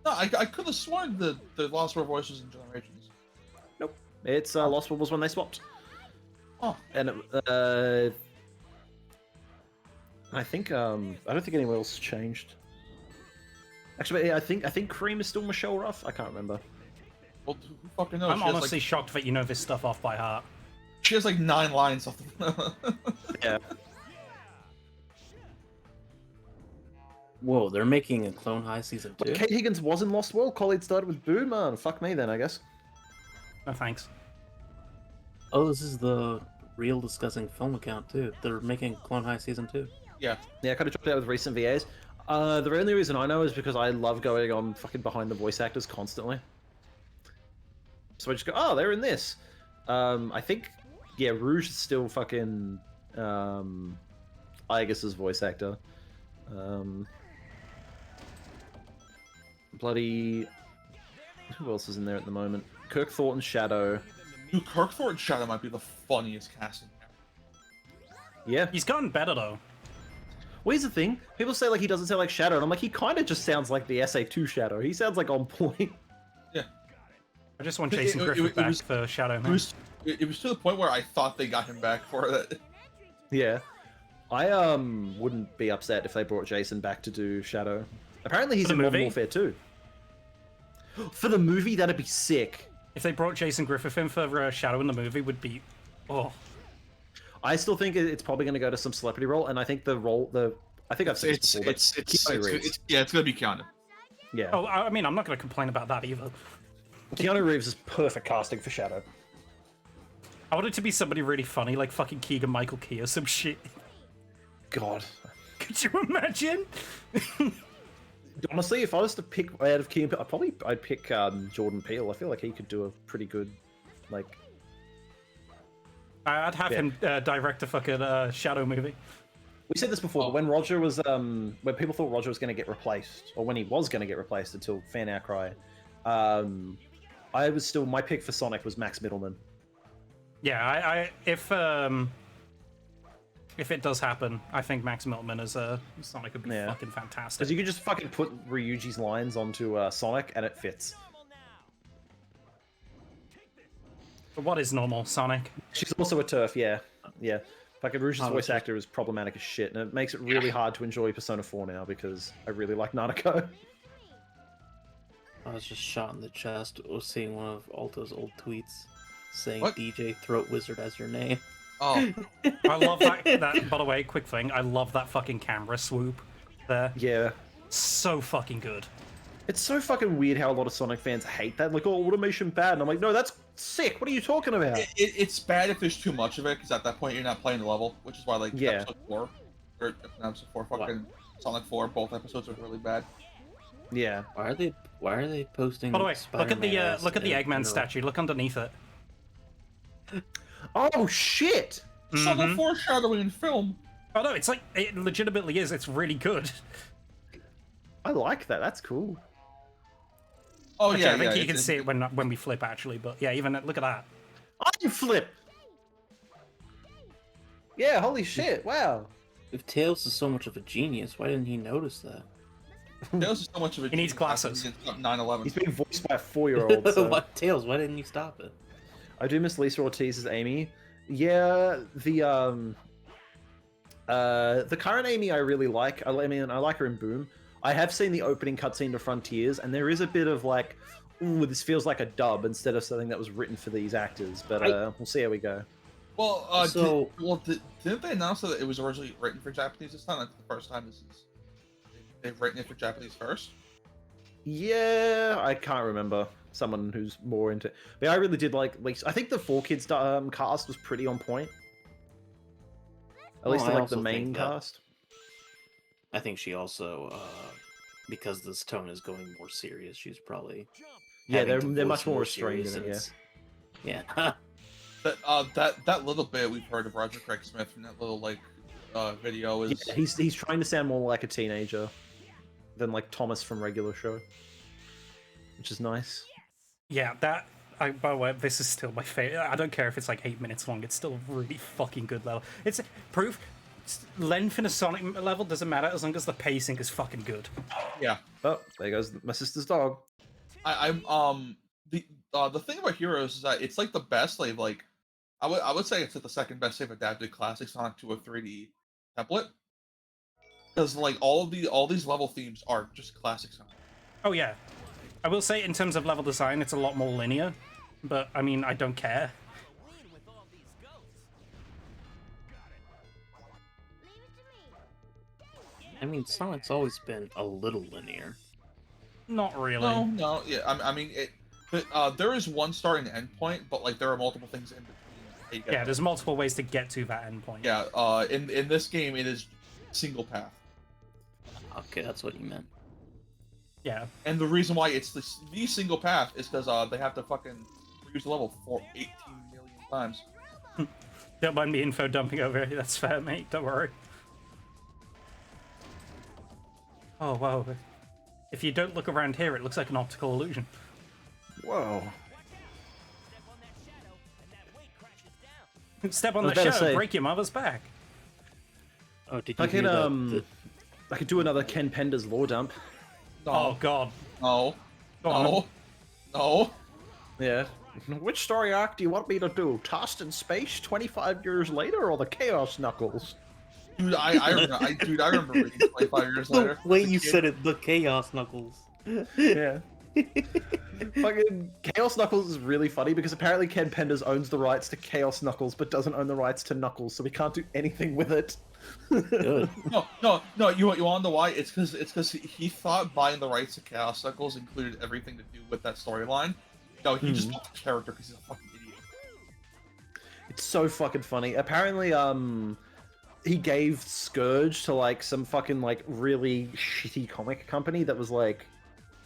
No, I could have sworn the Lost World voice was in Generations. Nope. It's Lost World was when they swapped. Oh. And I think I don't think anyone else changed. Actually, I think Cream is still Michelle Ruff. I can't remember. Well, who fucking knows? I'm honestly shocked that you know this stuff off by heart. She has like 9 lines off the... Yeah. Whoa, they're making a Clone High season 2. Kate Higgins was in Lost World. Colleen started with Boo, man. Fuck me then, I guess. No thanks. Oh, this is the Real Discussing Film account too. They're making Clone High season 2. Yeah. Yeah, I kind of dropped out with recent VAs. The only reason I know is because I love going on fucking behind the voice actors constantly. So I just go, oh, they're in this. I think, yeah, Rouge is still fucking Igus's voice actor. Bloody, who else is in there at the moment? Kirk Thornton Shadow. Dude, Kirk Thornton Shadow might be the funniest casting ever. Yeah. He's gotten better though. Well, here's the thing. People say like he doesn't sound like Shadow, and I'm like, he kind of just sounds like the SA2 Shadow. He sounds like on point. Yeah. I just want It- Jason it- Griffith it back was- for Shadow It Man. was to the point where I thought they got him back for that. Yeah. I wouldn't be upset if they brought Jason back to do Shadow. Apparently he's For the in Modern movie? Warfare 2. For the movie, that'd be sick. If they brought Jason Griffith in for Shadow in the movie, would be, oh, I still think it's probably going to go to some celebrity role, and I think I think I've said this before, but Keanu Reeves. It's gonna be Keanu. Yeah. oh. I mean, I'm not going to complain about that either. Keanu Reeves is perfect casting for Shadow. I want it to be somebody really funny, like fucking Keegan Michael Key or some shit. God. Could you imagine? Honestly, if I was to pick out of Key and Peele, I'd pick Jordan Peele. I feel like he could do a pretty good, like... I'd have Yeah. him direct a fucking Shadow movie. We said this before, Oh. but when Roger was, when people thought Roger was going to get replaced, or when he was going to get replaced until fan outcry, I was still, my pick for Sonic was Max Middleman. Yeah, if it does happen, I think Max Miltman as Sonic would be Yeah. fucking fantastic. Because you could just fucking put Ryuji's lines onto Sonic and it fits. But what is normal, Sonic? She's also a turf, yeah. Yeah. Fucking Rouge's Oh, voice okay. actor is problematic as shit, and it makes it really hard to enjoy Persona 4 now because I really like Nanako. I was just shot in the chest seeing one of Alto's old tweets saying What? DJ Throat Wizard as your name. Oh, I love that. By the way, quick thing. I love that fucking camera swoop there. Yeah. So fucking good. It's so fucking weird how a lot of Sonic fans hate that. Like, oh, automation bad. And I'm like, no, that's sick. What are you talking about? it's bad if there's too much of it, because at that point you're not playing the level, which is why like Yeah. episode 4 or not episode 4, fucking Sonic 4. Both episodes are really bad. Yeah. Why are they posting? By the way, look at the Spider-Man Eggman in a- statue. Look underneath it. Oh shit! Subtle foreshadowing in film. Oh no, it's like it legitimately is. It's really good. I like that. That's cool. Oh Actually, yeah, I think yeah. you can see it when we flip actually. But yeah, even look at that. I flip. Yeah. Holy shit! Wow. If Tails is so much of a genius, why didn't he notice that? Tails is so much of a. He needs genius, glasses. He's 9/11. He's being voiced by a 4-year-old. So. What Tails? Why didn't you stop it? I do miss Lisa Ortiz as Amy. Yeah, the current Amy I really like. I mean, I like her in Boom. I have seen the opening cutscene to Frontiers, and there is a bit of like, ooh, this feels like a dub instead of something that was written for these actors. But we'll see how we go. Well, didn't they announce that it was originally written for Japanese this time? That's the first time they've written it for Japanese first. Yeah, I can't remember. Someone who's more into. But I really did like Lisa. I think the 4Kids cast was pretty on point. At least I like also the main think that- cast. I think she also, because this tone is going more serious, she's probably Yeah, having they're to much voice more restrained serious in it. and Yeah. it's- Yeah. That little bit we've heard of Roger Craig Smith from that little like video is. Yeah, he's trying to sound more like a teenager than like Thomas from regular show, which is nice. Yeah, that. By the way, this is still my favorite. I don't care if it's like 8 minutes long. It's still a really fucking good level. It's proof. Length in a Sonic level doesn't matter as long as the pacing is fucking good. Yeah. Oh, there goes my sister's dog. The thing about Heroes is that it's like the best like I would say it's like the second best they've adapted classic Sonic to a 3D template. Because like all these level themes are just classic Sonic. Oh yeah, I will say in terms of level design, it's a lot more linear. But I mean, I don't care. I mean, Sonic's always been a little linear. Not really. No, yeah. I mean, there is one start and end point, but like there are multiple things in between. how you get Yeah, there. there's multiple ways to get to that endpoint. Yeah. In this game, it is single path, Okay, that's what you meant. Yeah. and the reason why it's the single path is because they have to fucking reuse the level for 18 million times. Don't mind me info dumping over here. That's fair, mate. Don't worry. Oh, wow. If you don't look around here, it looks like an optical illusion. Whoa. Step on I the was about to shadow, say- break your mother's back. Oh, did you I hear can that? I could do another Ken Pender's lore dump. Oh, God. No. Go on. No. Yeah. Which story arc do you want me to do? Tossed in space 25 years later, or the Chaos Knuckles? Dude, I remember reading 25 years The later. way as a you kid. said it, the Chaos Knuckles. Yeah. Fucking Chaos Knuckles is really funny because apparently Ken Penders owns the rights to Chaos Knuckles but doesn't own the rights to Knuckles, so we can't do anything with it. Good. No. You want to know why? It's because he thought buying the rights to Chaos Knuckles included everything to do with that storyline. No, he just bought the character because he's a fucking idiot. It's so fucking funny. Apparently, he gave Scourge to like some fucking like really shitty comic company that was like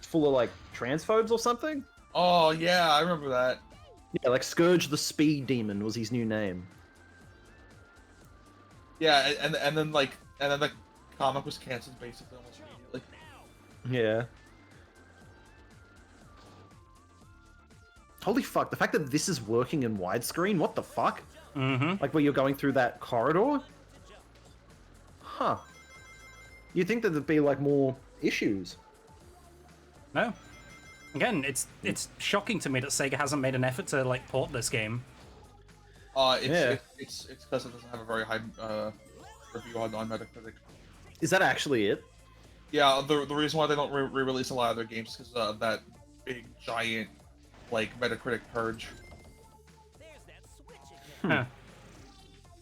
full of like transphobes or something. Oh yeah, I remember that. Yeah, like Scourge the Speed Demon was his new name. Yeah, and then the comic was canceled basically almost immediately. Yeah. Holy fuck, the fact that this is working in widescreen, what the fuck? Mm-hmm. Like where you're going through that corridor? Huh. You'd think that there'd be like more issues. No. Again, it's shocking to me that Sega hasn't made an effort to like port this game. It's because it doesn't have a very high review on Metacritic. Is that actually it? Yeah, the reason why they don't re-release a lot of their games is because of that big giant like Metacritic purge. Huh.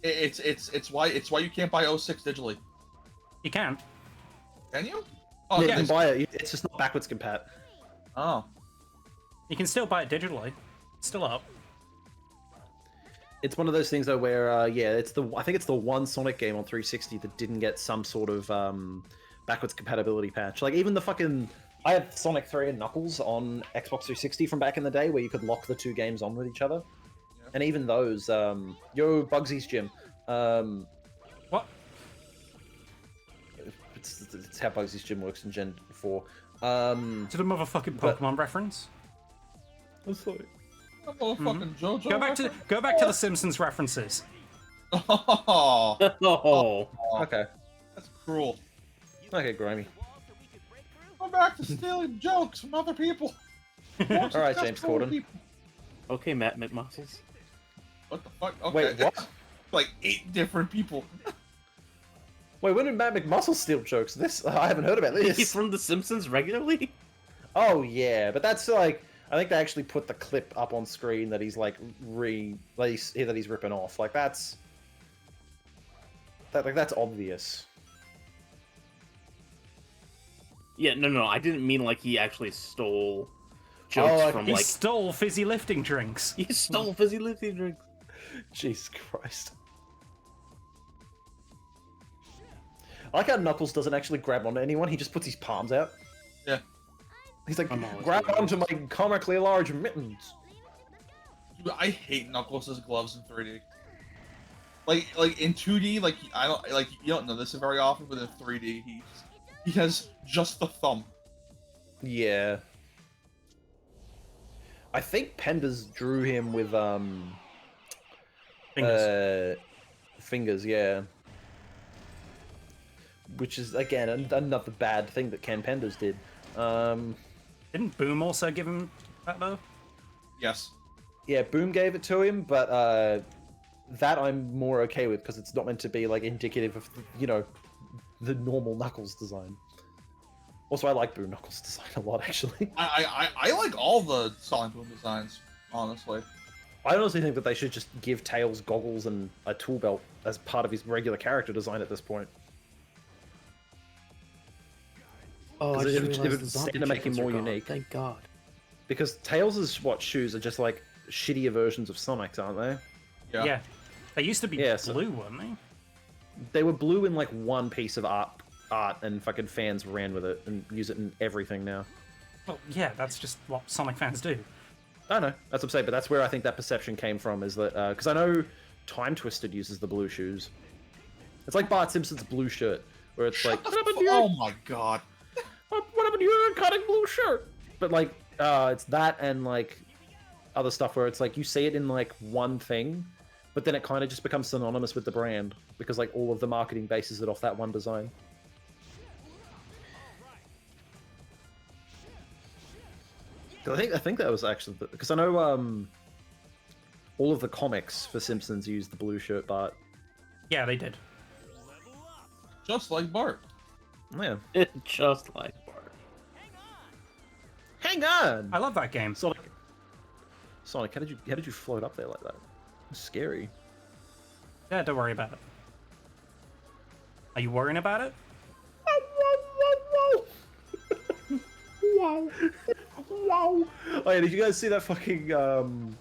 It's why you can't buy 06 digitally. You can. Can you? Oh, Yeah, you yeah. can buy it. It's just not backwards compat. Oh. You can still buy it digitally. It's still up. It's one of those things though where yeah, I think it's the one Sonic game on 360 that didn't get some sort of backwards compatibility patch. Like even the fucking I have Sonic 3 and Knuckles on Xbox 360 from back in the day, where you could lock the two games on with each other. Yeah. And even those, yo, Bugsy's Gym. What? It's how Bugsy's Gym works in Gen 4. Is it a motherfucking but- Pokemon reference? What's that? A motherfucking JoJo. Go back to the Simpsons references. Oh, Oh, Okay. that's cruel. Okay, Grimy. Go back to stealing jokes from other people. All right, James Corden. okay, Matt McMuscles. What the fuck? Okay. Wait, what? Like 8 different people. Wait, when did Matt McMuscle steal jokes? This I haven't heard about He's this. from The Simpsons regularly. Oh yeah, but that's like I think they actually put the clip up on screen that he's like that he's ripping off. Like that's that's obvious. Yeah, no, I didn't mean like he actually stole jokes like, from He like stole fizzy lifting drinks. he stole fizzy lifting drinks. Jesus Christ. I like how Knuckles doesn't actually grab onto anyone, he just puts his palms out. Yeah. He's like, I'm always grab doing onto my comically large mittens. Dude, I hate Knuckles' gloves in 3D. Like in 2D, like I don't like you don't know this very often, but in 3D, he has just the thumb. Yeah. I think Pendas drew him with Fingers. fingers, yeah. Which is again another bad thing that Ken Pendas did. Didn't Boom also give him that though? Yes. Yeah, Boom gave it to him, but that I'm more okay with because it's not meant to be like indicative of the normal Knuckles design. Also, I like Boom Knuckles design a lot actually. I like all the Sonic Boom designs, honestly. I honestly think that they should just give Tails goggles and a tool belt as part of his regular character design at this point. Oh, I 'Cause just it realized would the stand zombie to make him chickens are more gone. unique. Thank God. Because Tails' shoes are just like shittier versions of Sonic's, aren't they? Yeah. They used to be Yeah, so- blue, weren't they? They were blue in like one piece of art, and fucking fans ran with it and use it in everything now. Well, yeah, that's just what Sonic fans do. I know, that's what I'm saying, but that's where I think that perception came from, is that, because I know Time Twisted uses the blue shoes. It's like Bart Simpson's blue shirt, where it's like, Oh my god. what happened to your cutting blue shirt? But like, it's that and like other stuff where it's like you see it in like one thing, but then it kind of just becomes synonymous with the brand because like all of the marketing bases it off that one design. I think that was actually because I know all of the comics for Simpsons use the blue shirt Bart. Yeah, they did. Just like Bart. Yeah. Just like Bart. Hang on. I love that game. Sonic, how did you float up there like that? It's scary. Yeah, don't worry about it. Are you worrying about it? Wow. Wow. Oh yeah, did you guys see that fucking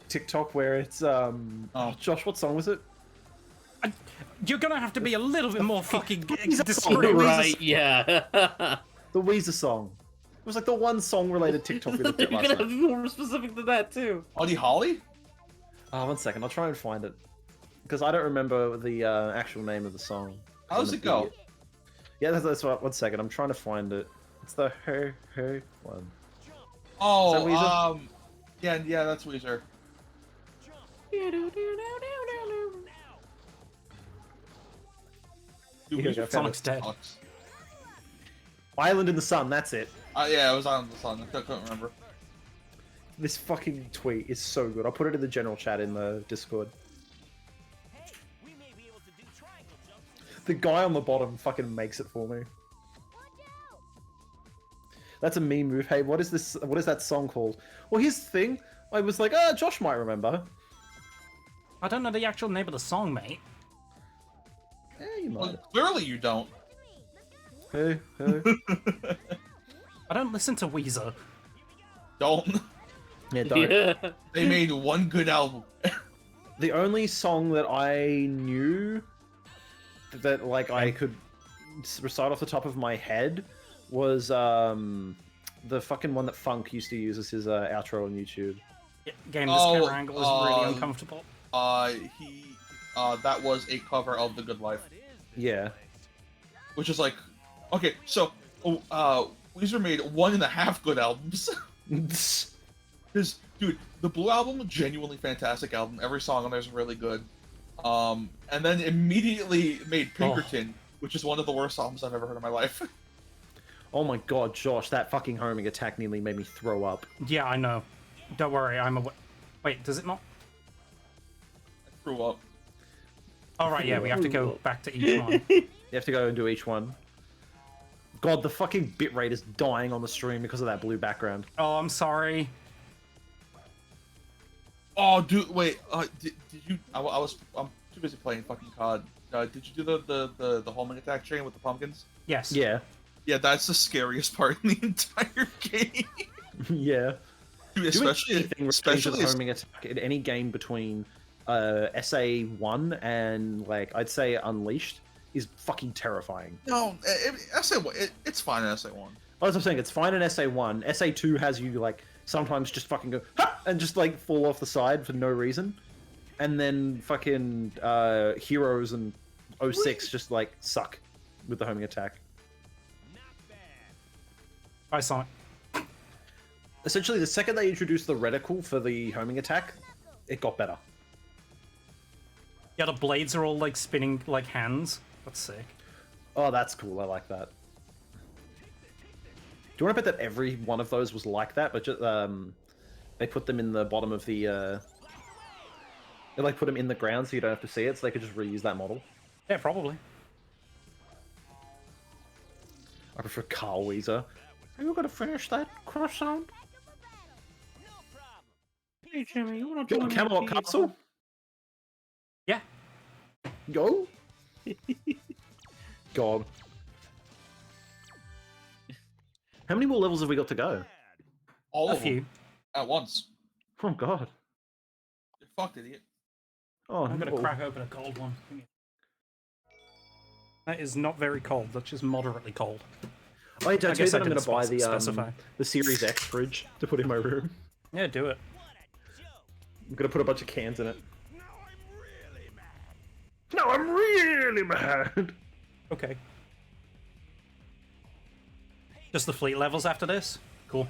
TikTok where it's Josh, what song was it? You're gonna have to be a little bit more fucking Weezer song. discreet. Right, yeah. The Weezer song. It was like the one song related TikTok we looked You're at last gonna night. have to be more specific than that too. Buddy Holly? One second, I'll try and find it. Because I don't remember the actual name of the song. How does I'm it an go? idiot. Yeah, that's what. 1 second, I'm trying to find it. It's the Hey one. Oh, Is that Weezer? yeah, that's Weezer. Dude, Here, Weezer I found Sonic's it. dead. sucks. Island in the Sun, that's it. Yeah, it was on the sun. I couldn't remember. This fucking tweet is so good. I'll put it in the general chat in the Discord. We may be able to do triangle jumps. The guy on the bottom fucking makes it for me. That's a meme move. Hey, what is this? What is that song called? Well, here's the thing. I was like, Josh might remember. I don't know the actual name of the song, mate. Yeah, you Well, might. clearly you don't. Hey. I don't listen to Weezer. Don't. Yeah, don't. Yeah. They made one good album. The only song that I knew that like I could recite off the top of my head was the fucking one that Funk used to use as his outro on YouTube. Game, this camera angle is really uncomfortable. That was a cover of The Good Life. Yeah. Which is like, okay, so Weezer made 1.5 good albums. Because, dude, the Blue album, genuinely fantastic album. Every song on there is really good. And then immediately made Pinkerton, which is one of the worst albums I've ever heard in my life. Oh my god, Josh, that fucking homing attack nearly made me throw up. Yeah, I know. Don't worry, I'm aware. Wait, does it not? I threw up. Alright, yeah, we have to go back to each one. You have to go and do each one. God, the fucking bitrate is dying on the stream because of that blue background. Oh, I'm sorry. Oh, dude, wait. Did you? I'm too busy playing fucking COD. Did you do the homing attack chain with the pumpkins? Yes. Yeah. Yeah, that's the scariest part in the entire game. Yeah. Dude, especially homing attack in any game between SA1 and like I'd say Unleashed is fucking terrifying. No, SA1, it's fine in SA1. As I'm saying, it's fine in SA1. SA2 has you like sometimes just fucking go ha! And just like fall off the side for no reason, and then fucking Heroes and 06 just like suck with the homing attack. I saw it. Essentially, the second they introduced the reticle for the homing attack, it got better. Yeah, the blades are all like spinning like hands. That's sick. Oh, that's cool. I like that. Do you want to bet that every one of those was like that, but just, they put them in the bottom of the... They like put them in the ground so you don't have to see it, so they could just reuse that model? Yeah, probably. I prefer Carl Weezer. Are you gonna finish that croissant? Hey Jimmy, you wanna Go join Camelot me? Castle? Yeah. Go? God. How many more levels have we got to go? All A of few. them at once. Oh god. You're fucked, idiot. Oh, I'm gonna no. crack open a cold one. That is not very cold. That's just moderately cold. Oh, yeah, did I tell you guess I that I'm gonna didn't buy specify. the Series X fridge to put in my room? Yeah, do it. I'm gonna put a bunch of cans in it. No, I'm really mad. Okay. Just the fleet levels after this? Cool.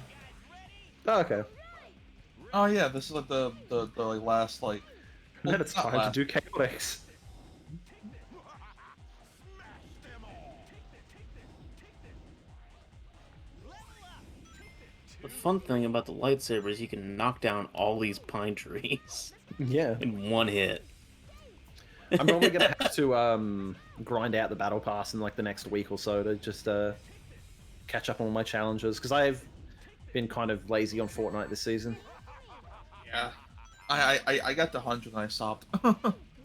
Oh, okay. Oh yeah, this is like the like last like. And then it's not time to last. do Chaotix. The fun thing about the lightsaber is you can knock down all these pine trees Yeah. in one hit. I'm probably gonna have to grind out the battle pass in like the next week or so to just catch up on all my challenges because I've been kind of lazy on Fortnite this season. Yeah. I got to 100 and I stopped. I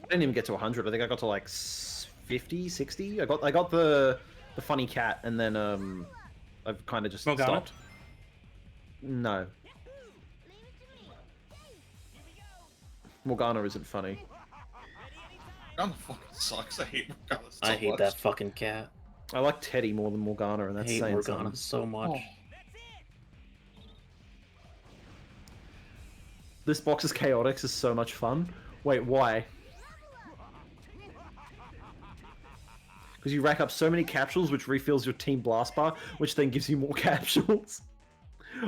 didn't even get to 100. I think I got to like 50, 60. I got the funny cat and then I've kind of just Morgana? stopped. No. Morgana isn't funny. Morgana fucking sucks. I hate Morgana so I hate much. that fucking cat. I like Teddy more than Morgana, and I that's hate saying Morgana something. so much. Oh. This box's Chaotix is so much fun. Wait, why? Because you rack up so many capsules, which refills your team blast bar, which then gives you more capsules.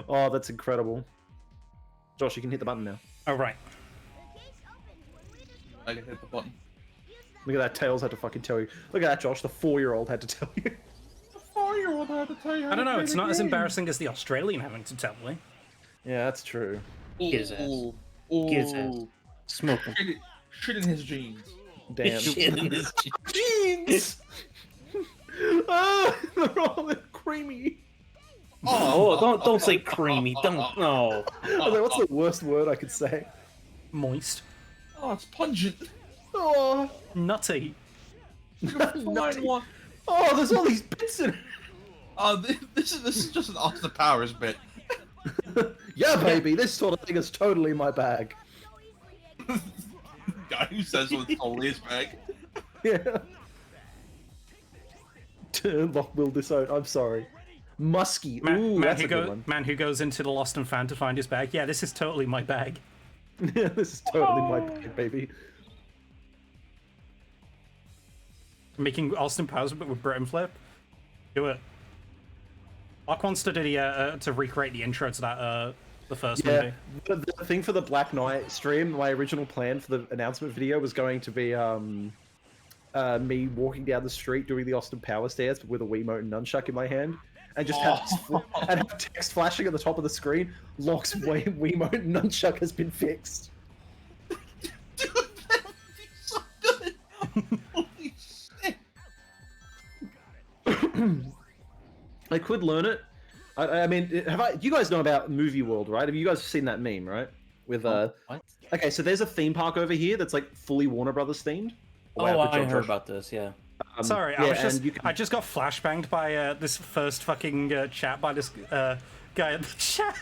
Oh, that's incredible. Josh, you can hit the button now. Oh, right. I can hit the button. Look at that, Tails had to fucking tell you. Look at that, Josh, the 4-year-old had to tell you. The 4-year-old had to tell you. I don't know, it's not as embarrassing as the Australian having to tell me. Yeah, that's true. Get his ass. Ooh, Get his ass. ooh. Smoke him. Shit in his jeans. Damn. Shit in his Jeans! Ah, they're all creamy. Oh, don't say creamy. Don't. No. I was like, what's the worst word I could say? Moist. Oh, it's pungent. Oh, Nutty. Fine one. oh, there's all these bits in This is just an Austin Powers bit. it. Yeah, baby, this sort of thing is totally my bag. Guy who says it's totally his bag. Yeah. Lock will disown. I'm sorry. Musky. Ooh, Man, that's a good one. man who goes into the Lost and Found to find his bag. Yeah, this is totally my bag. This is totally my bag, baby. Making Austin Powers but with Britain Flip. Do it. Mark wants to do the to recreate the intro to that the first movie. The thing for the Black Knight stream, my original plan for the announcement video was going to be me walking down the street doing the Austin Powers dance but with a Wiimote and nunchuck in my hand, and just have text flashing at the top of the screen. Locke's Wiimote and nunchuck has been fixed. Dude, that would be so good. Holy shit. I could learn it. I mean, you guys know about Movie World, right? Have you guys seen that meme, right? With What? Okay, so there's a theme park over here that's like fully Warner Brothers themed. Oh, I heard about this. Yeah. Sorry, I just got flashbanged by this first fucking chat by this guy in the chat.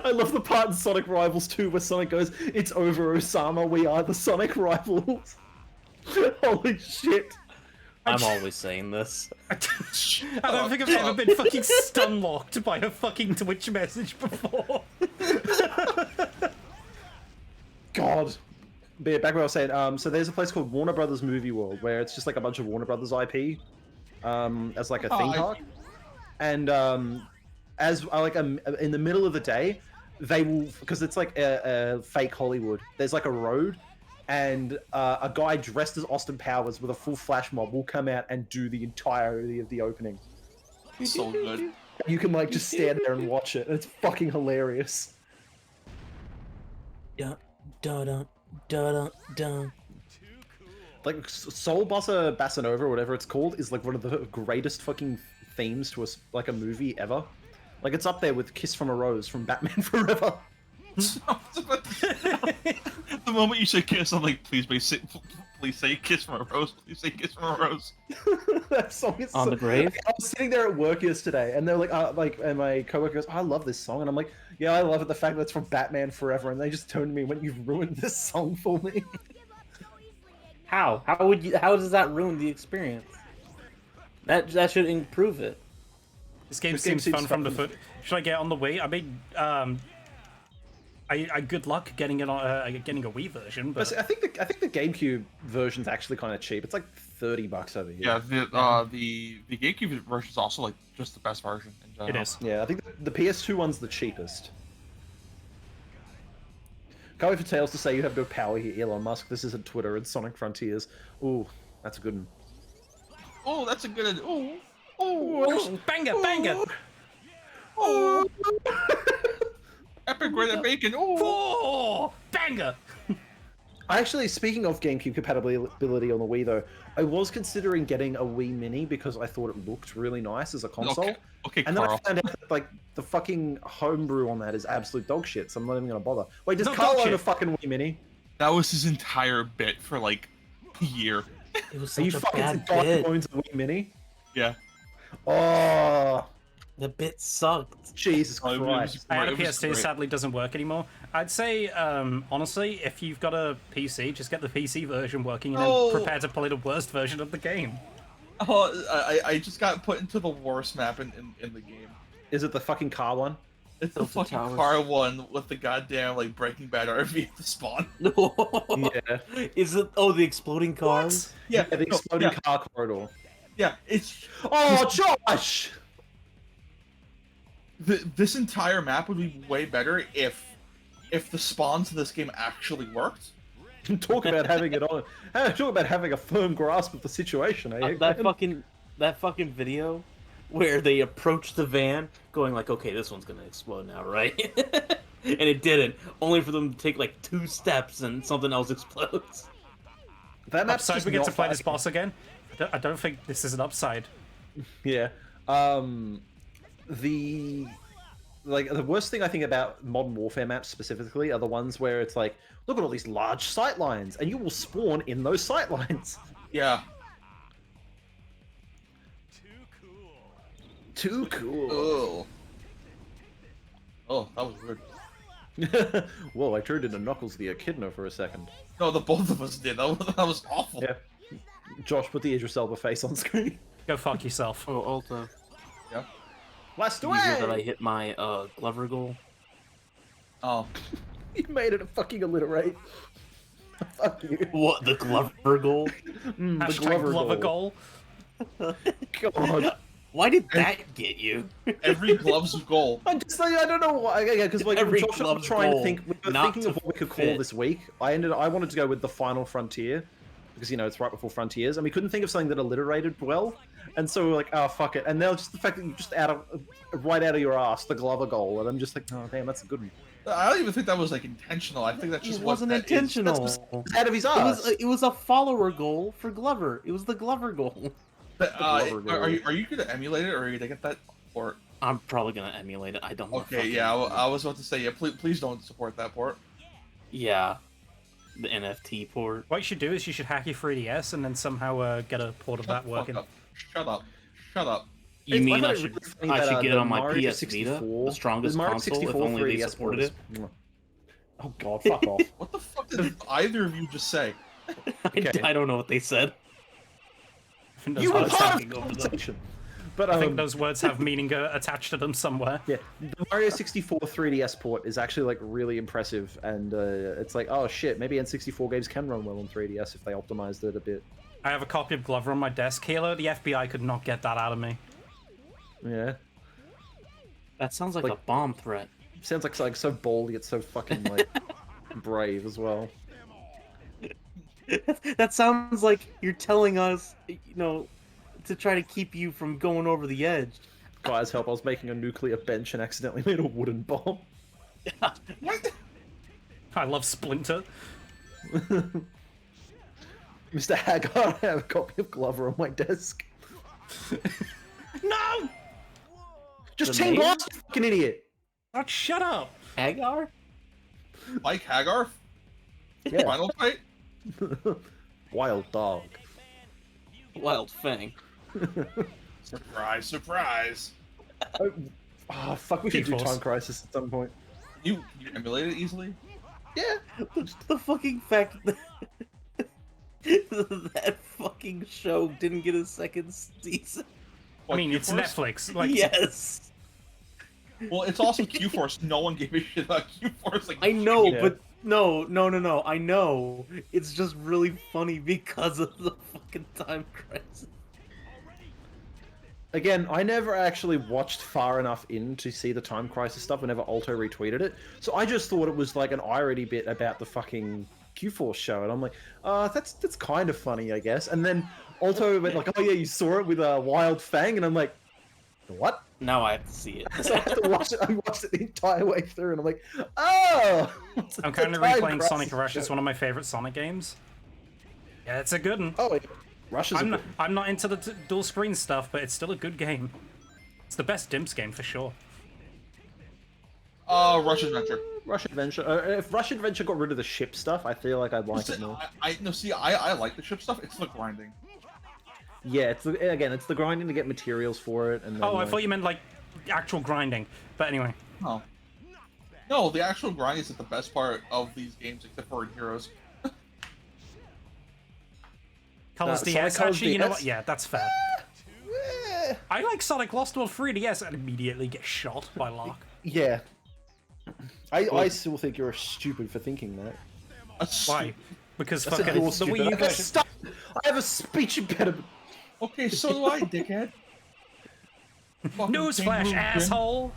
I love the part in Sonic Rivals 2 where Sonic goes, "It's over, Osama. We are the Sonic Rivals." Holy shit. I'm always saying this. I don't think I've ever been fucking stun-locked by a fucking Twitch message before. God. But yeah, back where I was saying, so there's a place called Warner Brothers Movie World where it's just like a bunch of Warner Brothers IP as like a theme park. And as like in the middle of the day, they will, because it's like a fake Hollywood, there's like a road, and a guy dressed as Austin Powers with a full flash mob will come out and do the entirety of the opening. So good. You can like just stand there and watch it. It's fucking hilarious. Dun dun dun dun dun. Like Soul Bossa Bassanova or whatever it's called is like one of the greatest fucking themes to a movie ever. Like it's up there with Kiss from a Rose from Batman Forever. The moment you say kiss, I'm like, please say kiss from a rose. Please say kiss from a rose. That song is On the grave? I was sitting there at work yesterday, and they're like, and my coworker goes, "I love this song," and I'm like, "Yeah, I love it. The fact that it's from Batman Forever," and they just turned to me and went, "You've ruined this song for me." How? How does that ruin the experience? That should improve it. This game seems fun from the foot. Should I get on the Wii? I mean, I good luck getting it on getting a Wii version, but I think the GameCube version's actually kind of cheap. It's like $30 over here. Yeah, the GameCube version is also like just the best version in general. it is. Yeah, I think the PS2 one's the cheapest. Can't wait for Tails to say you have no power here, Elon Musk. This isn't Twitter, it's Sonic Frontiers. Ooh, that's a good one. Oh, that's a good. Oh, Banger, banger. oh. Epic Red Bacon. Oh, banger. Actually, speaking of GameCube compatibility on the Wii, though, I was considering getting a Wii Mini because I thought it looked really nice as a console. Okay, and then Carl. I found out that, like, the fucking homebrew on that is absolute dog shit, so I'm not even gonna bother. Wait, does Not Carl dog own a shit. fucking Wii Mini? That was his entire bit for like a year. It was Are you such a fucking bad guy who bit. owns a Wii Mini? Yeah. Oh, The bit sucked. Jesus Oh, it was- Christ. I had a It was PS2, great. sadly doesn't work anymore. I'd say, honestly, if you've got a PC, just get the PC version working and No. then prepare to play the worst version of the game. Oh, I just got put into the worst map in the game. Is it the fucking car one? It's the Tilted fucking Towers. car one with the goddamn like Breaking Bad RV at the spawn. Yeah. Is it? Oh, the exploding cars. Yeah, The no, exploding yeah, car corridor. yeah. It's Oh, Josh! this entire map would be way better if the spawns in this game actually worked. Talk about having it on. Talk about having a firm grasp of the situation, eh? That fucking video where they approach the van, going like, "Okay, this one's gonna explode now, right?" And it didn't. Only for them to take like 2 steps and something else explodes. That map's Upside, just we get not to play this fun. boss again. I don't think this is an upside. Yeah. The worst thing I think about Modern Warfare maps specifically are the ones where it's like, look at all these large sight lines, and you will spawn in those sight lines. Yeah. Too cool. Oh. Oh, that was weird. Whoa, I turned into Knuckles the Echidna for a second. No, the both of us did. That was awful. Yeah. Josh, put the Idris Elba face on screen. Go fuck yourself. Oh, Alta. Yeah. Blast You hear that I away! hit my Glover goal? Oh. You made it a fucking alliterate. Fuck you. What, the Glover goal? The Hashtag Glover goal. goal. God. Why did that get you? Every glove's a goal. I just like, I don't know why. Yeah, because like Every Josh and I were club's trying to goal, think. We were not thinking to of what we could call fit. this week. I wanted to go with the Final Frontier because it's right before Frontiers, and we couldn't think of something that alliterated well. And so we were like, oh fuck it. And now just the fact that you just right out of your ass the Glover goal, and I'm just like, oh damn, that's a good one. I don't even think that was like intentional. I think that's just It what wasn't that is. intentional. It's out of his ass. It was a follower goal for Glover. It was the Glover goal. But, Glover goal. are you gonna emulate it, or are you gonna get that? Or I'm probably gonna emulate it. I don't. wanna okay, fucking- yeah, I was about to say, yeah. Please don't support that port. Yeah. The NFT port. What you should do is you should hack your 3DS and then somehow get a port of that working. Shut up. Shut up. You It's- mean I I find it should really funny I that, should get the it on my Mario PS Vita, 64 the strongest the Mario console, if 64 only they 3DS supported port it? is- Oh god, fuck off. What the fuck did either of you just say? Okay. I don't know what they said. I think those You were words part have- of the conversation. But I think those words have meaning attached to them somewhere. yeah, the Mario 64 3DS port is actually like really impressive, and it's like, oh shit, maybe N64 games can run well on 3DS if they optimized it a bit. I have a copy of Glover on my desk. Halo, the FBI could not get that out of me. Yeah, That sounds like Like- a bomb threat. sounds like so bold yet so fucking like brave as well. That sounds like you're telling us, to try to keep you from going over the edge. Guys, help! I was making a nuclear bench and accidentally made a wooden bomb. What? I love Splinter. Mr. Haggard, I have a copy of Glover on my desk. No! Just The chain name? blast, you fucking idiot! Oh, shut up! Hagar? Mike Hagar? Yeah. Final fight? Wild dog. Wild Fang. Surprise, surprise. Oh, fuck, we should do G-Force. Time Crisis at some point. You emulate it easily? Yeah. The fucking fact that that fucking show didn't get a second season. I mean, it's Q-Force? Netflix. Like, Yes, Well, it's also Q-Force. No one gave a shit about Q-Force. Like, I know, Yeah. but no. I know. It's just really funny because of the fucking Time Crisis. Again, I never actually watched far enough in to see the Time Crisis stuff whenever Alto retweeted it, so I just thought it was like an irony bit about the fucking Q-Force show, and I'm like, that's kind of funny, I guess. And then Alto went like, oh yeah, you saw it with a Wild Fang, and I'm like, what? Now I have to see it. So I have to watch it. I watched it the entire way through, and I'm like, oh! I'm kind of replaying Sonic Rush. It's one of my favorite Sonic games. Yeah, it's a good one. Oh, wait. Rush is I'm not into the dual screen stuff, but it's still a good game. It's the best Dimps game for sure. Rush Adventure. Rush Adventure. If Rush Adventure got rid of the ship stuff, I feel like I'd like it more. I like the ship stuff. It's the grinding. Yeah, it's the grinding to get materials for it, and then, Oh, I thought you meant like actual grinding. But anyway, No. No, the actual grind is the best part of these games, except for in Heroes. Colors Sonic DS. Colors Actually, you know DS? what? Yeah, that's fair. Eh, I like Sonic Lost World 3DS and immediately get shot by Lark. yeah. I still think you're stupid for thinking that. Why? Because I said fucking you're the stupid. Wii U I version. stop. I have a speech impediment. Okay, so do I, dickhead. Fucking Newsflash, kangaroo Jim. asshole!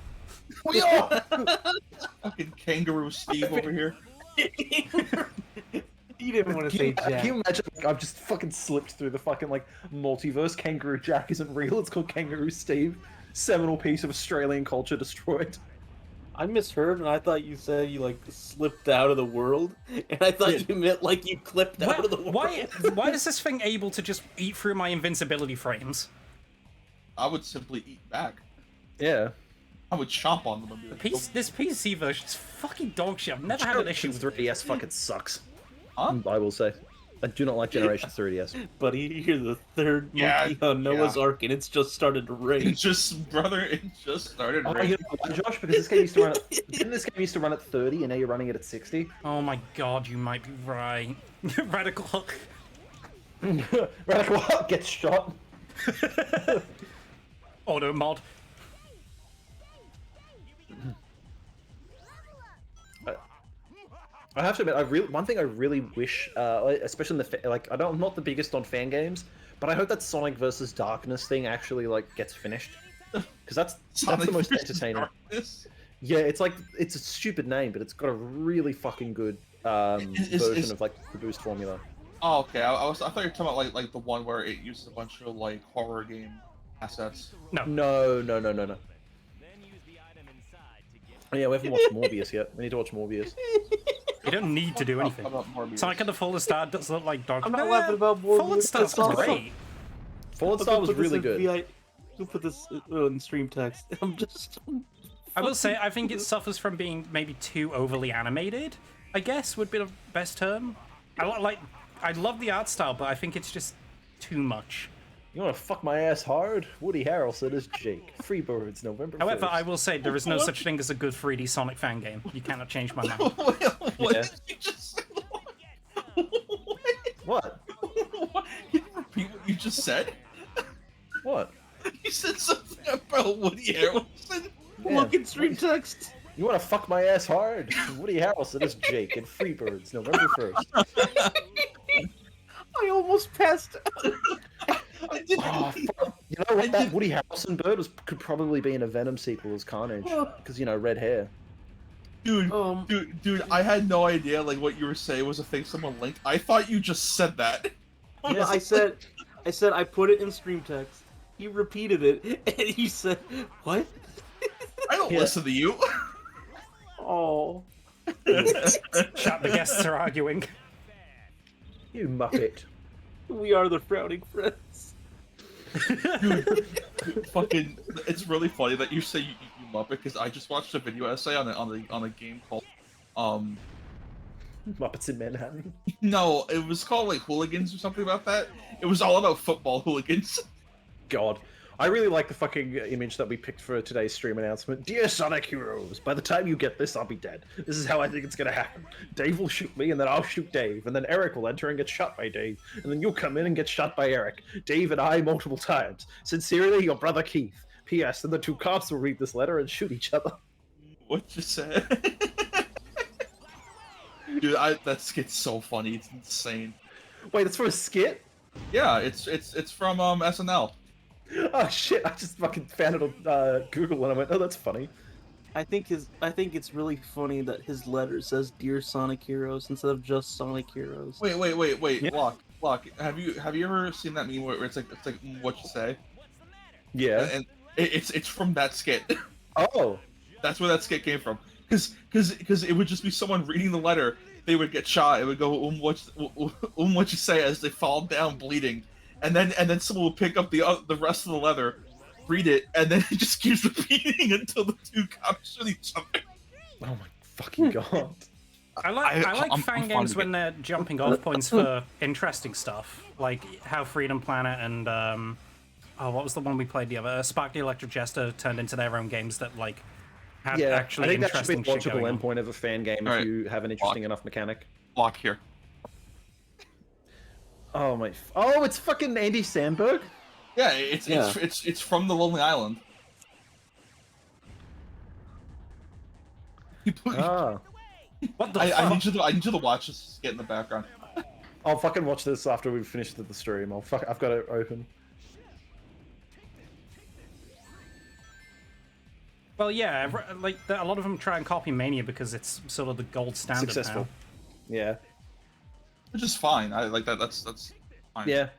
We are. Fucking kangaroo Steve over here. You didn't want to say Can Jack. you imagine? Like, I've just fucking slipped through the fucking like multiverse. Kangaroo Jack isn't real. It's called Kangaroo Steve. Seminal piece of Australian culture destroyed. I misheard, and I thought you said you like slipped out of the world, and I thought you meant like you clipped out of the world. Why is this thing able to just eat through my invincibility frames? I would simply eat back. Yeah. I would chomp on them and be like, This PC version is fucking dog shit. I've never had an issue with it. 3DS fucking sucks. huh? I will say. I do not like Generation 3DS. Buddy, you're the third Yeah, monkey on Noah's yeah. Ark, and it's just started to rain. It just, brother, it just started Oh, you raining. know why, Josh? Because this game used to run at, didn't this game used to run at 30 and now you're running it at 60? Oh my god, you might be right. Radical. Radical Art gets shot. Auto mod. I have to admit, one thing I really wish, especially in the I'm not the biggest on fan games, but I hope that Sonic versus Darkness thing actually gets finished, because that's the most entertaining. Darkness? Yeah, it's a stupid name, but it's got a really fucking good version of the boost formula. Oh, okay. I thought you were talking about like the one where it uses a bunch of like horror game assets. No. Oh, yeah, we haven't watched Morbius yet. We need to watch Morbius. You don't need to do anything. Sonic and the Fallen Star does look like Dark. I'm not laughing about Morbius. Fallen Star's great. Fallen Star was really good. We'll put this in stream text. I will say, I think it suffers from being maybe too overly animated, I guess would be the best term. I love the art style, but I think it's just too much. You want to fuck my ass hard? Woody Harrelson is Jake. Freebirds, November 1st. However, I will say there is no such thing as a good 3D Sonic fan game. You cannot change my mind. What did you just say? What? What? Can you repeat what you just said? What? You said something about Woody Harrelson. Yeah. Look in stream text. You want to fuck my ass hard? Woody Harrelson is Jake in Freebirds, November 1st. I almost passed out. Oh, fuck. You know what? That Woody Harrelson bird could probably be in a Venom sequel as Carnage, because red hair. Dude, I had no idea what you were saying was a thing someone linked. I thought you just said that. Yeah, I said I put it in stream text. He repeated it, and he said, "What?" I don't listen to you. Oh. Chat, the guests are arguing. You muppet. We are the frowning friends. Dude, fucking, it's really funny that you say you muppet, because I just watched a video essay on a game called Muppets in Manhattan. No, it was called Hooligans or something about that. It was all about football hooligans. God. I really like the fucking image that we picked for today's stream announcement. Dear Sonic Heroes, by the time you get this, I'll be dead. This is how I think it's gonna happen. Dave will shoot me, and then I'll shoot Dave, and then Eric will enter and get shot by Dave, and then you'll come in and get shot by Eric. Dave and I multiple times. Sincerely, your brother Keith. P.S. And the two cops will read this letter and shoot each other. What you said? Dude, that skit's so funny. It's insane. Wait, that's from a skit? Yeah, it's from SNL. Oh shit! I just fucking found it on Google and I went, "Oh, that's funny." I think it's really funny that his letter says "Dear Sonic Heroes" instead of just Sonic Heroes. Wait. Yeah. Lock. Have you ever seen that meme where it's like what you say? Yeah. And it's from that skit. Oh. That's where that skit came from. Because it would just be someone reading the letter. They would get shot. It would go what you say as they fall down bleeding. And then someone will pick up the rest of the letter, read it, and then it just keeps repeating until the two cops shoot each other. Oh my fucking god! I like fan games when they're jumping off points for interesting stuff, like how Freedom Planet and what was the one we played the other? Spark the Electric Jester turned into their own games that had actually I think that interesting should be a shit watchable going on. endpoint of a fan game if you have an interesting enough mechanic. Lock here. Oh my! Oh, it's fucking Andy Samberg. Yeah, it's from the Lonely Island. Ah. What the I fuck? need you to watch this skit in the background. I'll fucking watch this after we've finished the stream. I've got it open. Well, yeah, a lot of them try and copy Mania because it's sort of the gold standard Successful. now. Yeah. Which is fine. I like that. That's fine. Yeah.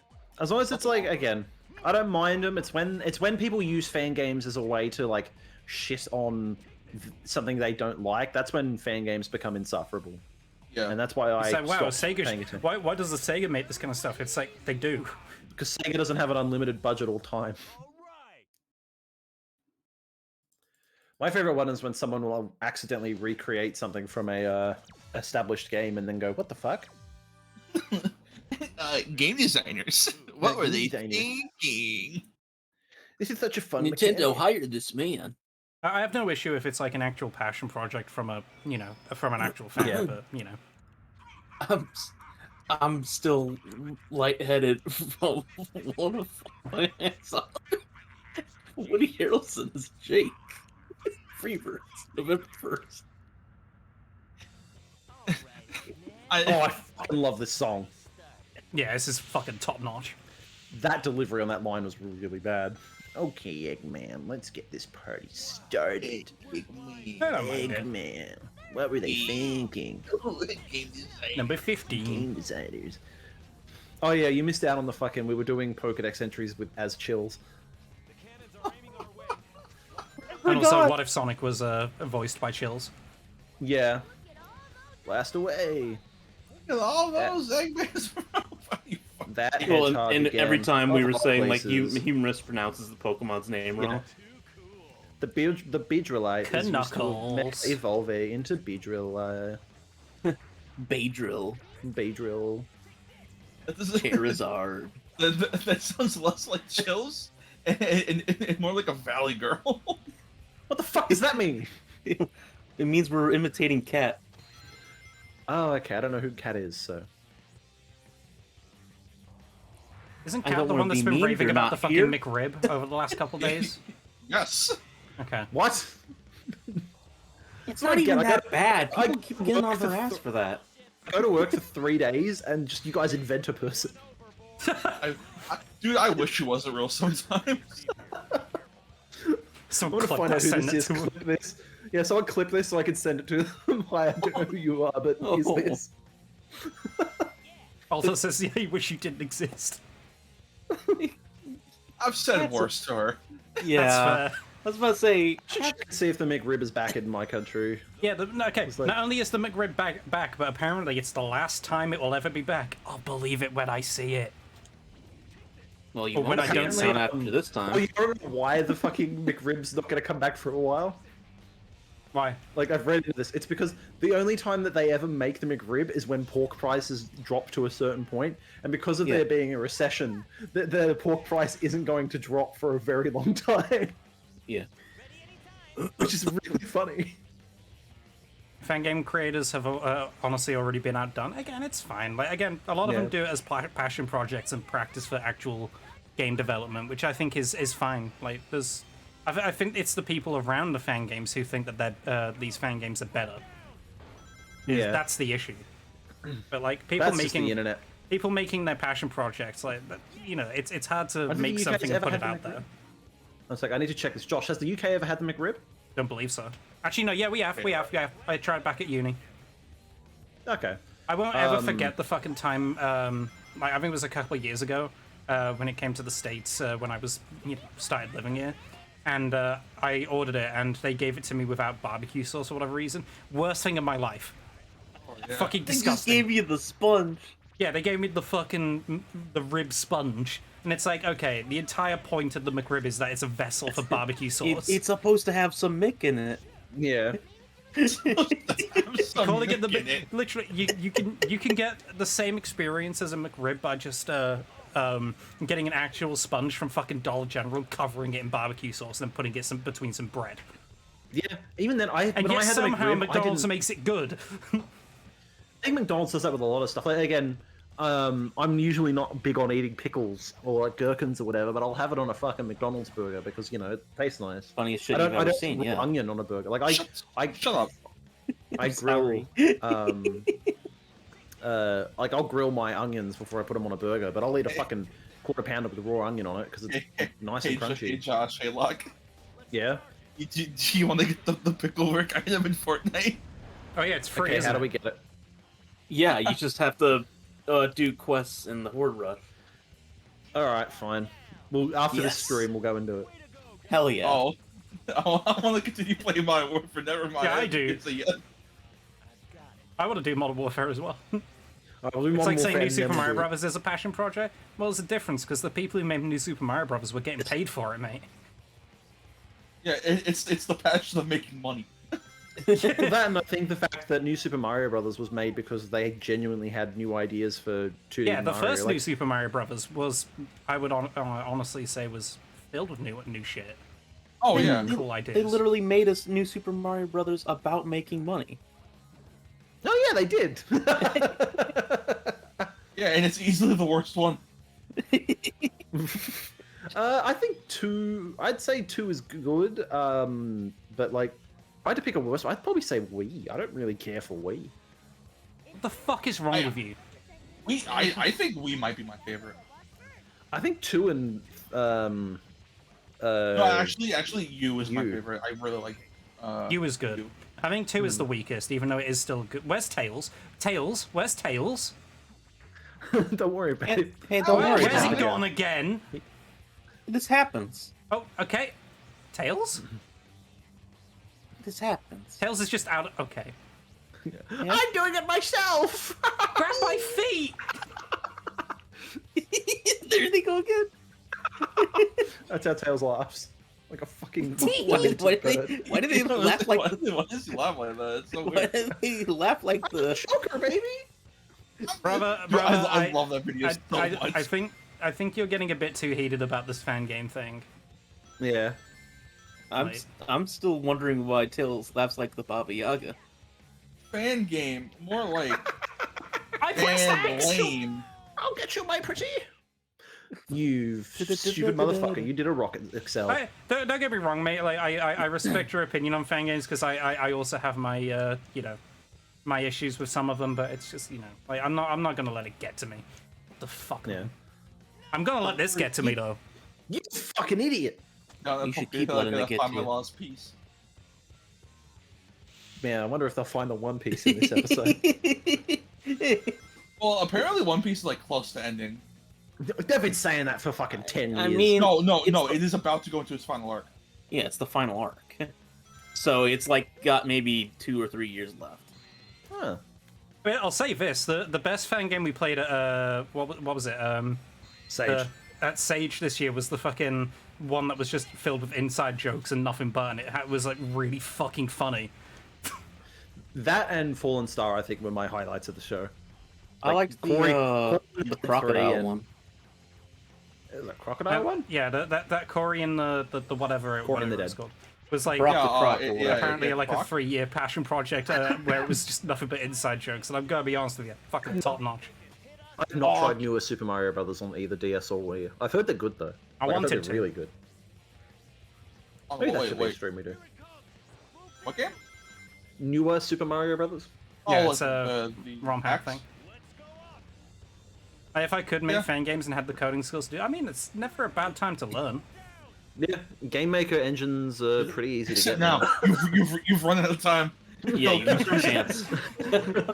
As long as it's again, I don't mind them. It's when people use fan games as a way to shit on something they don't like. That's when fan games become insufferable. Yeah. And that's why I It's wow, stopped paying Sega. attention. Why does the Sega make this kind of stuff? It's they do. Because Sega doesn't have an unlimited budget all time. My favorite one is when someone will accidentally recreate something from a established game and then go, "What the fuck?" Game designers. What were they thinking? This is such a fun Nintendo mechanic. hired this man. I have no issue if it's an actual passion project from from an actual fan, Yeah. but I'm still lightheaded from one of my hands up. Woody Harrelson is Jake. Freebirds, November 1st. Oh, I fucking love this song. Yeah, this is fucking top notch. That delivery on that line was really bad. Okay, Eggman, let's get this party started. I don't mind it. Eggman, what were they thinking? Number 15. Game designers. Oh yeah, you missed out on the fucking. We were doing Pokedex entries with as Chills. And also, what if Sonic was voiced by Chills? Yeah. Blast away. Look at all those Eggmans. That Well, hedgehog and again. every time we Of were all saying like places. he mispronounces the Pokemon's name wrong. The Beedrillite is used to Knuckles. evolve into Beedrill. Beedrill, Beedrill. Charizard. That sounds less like Chills and more like a Valley Girl. What the fuck does that mean? It means we're imitating Cat. Oh, okay. I don't know who Cat is, so. Isn't I Cat don't the wanna one that's be been mean, raving you're about not the fucking here. McRib over the last couple days? Yes. Okay. What? It's not not even even that that bad. I People keep getting on worked their for ass for that. Go to work for 3 days and just you guys invent a person. Dude, I wish she wasn't real sometimes. Some I want to clip find that out who send this it is. to him. Clip this. Yeah, someone clip this so I can send it to them. Hi, I don't know who you are, but here's Oh. this. Also says, yeah, you wish you didn't exist. I've said That's worse to her. Yeah, That's fair. I was about to say. See if the McRib is back in my country. Yeah, okay, It's like- not only is the McRib back, but apparently it's the last time it will ever be back. I'll believe it when I see it. Well, you But when won't I see don't it see down it- after this Oh, time. you don't know why the fucking McRib's not going to come back for a while? Why? Like, I've read into this. It's because the only time that they ever make the McRib is when pork prices drop to a certain point, and because of Yeah. there being a recession, the pork price isn't going to drop for a very long time, Yeah. which is really funny. Fangame creators have honestly already been outdone. Again, it's fine. Like again, a lot of Yeah. them do it as passion projects and practice for actual game development, which I think is fine. Like there's, I think it's the people around the fan games who think that these fan games are better. Yeah. That's the issue. But like people That's just making the internet. people making their passion projects, like that, you know, it's hard to think make the UK's something and ever put had it the out McRib. there. I was like, I need to check this. Josh, has the UK ever had the McRib? Don't believe so. Actually, no. Yeah, we have. Yeah, I tried back at uni. Okay. I won't ever forget the fucking time. Like I think it was a couple of years ago when it came to the States when I was started living here, and I ordered it and they gave it to me without barbecue sauce for whatever reason. Worst thing of my life. Yeah. Fucking They just disgusting. gave you the sponge. Yeah, they gave me the rib sponge, and it's like okay, the entire point of the McRib is that it's a vessel for barbecue sauce. It's supposed to have some Mick in it. Yeah. Calling it the literally you can get the same experience as a McRib by just getting an actual sponge from fucking Dollar General, covering it in barbecue sauce, and then putting it between some bread. Yeah. Even then, And when yet I had somehow the McRib, McDonald's makes it good. I think McDonald's does that with a lot of stuff. Like, again, I'm usually not big on eating pickles or like gherkins or whatever, but I'll have it on a fucking McDonald's burger because you know it tastes nice. Funniest shit I you've don't ever eat seen. raw Yeah. onion on a burger. Like Shut up. I grill. Sorry. Like I'll grill my onions before I put them on a burger, but I'll eat a fucking quarter pounder with raw onion on it because it's nice and Hey crunchy. Josh, hey Luck. Yeah. Do you want to get the pickle work item in Fortnite? Oh yeah, it's free. Okay, isn't how do it? we get it? Yeah, you just have to do quests in the Horde Rush. All right, fine. Well, after this Yes. stream, we'll go and do it. Hell yeah. Oh, I want to continue playing Modern Warfare. Never mind. Yeah, I do. It's a yes. I want to do Modern Warfare as well. All right, we'll do It's Modern like saying Warfare New and Super then we'll Mario do it. Brothers is a passion project. Well, there's a difference because the people who made New Super Mario Brothers were getting paid for it, mate. Yeah, it's the passion of making money. Well, that and I think the fact that New Super Mario Brothers was made because they genuinely had new ideas for 2D Yeah, the Mario. first like, New Super Mario Brothers was, I would honestly say, was filled with new shit. Oh yeah. Cool ideas. They literally made us New Super Mario Brothers about making money. Oh yeah, they did. Yeah, and it's easily the worst one. I think 2. I'd say 2 is good. But like, if I had to pick a worse, I'd probably say Wii. I don't really care for Wii. What the fuck is wrong with you? I think we might be my favorite. I think 2 and No, actually, you is my you. favorite. I really like. You is good. You. I think 2 is the weakest, even though it is still good. Where's Tails? Tails? Where's Tails? Don't worry about it. Hey, don't worry. Where's he about it. gone again? This happens. Oh, okay. Tails? This happens. Tails is just out. Okay. Yeah. I'm doing it myself. Grab my feet! There they go again. That's how Tails laughs. Like a fucking. Why do they laugh like? Why does he laugh like that? It's so Why weird. do they laugh like the? Joker, baby. Brother, Dude, brother, I love that video so much. I think you're getting a bit too heated about this fan game thing. Yeah. I'm still wondering why Tails laughs like the Baba Yaga. Fan game, more like I pressed fan X! lame. I'll get you, my pretty. You stupid motherfucker! You did a rocket, Excel. Hey, don't get me wrong, mate. Like I respect your opinion on fan games because I also have my you know, my issues with some of them, but it's just, you know, like I'm not gonna let it get to me. What the fuck? Yeah. Man? I'm gonna let this get to me though. You fucking idiot! No, You should keep letting it get find to my you. lost piece. Man, I wonder if they'll find the One Piece in this episode. Well, apparently One Piece is like close to ending. They've been saying that for fucking 10 years. I mean, No, it's it is about to go into its final arc. yeah, it's the final arc. So it's like got maybe 2 or 3 years left. Huh. But I'll say this: the best fan game we played at what was it? Sage. At Sage this year was the fucking one that was just filled with inside jokes and nothing but, and it was like really fucking funny. That and Fallen Star, I think, were my highlights of the show. I liked the crocodile one. Is that crocodile one? Yeah, that Corey and the whatever it, Corey and whatever the it's Dead. called was like Croc the Croc or whatever. apparently like a Croc. 3-year passion project where it was just nothing but inside jokes, and I'm gonna be honest with you, fucking top notch. I've not tried newer Super Mario Brothers on either DS or Wii. I've heard they're good though. I I've heard wanted they're to. really good. Oh, Maybe that wait, should be a wait. stream we do. What game? Newer Super Mario Brothers? Yeah, Oh, it's like, a the ROM hack hacks? thing. If I could make Yeah. fan games and had the coding skills to do, I mean, it's never a bad time to learn. Yeah, Game Maker engines are pretty easy to Except get. now, you've run out of time. Yeah, you missed your chance.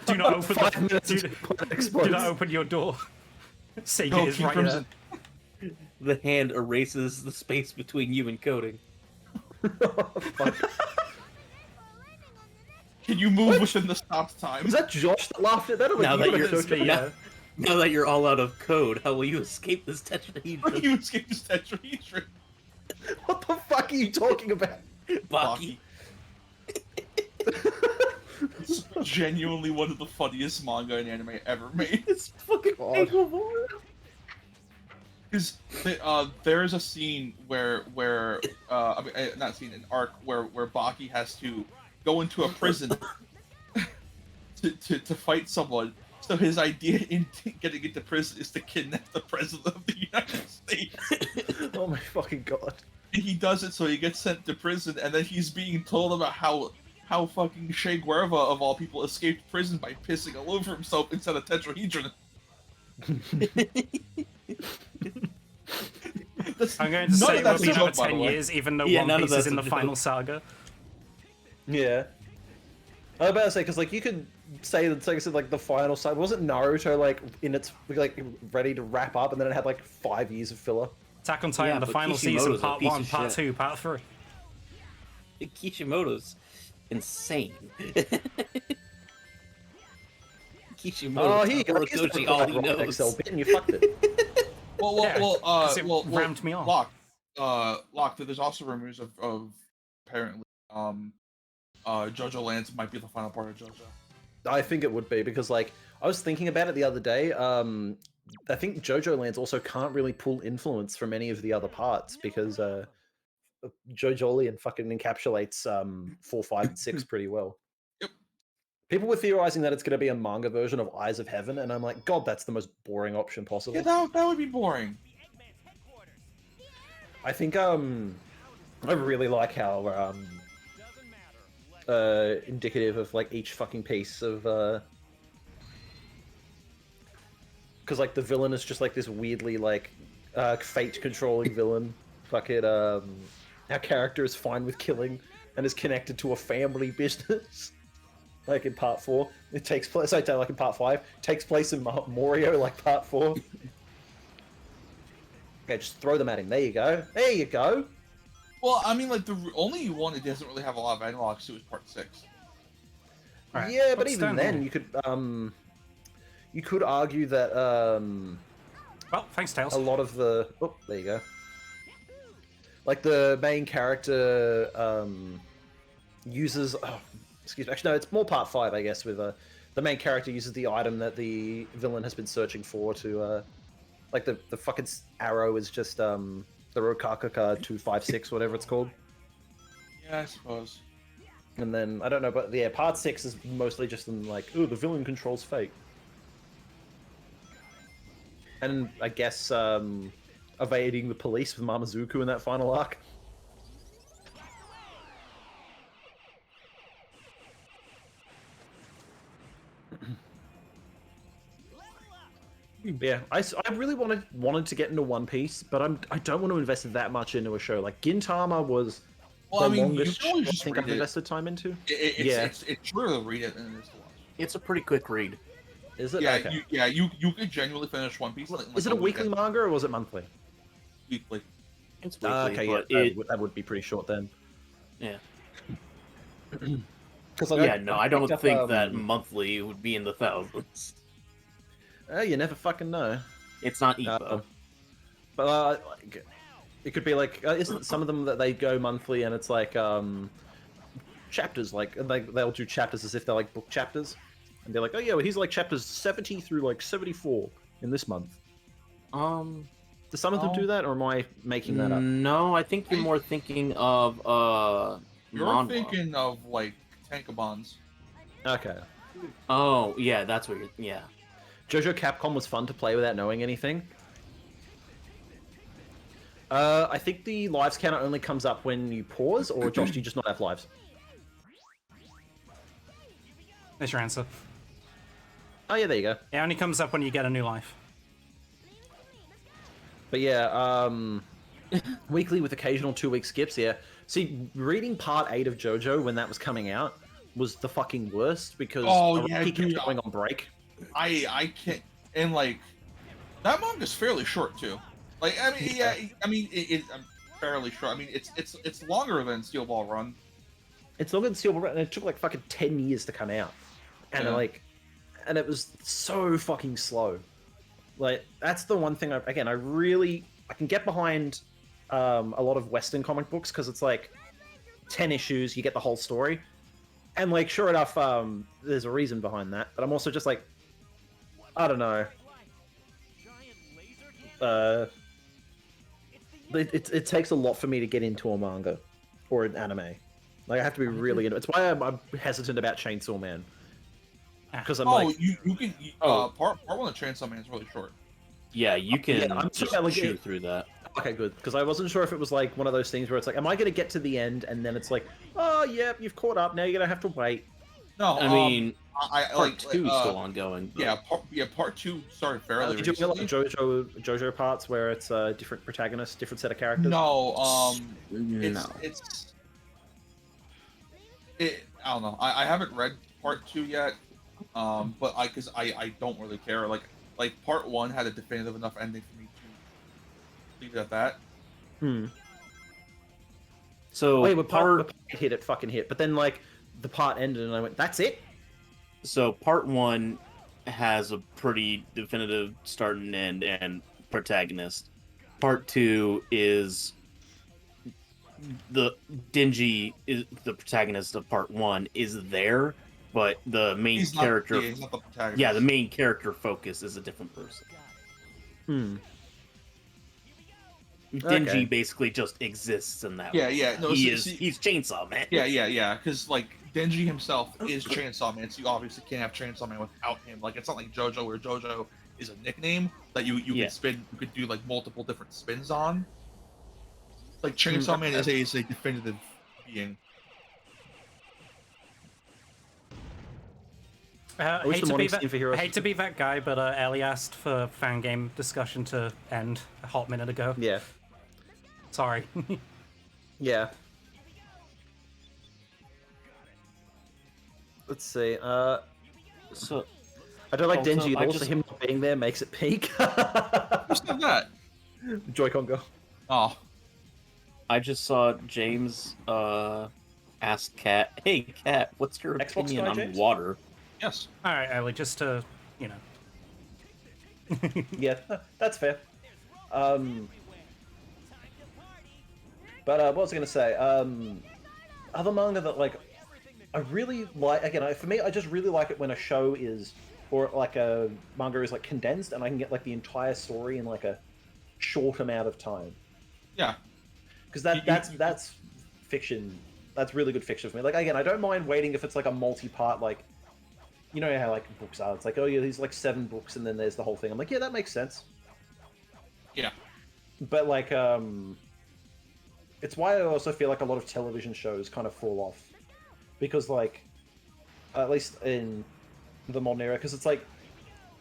Do not open 5 minutes do, until the planet do explodes. not open your door. Sega No, is King right Crimson. there. The hand erases the space between you and coding. Fuck. Can you move within the stopped time? Was that Josh that laughed at that? Or Now you that were you're so It's me, yeah. now that you're all out of code, how will you escape this How do tetrahedron? you escape this tetrahedron? What the fuck are you talking about? Baki. It's genuinely one of the funniest manga and anime ever made. It's fucking God. painful. Because there is a scene where I mean, not scene, an arc where Baki has to go into a prison to fight someone. So his idea in getting into prison is to kidnap the president of the United States. Oh my fucking god. And he does it so he gets sent to prison, and then he's being told about how fucking Che Guevara of all people escaped prison by pissing all over himself inside a tetrahedron. That's, I'm going to none say of it will that's be a another joke, by the 10 way. years, even though Yeah, One none of Piece is that's in a the final joke. saga. Yeah. I was about to say, because like you could say that, like I said, like the final side wasn't Naruto like in its like ready to wrap up, and then it had like 5 years of filler. Attack on Titan, Yeah, the but final Kishimoto's season, a part piece 1, of part shit. 2, part 3. Kishimoto's insane. Kishimoto. Oh, here you go. Horikoshi, all he knows. Excel bit, and you fucked it. Yeah, 'cause it rammed me off. Locke. There's also rumors of apparently JoJo Lands might be the final part of JoJo. I think it would be because like I was thinking about it the other day. I think JoJo Lands also can't really pull influence from any of the other parts because JoJolian fucking encapsulates 4, 5, and 6 pretty well. Yep. People were theorizing that it's going to be a manga version of Eyes of Heaven, and I'm like, God, that's the most boring option possible. Yeah, that would be boring. I think I really like how indicative of like each fucking piece of because like the villain is just like this weirdly like fate controlling villain. Fucking our character is fine with killing and is connected to a family business. Like in part 4, it takes place. Sorry, like in part 5, takes place in Morio, like part 4. Okay, just throw them at him. There you go. There you go. Well, I mean, like the only one that doesn't really have a lot of analogs to is part 6. Right. Yeah, but What's even down then, here? you could argue that Well, thanks, Tails. a lot of the there you go. Like the main character uses. Oh, excuse me. Actually, no, it's more part 5, I guess. With the main character uses the item that the villain has been searching for to like the fucking arrow is just the Rokaka card 256, whatever it's called. Yeah, I suppose. And then I don't know, but yeah, part 6 is mostly just in like, oh, the villain controls fate. And I guess evading the police with Mamazuku in that final arc. Yeah, I really wanted to get into One Piece, but I don't want to invest that much into a show. Like Gintama was Well, the I mean, longest you can always show I just think read I've it. invested time into. It's shorter to read it than it is to watch. It's a pretty quick read. Is it? Yeah, Okay. you could genuinely finish One Piece. Like, Is it a weekly manga or was it monthly? Weekly. It's weekly, Okay, yeah, but that would be pretty short then. yeah. Because Yeah, no, I don't think that monthly would be in the thousands. You never fucking know. It's not Epo. But like, it could be like, isn't some of them that they go monthly and it's like chapters, like and they'll do chapters as if they're like book chapters, and they're like, oh yeah, well, he's like chapters 70 through like 74 in this month. Do some of them do that, or am I making that up? No, I think you're more thinking of You're manhwa. thinking of like tankabons. Okay. Oh, yeah, that's what you're. Yeah. JoJo Capcom was fun to play without knowing anything. I think the lives counter only comes up when you pause, or Josh, do you just not have lives? There's your answer. Oh yeah, there you go. It only comes up when you get a new life. But yeah, weekly with occasional 2-week skips, yeah. See, reading part 8 of JoJo when that was coming out was the fucking worst because he kept going on break. I can't, and like that manga's fairly short too. Like I mean, yeah, I mean I'm fairly short. I mean it's longer than Steel Ball Run. It's longer than Steel Ball Run, and it took like fucking 10 years to come out, and and it was so fucking slow. Like that's the one thing I can get behind a lot of Western comic books because it's like 10 issues, you get the whole story, and like sure enough, there's a reason behind that. But I'm also just like, I don't know. It takes a lot for me to get into a manga or an anime. Like I have to be really into. It's why I'm hesitant about Chainsaw Man. Because I'm you can part 1 of Chainsaw Man is really short. Yeah, you can I'm just like, chew through that. Okay, good. Because I wasn't sure if it was like one of those things where it's like, am I going to get to the end and then it's like, oh yeah, you've caught up. Now you're gonna have to wait. No, I mean, part part 2 is still ongoing. But... Yeah, part 2 started fairly Did you feel recently. like JoJo parts where it's different protagonists, different set of characters? No, no. I don't know. I haven't read part 2 yet. But because I don't really care. Like part 1 had a definitive enough ending for me to leave it at that. So wait, but part hit it fucking hit, but then like the part ended and I went, that's it? So part 1 has a pretty definitive start and end and protagonist. Part 2 is the Dingy is the protagonist of part 1 is there, but the main character he's not the protagonist. Yeah, the main character focus is a different person. Dingy basically just exists in that. Yeah. No, he's Chainsaw Man. Yeah. Because like Denji himself is Chainsaw Man, so you obviously can't have Chainsaw Man without him. Like it's not like JoJo, where JoJo is a nickname that you Yeah. could do like multiple different spins on. Like Chainsaw Man is a definitive being. wish Hate the to, be morning that, scene for Heroes hate was- to be that guy, but Ellie asked for fan game discussion to end a hot minute ago. Yeah. Sorry. Yeah. Let's see. So I don't like Also, Denji, I and also just- him not being there makes it peak. Who said that? Joy-Con girl. Oh, I just saw James ask Kat, "Hey Kat, what's your Xbox opinion guy, on James? water?" yes. All right, Ellie, just to, you know. Yeah, that's fair. But what was I going to say? Other manga that like I really like. Again, for me, I just really like it when a show is, or like a manga is like condensed, and I can get like the entire story in like a short amount of time. Yeah. Because You- that's fiction. That's really good fiction for me. Like again, I don't mind waiting if it's like a multi-part, like you know how like books are. It's like, oh yeah, these like 7 books, and then there's the whole thing. I'm like, yeah, that makes sense. Yeah. But like, it's why I also feel like a lot of television shows kind of fall off, because like, at least in the modern era, because it's like,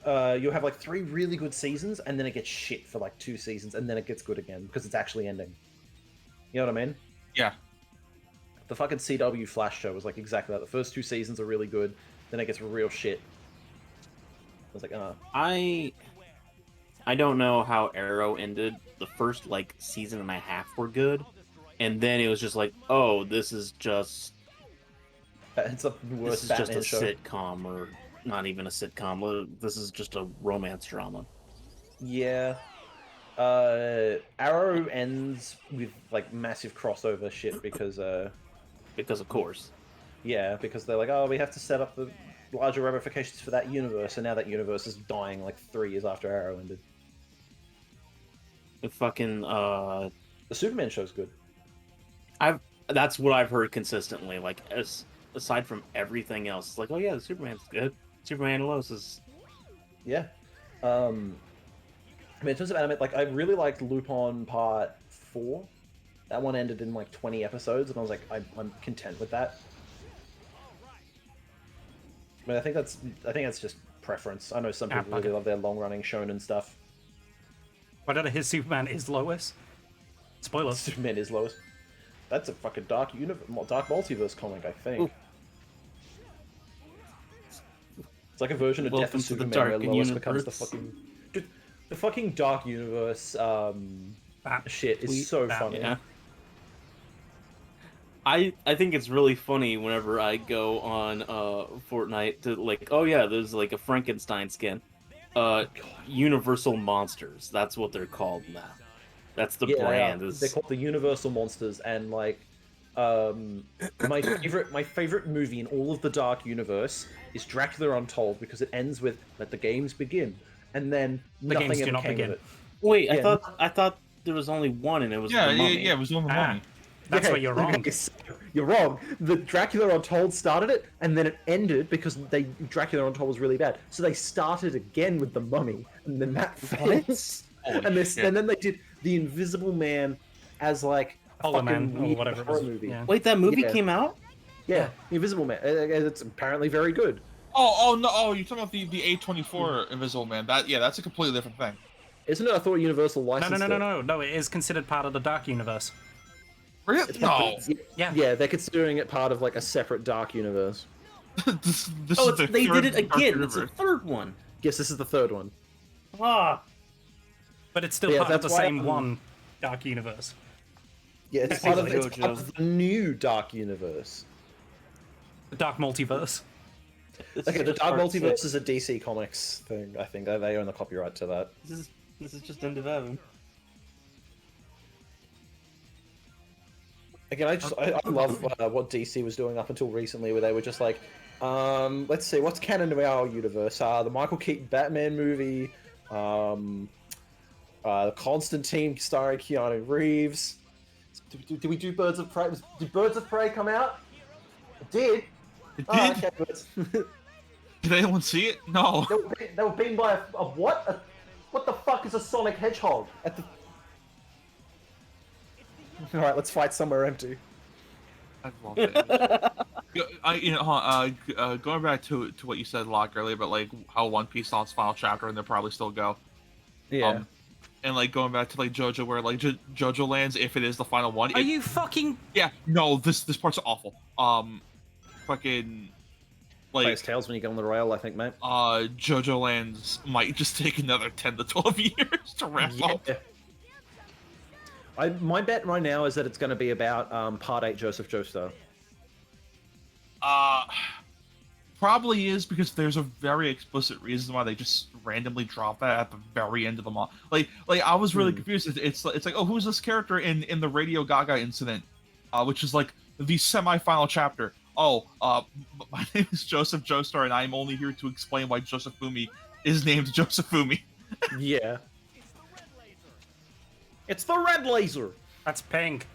you'll have like 3 really good seasons, and then it gets shit for like 2 seasons, and then it gets good again because it's actually ending. You know what I mean? Yeah. The fucking CW Flash show was like exactly that. The first 2 seasons are really good, then it gets real shit. I was like, I don't know how Arrow ended. The first like season and a half were good, and then it was just like, oh, this is just it's the worst this is just Batman a show. sitcom, or not even a sitcom. This is just a romance drama. Yeah. Arrow ends with like massive crossover shit because Because of course, yeah, because they're like, oh, we have to set up the larger ramifications for that universe, and now that universe is dying like 3 years after Arrow ended. the fucking The Superman show's good. that's what I've heard consistently. Like aside from everything else, it's like, oh yeah, the Superman's good. Superman and Lois is Yeah. I mean, in terms of anime, like I really liked Lupin Part 4. That one ended in like 20 episodes, and I was like, I'm content with that. I mean, I think that's just preference. I know some people really bugger. love their long-running shonen stuff. Why don't his Superman is Lois? Spoilers. Superman is Lois. That's a fucking dark multiverse comic, I think. Ooh. It's like a version of Death Welcome of to the Superman dark where Lois becomes the universe. fucking... Dude, the fucking dark universe shit is Tweet so that, funny. yeah. I think it's really funny whenever I go on Fortnite to like, oh yeah, there's like a Frankenstein skin. Universal Monsters. That's what they're called now. That's the brand. They're called the Universal Monsters, and like, my favorite movie in all of the Dark Universe is Dracula Untold, because it ends with "Let the games begin," and then The nothing games do ever not came begin. of it. Wait, Yeah. I thought there was only one, and it was Yeah, the yeah, Mummy. yeah. It was on the Ah, money. that's Okay, where you're wrong. You're wrong. The Dracula Untold started it, and then it ended because Dracula Untold was really bad. So they started again with the Mummy, and then that failed. And then they did the Invisible Man as like a Hollow Man, fucking or weird whatever it horror was. movie. Yeah. Wait, that movie Yeah. came out? Yeah, the Invisible Man. It's apparently very good. Oh no! Oh, you're talking about the A24 Invisible Man. That's a completely different thing. Isn't it? I thought Universal No, licensed no. It is considered part of the Dark Universe. Really? No. Yeah. Yeah, they're considering it part of like a separate Dark Universe. this Oh, is the they third did it Dark again. It's the Universe. third one. Yes, this is the 3rd one. Ah, But it's still Yeah, part of the that's why, same one Dark Universe. Yeah, it's part Like of JoJo. the new Dark Universe. The Dark Multiverse. this Okay, is the just Dark part Multiverse 6. is a DC Comics thing. I think they own the copyright to that. This is just End of Heaven. Again, I love what DC was doing up until recently, where they were just like, let's see, what's canon to our universe? The Michael Keaton Batman movie, the Constantine starring Keanu Reeves. Did we do Birds of Prey? Did Birds of Prey come out? It did. It Oh, did. okay, but Did anyone see it? No. they were beaten by a what? What the fuck is a Sonic Hedgehog? All right, let's fight somewhere empty. I love it. Going back to what you said, Locke, earlier about like how One Piece lost final chapter and they'll probably still go. Yeah. And like going back to like JoJo, where like JoJo lands, if it is the final one. Are you fucking? Yeah. No, this part's awful. Fucking. Like Plays tails when you get on the rail, I think, mate. JoJo lands might just take another 10 to 12 years to wrap up. My bet right now is that it's going to be about Part 8 Joseph Joestar. Probably is, because there's a very explicit reason why they just randomly drop that at the very end of the month. Like I was really confused. It's like, oh, who's this character in the Radio Gaga incident, which is like the semi-final chapter. Oh, my name is Joseph Joestar, and I'm only here to explain why Joseph Fumi is named Joseph Fumi. Yeah. It's the red laser. That's pink.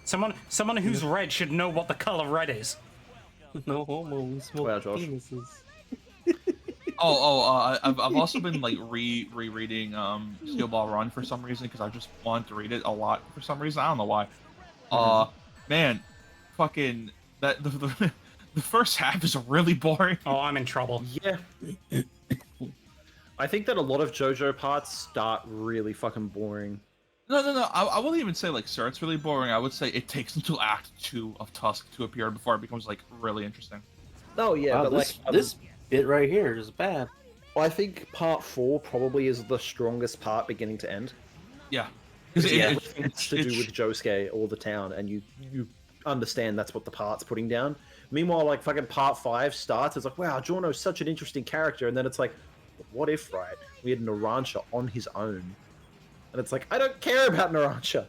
Someone who's red should know what the color red is. No homo, we smoke Wow, Josh. penises. I've also been like rereading Steel Ball Run for some reason, because I just wanted to read it a lot for some reason. I don't know why. Man, fucking that the first half is really boring. Oh, I'm in trouble. Yeah. I think that a lot of JoJo parts start really fucking boring. No. I wouldn't even say like starts really boring. I would say it takes until Act 2 of Tusk to appear before it becomes like really interesting. Oh yeah, Wow, but this bit right here is bad. I think Part 4 probably is the strongest part, beginning to end. Yeah, Because it- it's to do with Josuke or the town, and you understand that's what the part's putting down. Meanwhile, like fucking Part 5 starts, it's like, wow, Giorno's such an interesting character, and then it's like, what if, right, we had Narancia on his own? And it's like, I don't care about Narancia.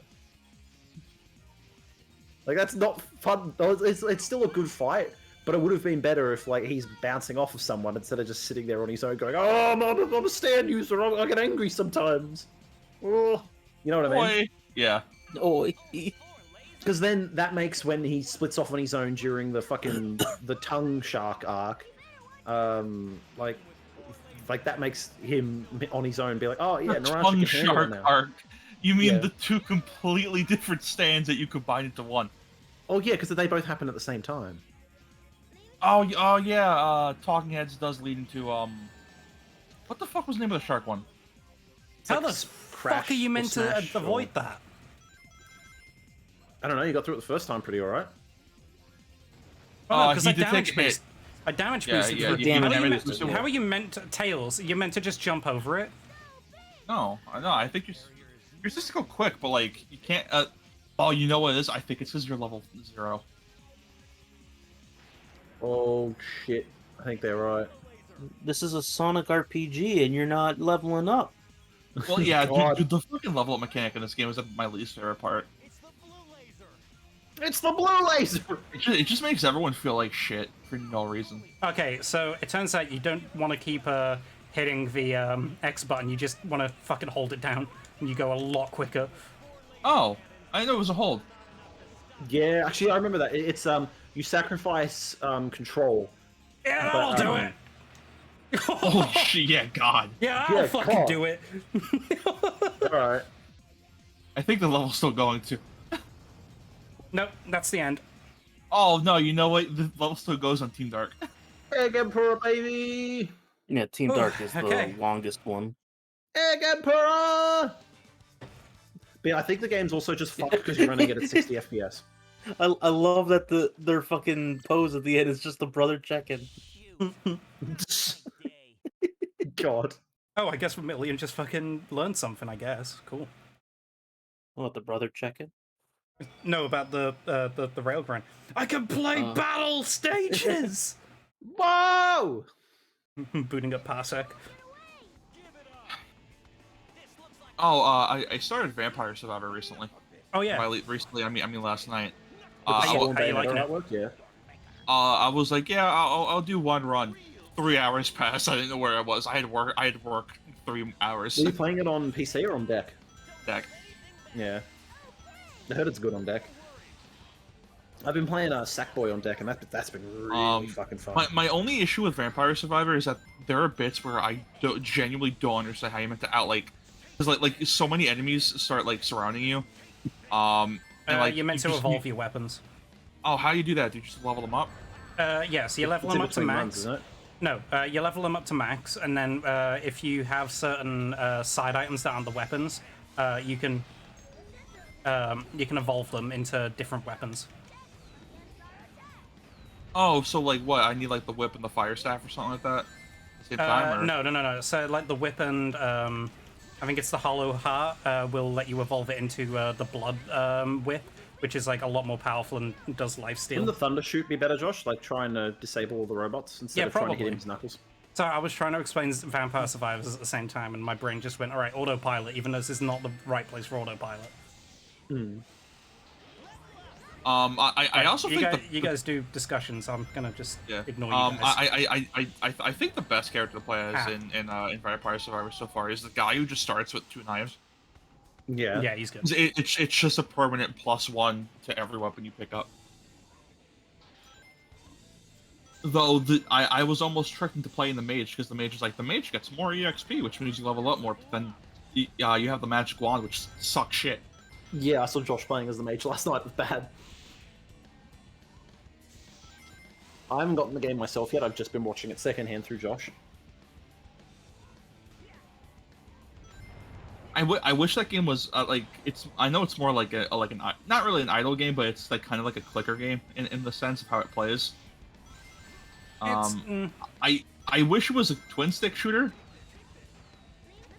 Like, that's not fun. It's still a good fight, but it would have been better if, like, he's bouncing off of someone instead of just sitting there on his own going, oh, I'm not a stand user, I get angry sometimes. Oh, you know what I mean? Boy. Yeah. Oh, Because then that makes when he splits off on his own during the fucking the tongue shark arc, like that makes him on his own be like, oh yeah, Narancia Tongue can handle it shark now. arc. You mean Yeah. the two completely different stands that you combine into one? Oh yeah, because they both happen at the same time. Oh yeah. Talking Heads does lead into what the fuck was the name of the shark one? How like the Crash fuck are you or meant to Smash or- avoid that? I don't know. You got through it the first time pretty alright. Oh, because he I did take damage a hit. boosted. I damage Yeah, boosted. yeah, for- you damage damage boosted, boosted. How are you meant to, Tails? You're meant to just jump over it. No, I know. I think you're supposed to go quick, but like you can't. Oh, you know what it is? I think it's because you're level 0. Oh shit! I think they're right. this is a Sonic RPG, and you're not leveling up. Well, yeah, God. dude, the fucking level up mechanic in this game is my least favorite part. It's the blue laser. It just makes everyone feel like shit for no reason. Okay, so it turns out you don't want to keep hitting the X button. You just want to fucking hold it down, and you go a lot quicker. Oh, I didn't know it was a hold. Yeah, actually, I remember that. It's you sacrifice control. Yeah, But, I'll do it. Oh shit! Yeah, God. Yeah, I'll Yeah, fucking cool. do it. All right. I think the level's still going too. Nope, that's the end. Oh no, you know what? The level still goes on Team Dark. Egg Emperor, baby. Yeah, Team Ooh, Dark is okay. the longest one. Egg Emperor. But yeah, I think the game's also just fucked because you're running it at 60 FPS. I love that their fucking pose at the end is just the brother checking. God. Oh, I guess Vermilion just fucking learned something. I guess. Cool. What, the brother checking? No, about the railgun. I can play battle stages. Whoa! Booting up Parsec. Oh, I started Vampire Survivor recently. Oh yeah. By recently, I mean last night. How you Bayonetta liking it? artwork, yeah. I was like, yeah, I'll do one run. 3 hours passed. I didn't know where I was. I had work 3 hours. Were you playing it on PC or on deck? Deck. Yeah. I heard it's good on deck. I've been playing Sackboy on deck, and that's been really fucking fun. My only issue with Vampire Survivor is that there are bits where I genuinely don't understand how you meant to because like so many enemies start like surrounding you. And like you're meant to evolve your weapons. Oh, how do you do that? Do you just level them up? Yeah, so you level them up to max. Runs, isn't it? No, you level them up to max, and then if you have certain side items that aren't the weapons, you can evolve them into different weapons. Oh, so like what? I need like the whip and the fire staff or something like that? Same time, or... No. So like the whip and I think it's the hollow heart will let you evolve it into the blood whip, which is like a lot more powerful and does lifesteal. Wouldn't the thunder shoot be better, Josh? Like trying to disable all the robots instead of trying to hit him with knuckles? So I was trying to explain Vampire Survivors at the same time, and my brain just went, all right, autopilot, even though this is not the right place for autopilot. I also think you guys do discussions. So I'm gonna just ignore you guys. I think the best character to play as in Vampire Survivor so far is the guy who just starts with 2 knives. Yeah, he's good. It's just a permanent +1 to every weapon you pick up. Though I was almost tricking to play in the mage because the mage is like the mage gets more EXP, which means you level up more. But then you have the magic wand, which sucks shit. Yeah, I saw Josh playing as the mage last night. It was bad. I haven't gotten the game myself yet. I've just been watching it secondhand through Josh. I wish that game was like I know it's more like an not really an idle game, but it's like kind of like a clicker game in the sense of how it plays. I wish it was a twin stick shooter.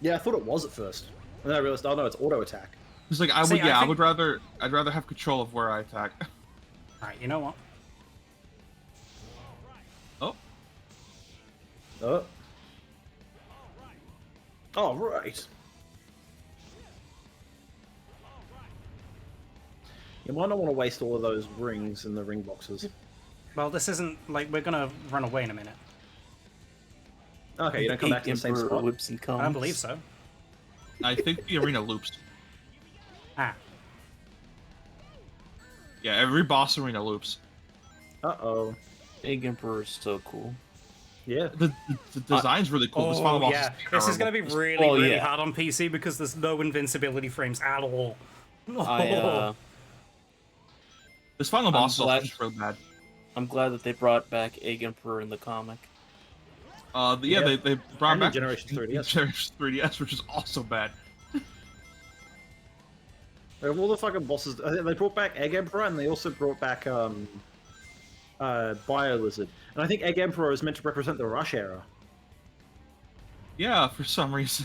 Yeah, I thought it was at first, and then I realized, oh no, it's auto attack. It's like I'd rather have control of where I attack. All right, you know what? Oh. Oh, right. You might not want to waste all of those rings in the ring boxes. Well, this isn't like we're gonna run away in a minute. Okay, you don't come back to the same spot. Whips and comes. I believe so. I think the arena loops. Yeah, every boss arena loops. Uh-oh. Egg Emperor is so cool. Yeah. The design's really cool. This final boss yeah. is This is going to be really yeah. hard on PC because there's no invincibility frames at all. This final boss is also just real bad. I'm glad that they brought back Egg Emperor in the comic. They brought back Generation 3DS. Generation 3DS, which is also bad. All the fucking bosses, they brought back Egg Emperor, and they also brought back Bio Lizard. And I think Egg Emperor is meant to represent the Rush era. Yeah, for some reason.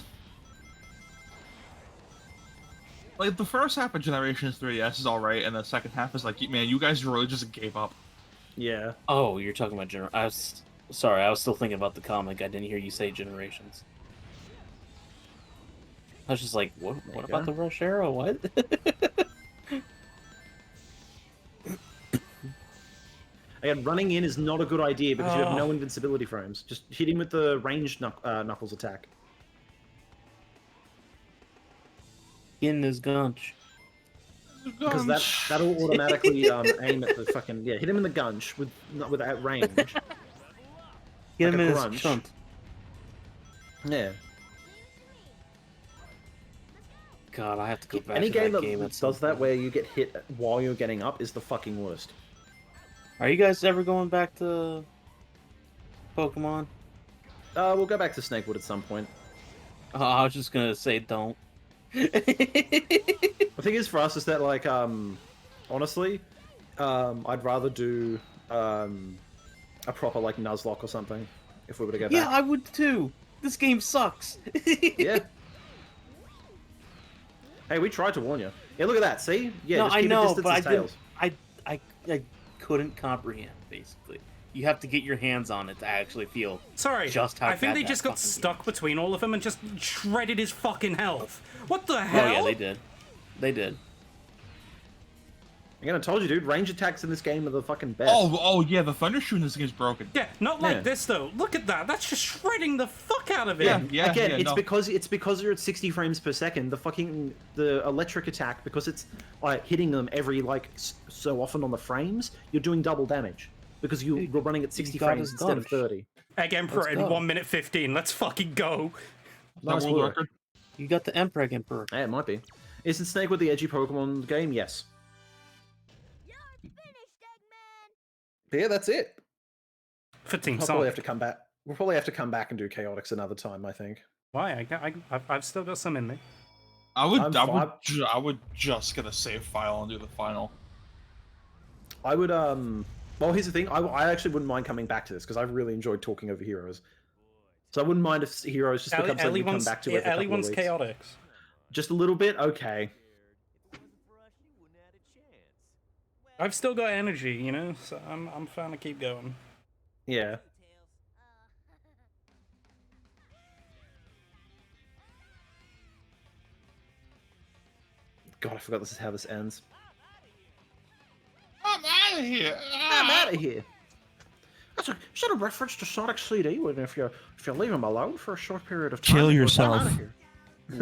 Like, the first half of Generation 3DS is alright, and the second half is like, man, you guys really just gave up. Yeah. Oh, you're talking about I was sorry, I was still thinking about the comic. I didn't hear you say Generations. I was just like, what about the Rush era? What? Again, running in is not a good idea because you have no invincibility frames. Just hit him with the ranged knuckles attack. In his gunch. Because that'll automatically aim at the fucking hit him in the gunch without range. Get him in his grunge. chunt. Yeah. God, I have to go back Any to game that that game. does that where you get hit while you're getting up is the fucking worst. Are you guys ever going back to Pokemon? We'll go back to Snakewood at some point. I was just gonna say don't. The thing is for us is that like honestly, I'd rather do a proper like Nuzlocke or something if we were to go back. Yeah, I would too. This game sucks. Yeah. Hey, we tried to warn you. Yeah, look at that. See? Yeah, No, just I keep know, a distance but as tails. I couldn't comprehend. Basically, you have to get your hands on it to actually feel. Sorry, just how I think bad they that just got fucking stuck game is. between all of them and just shredded his fucking health. What the hell? Oh yeah, they did. They did. Again, I told you, dude. Range attacks in this game are the fucking best. Oh yeah, the thunder shoot in this game is broken. Yeah, not like Yeah. this though. Look at that. That's just shredding the fuck out of it. Yeah. Again, yeah, it's no. because you're at 60 frames per second. The electric attack, because it's like hitting them every like so often on the frames, you're doing double damage because you're running at 60 got frames his instead of dodge. 30. Egg Emperor in go. 1 minute 15. Let's fucking go. Nice World work. record. You got the Emperor. Yeah, it might be. Isn't Snake with the edgy Pokemon game? Yes. You're finished, Eggman. But yeah, that's it. For Team I'll probably have Sonic. to come back. We'll probably have to come back and do Chaotix another time, I think. Why? I've still got some in me. I would just get a save file and do the final. I would, well, here's the thing. I actually wouldn't mind coming back to this, because I've really enjoyed talking over Heroes. So I wouldn't mind if Heroes just becomes something we come back to every couple of one's weeks. chaotic. Just a little bit? Okay. I've still got energy, you know, so I'm trying to keep going. Yeah. God, I forgot this is how this ends. I'm out of here. I'm out of here. Is that a reference to Sonic CD? When if you leave him alone for a short period of time, Kill he goes, "I'm yourself." outta here."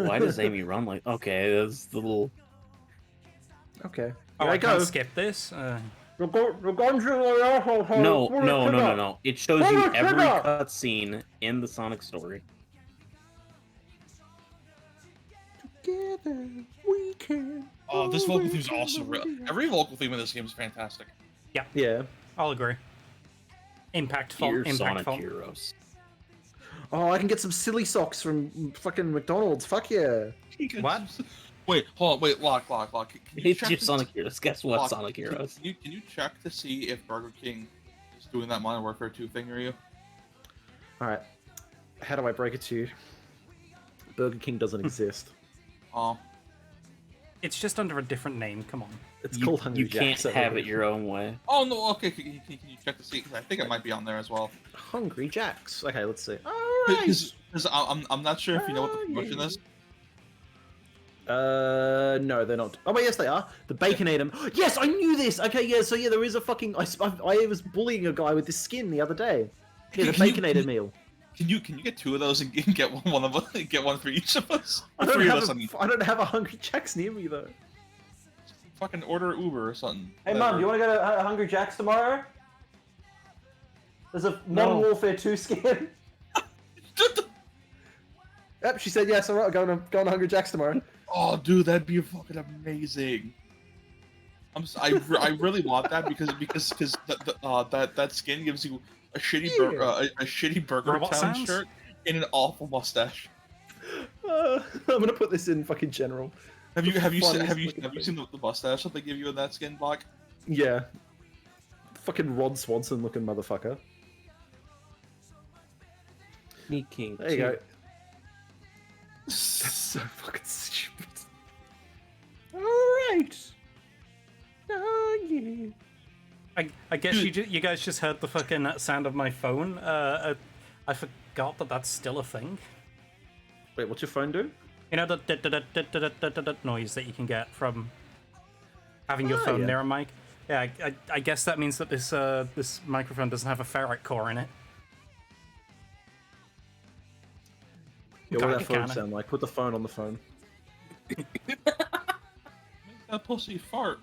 Why does Amy run like? Okay, that's the little. Okay. Oh, Here I I go. can't skip this. You're going to the asshole hole. No. It shows Pull you the every trigger! cutscene in the Sonic story. Together we can. Oh, this vocal always theme is awesome. come Every vocal theme in this game is fantastic. Yeah. I'll agree. Impact font. Dear Impact Sonic font. Heroes. Oh, I can get some silly socks from fucking McDonald's. Fuck yeah. What? Wait, hold on. Wait, lock. Can you It's check your to- Sonic Heroes. Guess what, Lock, Sonic Heroes? Can you check to see if Burger King is doing that Modern Warfare 2 thing near you? All right. How do I break it to you? Burger King doesn't exist. Oh, It's just under a different name. Come on. It's You, called Hungry you can't Jacks. have it your own way. oh no. Okay, can you check to see? 'Cause I think it might be on there as well. Hungry Jacks. Okay, let's see. All right. Because I'm not sure if you know what the promotion is. No, they're not. Oh, wait, yes, they are. The Baconator. Yes, I knew this. Okay, yeah. So yeah, there is a fucking. I was bullying a guy with this skin the other day. Yeah, the Can you- Baconator meal. Can you get two of those and get one of us? Get one for each of us. I Or don't, three of have us. I mean, I don't have a Hungry Jacks near me though. fucking order Uber or something. Hey, Mum, do you want to go to Hungry Jacks tomorrow? There's a Modern Warfare 2 skin. Yep, she said yes. All right, going to Hungry Jacks tomorrow. Oh, dude, that'd be fucking amazing. I really want that because that skin gives you a shitty Burger Robot Town sounds? shirt and an awful mustache. I'm gonna put this in fucking general. Have you Funniest seen the mustache that they give you in that skin, Block? Yeah. Fucking Rod Swanson looking motherfucker. Sneak King. There you go. That's so fucking stupid. Alright. Oh yeah. I guess you guys just heard the fucking sound of my phone. I forgot that that's still a thing. Wait, what's your phone do? You know the noise that you can get from having your Oh, phone yeah. near a mic. Yeah, I guess that means that this microphone doesn't have a ferrite core in it. Yeah, what Kinda, does that phone kinda. sound like? Put the phone on the phone. Make that pussy fart.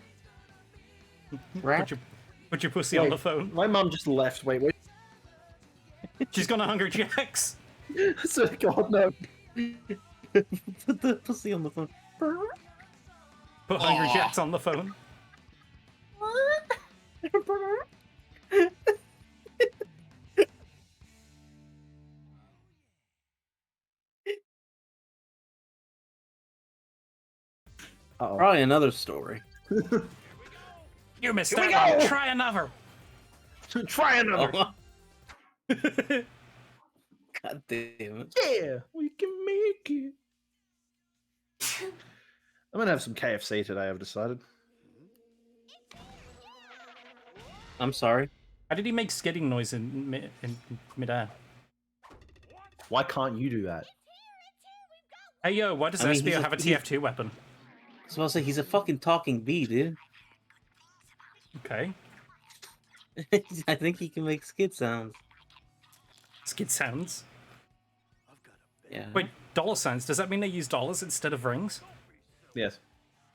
Put your pussy on Wait, the phone. My mum just left. Wait. She's gonna Hungry Jacks. So, God, no. Put the pussy on the phone. Put Hungry Aw. Jacks on the phone. Uh-oh. Probably another story. You missed Here we that one. go. Try another. Try another. God damn it. Yeah, we can make it. I'm gonna have some KFC today, I've decided. I'm sorry. How did he make skidding noise in midair? Why can't you do that? Hey yo, why does I mean, SBO have a TF2 weapon? So I'll say he's a fucking talking bee, dude. Okay. I think he can make skid sounds. Skid sounds. Yeah. Wait, dollar signs. Does that mean they use dollars instead of rings? Yes.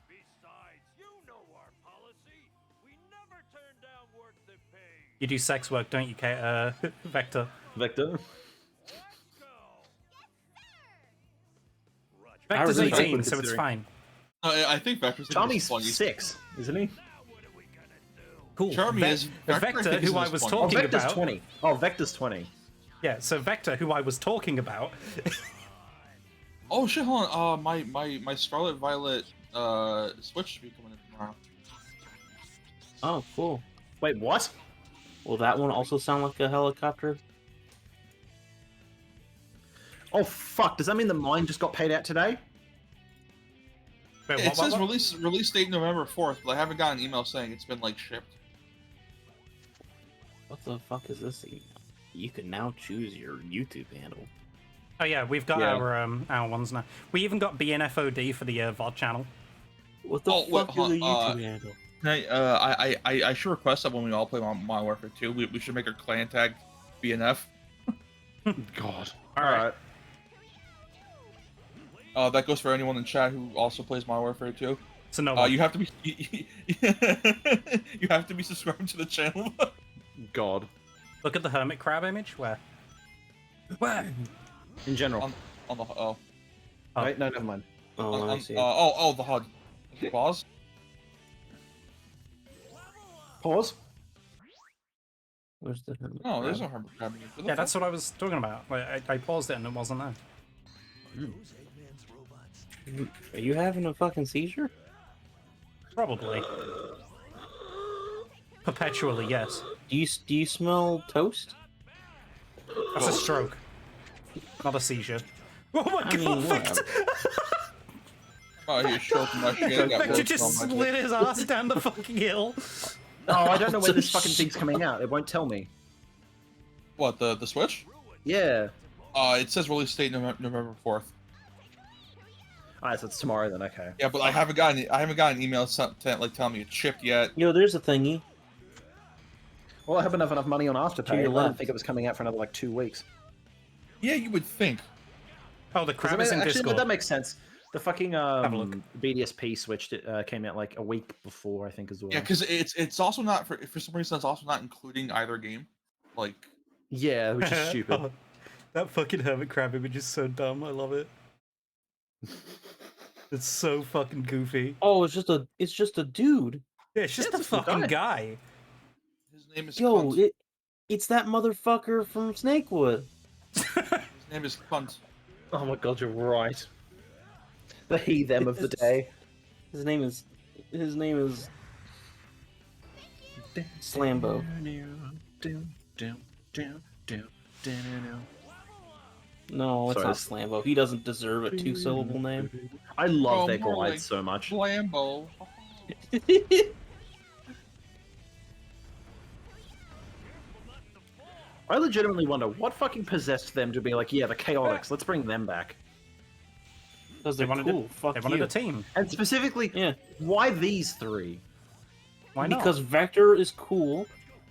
Besides, you know our policy. We never turn down work that pays. You do sex work, don't you, Vector? Vector. Vector's really like 18, so it's considering. fine. I think Vector's Charmy's 20. 6, isn't he? Cool. Charmy is Vector, who I was Oh, talking Vector's about. 20. Oh, Vector's 20. Yeah, so Vector, who I was talking about. Oh shit! Hold on. My Scarlet Violet Switch should be coming in tomorrow. Oh, cool. Wait, what? Will that one also sound like a helicopter? Oh, fuck. Does that mean the mine just got paid out today? Wait, It says what? release date November 4th, but I haven't got an email saying it's been like shipped. What the fuck is this? You can now choose your YouTube handle. Oh yeah, we've got Yeah. our ones now. We even got BNFOD for the VOD channel. What the Oh, wait, fuck hold is a on, YouTube handle? I should request that when we all play Modern Warfare 2, we should make our clan tag BNF. God. Alright. That goes for anyone in chat who also plays Modern Warfare 2. So no one. You have to be you have to be subscribed to the channel. God. Look at the hermit crab image. Where? Where? In general. on the Oh. Wait, no, never mind. Oh, I see. the HUD. Pause. Pause. Where's the hermit? No, there's no crab? Hermit Crab. What the Yeah, fuck? that's what I was talking about. Like, I paused it and it wasn't there. Are you having a fucking seizure? Probably. Perpetually, yes. Do you smell toast? That's a stroke. Not a seizure. Oh my I god, mean, Vector! Oh, he's choking my shit. Vector just slid his ass down the fucking hill. Oh, I don't know where So this fucking thing's coming out. It won't tell me. What, the Switch? Yeah. It says release date November 4th. Alright, so it's tomorrow then, okay. Yeah, but I haven't gotten an email like telling me it's shipped yet. Yo, there's a thingy. Well, I haven't have enough money on To Afterpay. I your didn't left. think it was coming out for another, like, 2 weeks. Yeah, you would think. Oh, the 'Cause crab is in actually, no, Discord. that makes sense. The fucking a look. BDSP switched came out like a week before, I think, as well. Yeah, because it's also not for some reason it's also not including either game. Like, Yeah, which is stupid. Oh, that fucking hermit crab image is so dumb. I love it. It's so fucking goofy. Oh, it's just a dude. Yeah, it's just Yeah, a it's a fucking guy. guy. his name is Yo, Cunt. it's that motherfucker from Snakewood. His name is Cunt. Oh my god, you're right. The he them of the day. His name is Slambo. No, it's Sorry, not Slambo. He doesn't deserve a two-syllable name. I love Oh, their more glides like so much. Lambo. I legitimately wonder what fucking possessed them to be like, yeah, the Chaotix, let's bring them back. Because They they're wanted, cool. Fuck they wanted you. a team. And specifically, Yeah, why these three? Why not? because Vector is cool,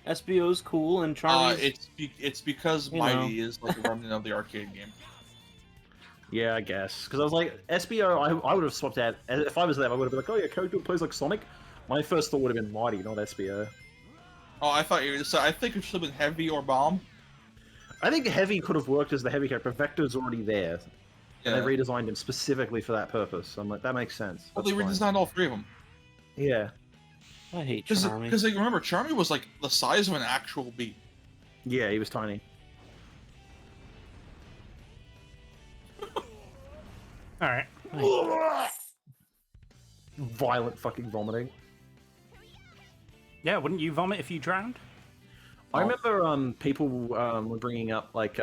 SBO is cool, and Charlie. It's because You Mighty is like a remnant of the arcade game. Yeah, I guess. Because I was like, SBO, I would have swapped out. If I was them, I would have been like, oh yeah, character plays like Sonic. My first thought would have been Mighty, not SBO. Oh, I thought you. So I think it should have been Heavy or Bomb. I think Heavy could have worked as the heavy character, but Vector's already there. Yeah. And they redesigned him specifically for that purpose. So I'm like, that makes sense. Well, they That's fine. redesigned all three of them. Yeah. I hate Because Charlie. like, remember, Charmy was like the size of an actual bee. Yeah, he was tiny. Alright. Violent fucking vomiting. Yeah, wouldn't you vomit if you drowned? I remember people were bringing up like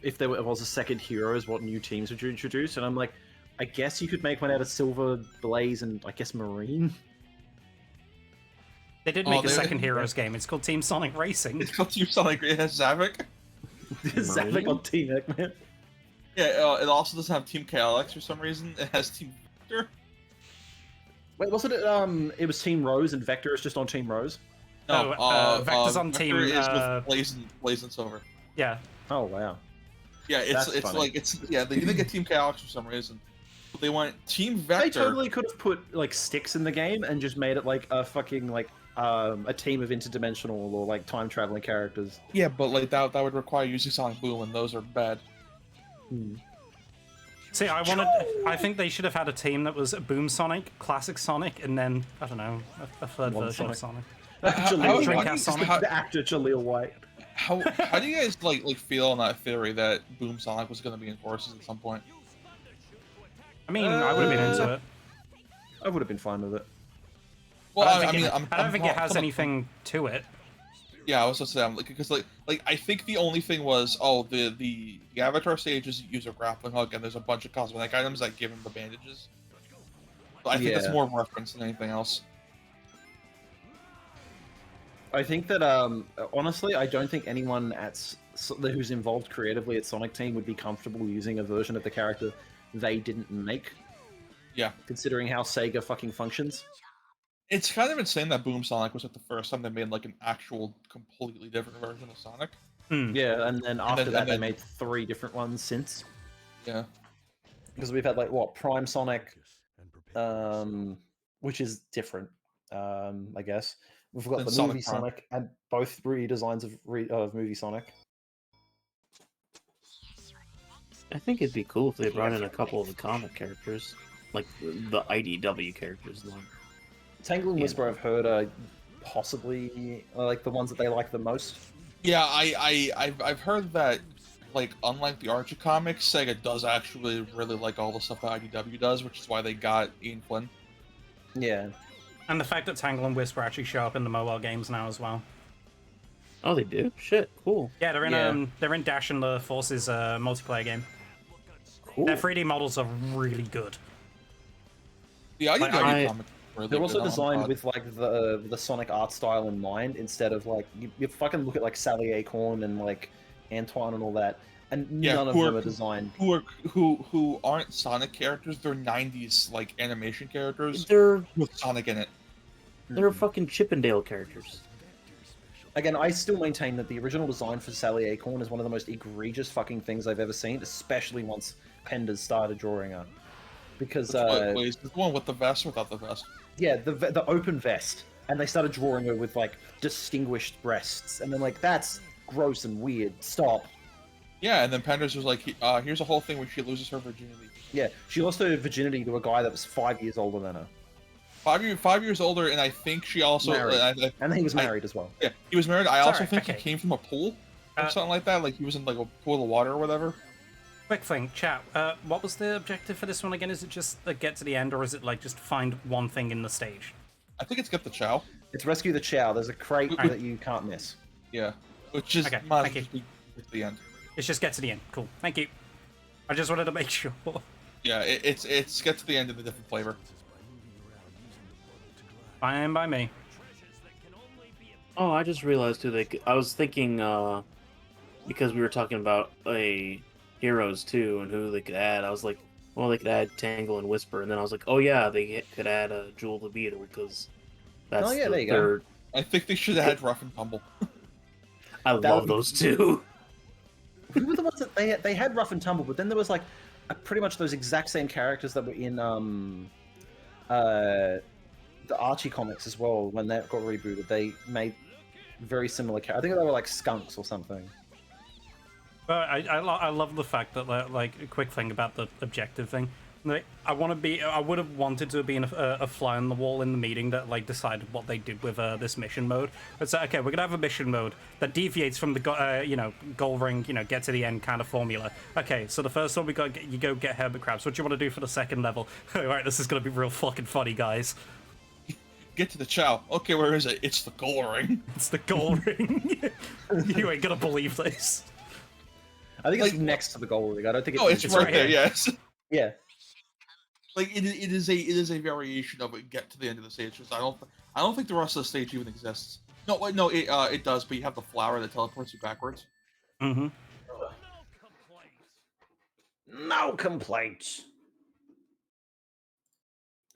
if there was a second Heroes, what new teams would you introduce? And I'm like, I guess you could make one out of Silver, Blaze, and I guess Marine. They did Oh, make a they- second Heroes game. It's called Team Sonic Racing. It's called Team Sonic. It has Zavik. Zavik on Team Eggman. Yeah, it also doesn't have Team KLX for some reason. It has Team Victor. Wait, wasn't it? It was Team Rose and Vector is just on Team Rose. No, Vector's on Vector team. is with Blaze and Silver. Yeah. Oh wow. Yeah, it's That's funny. like they didn't get Team Chaos for some reason. But they went Team Vector. They totally could have put like sticks in the game and just made it like a fucking like a team of interdimensional or like time traveling characters. Yeah, but like that would require using Sonic Boom, and those are bad. See, I think they should have had a team that was Boom Sonic, Classic Sonic, and then I don't know, a third One version Sonic. of Sonic. Jaleel Sonic. White, the actor Jaleel White. How do you guys like feel on that theory that Boom Sonic was going to be in Forces at some point? I mean, I would have been into it. I would have been fine with it. Well, I I don't think it has anything to it. Yeah, I was just saying, because like I think the only thing was the Avatar stages use a grappling hook, and there's a bunch of cosmetic items that give him the bandages. So I think that's more reference than anything else. I think that honestly, I don't think anyone who's involved creatively at Sonic Team would be comfortable using a version of the character they didn't make. Yeah. Considering how Sega fucking functions. It's kind of insane that Boom Sonic was like the first time they made like an actual completely different version of Sonic. Yeah, and then after then they made 3 different ones since. Yeah. Because we've had like what Prime Sonic, which is different, I guess. We've got Then the Sonic movie Prime. Sonic and both redesigns of movie Sonic. I think it'd be cool if they brought in a couple of the comic characters, like the IDW characters. Like Tangle and Whisper, I've heard are possibly like the ones that they like the most. Yeah, I've heard that, like, unlike the Archie comics, Sega does actually really like all the stuff that IDW does, which is why they got Ian Flynn. Yeah. And the fact that Tangle and Whisper actually show up in the mobile games now as well. Oh, they do? Shit, cool. Yeah, they're in Dash and the Forces multiplayer game. Cool. Their 3D models are really good. The IDW comics are really They're also good. designed with like the Sonic art style in mind, instead of like you fucking look at like Sally Acorn and like Antoine and all that, and none of them are designed. Who aren't Sonic characters? They're '90s like animation characters They're with Sonic in it. fucking Chippendale characters. Again, I still maintain that the original design for Sally Acorn is one of the most egregious fucking things I've ever seen, especially once Penders started drawing her. Because Wait, the one with the vest, without the vest. yeah, the open vest, and they started drawing her with like distinguished breasts, and then like that's gross and weird. Stop. Yeah, and then Penders was like, "Here's a whole thing where she loses her virginity." Yeah, she lost her virginity to a guy that was 5 years older than her. 5 years older, and I think she also Married. And he was married as well. Yeah, he was married. I also Sorry, think okay. he came from a pool or something like that. Like he was in like a pool of water or whatever. Quick thing, chat. What was the objective for this one again? Is it just get to the end, or is it like just find one thing in the stage? I think it's get the Chow. It's rescue the Chow. There's a crate that you can't miss. Yeah, which is Okay, might thank you. just be at the end. It's just get to the end. Cool. Thank you. I just wanted to make sure. Yeah, it's get to the end in a different flavor. Fine by me. Oh, I just realized too. I was thinking because we were talking about heroes too and who they could add. I was like, well, they could add Tangle and Whisper, and then I was like, oh yeah, they could add Jewel the Beetle because that's Oh, yeah, the there you go. third. I think they should have had Rough and Tumble. I That love would be- those two. Who were the ones that they had Rough and Tumble, but then there was like pretty much those exact same characters that were in the Archie comics as well. When that got rebooted, they made very similar characters. I think they were like skunks or something. But I love the fact that like a quick thing about the objective thing. Like, I would have wanted to have been a fly on the wall in the meeting that like decided what they did with this mission mode. It's like, okay, we're gonna have a mission mode that deviates from the goal ring, get to the end kind of formula. Okay, so the first one you go get Herbert Crabs. What do you want to do for the second level? All right, this is gonna be real fucking funny, guys. Get to the Chow. Okay, where is it? It's the goal ring. It's the goal ring. You ain't gonna believe this. I think it's next to the goal ring. I don't think it's. Oh, it's right there. here. Yes. Yeah. Like it is a variation of it. Get to the end of the stage. 'Cause I don't think the rest of the stage even exists. No, wait, no, it does. But you have the flower that teleports you backwards. Mm-hmm. No complaints.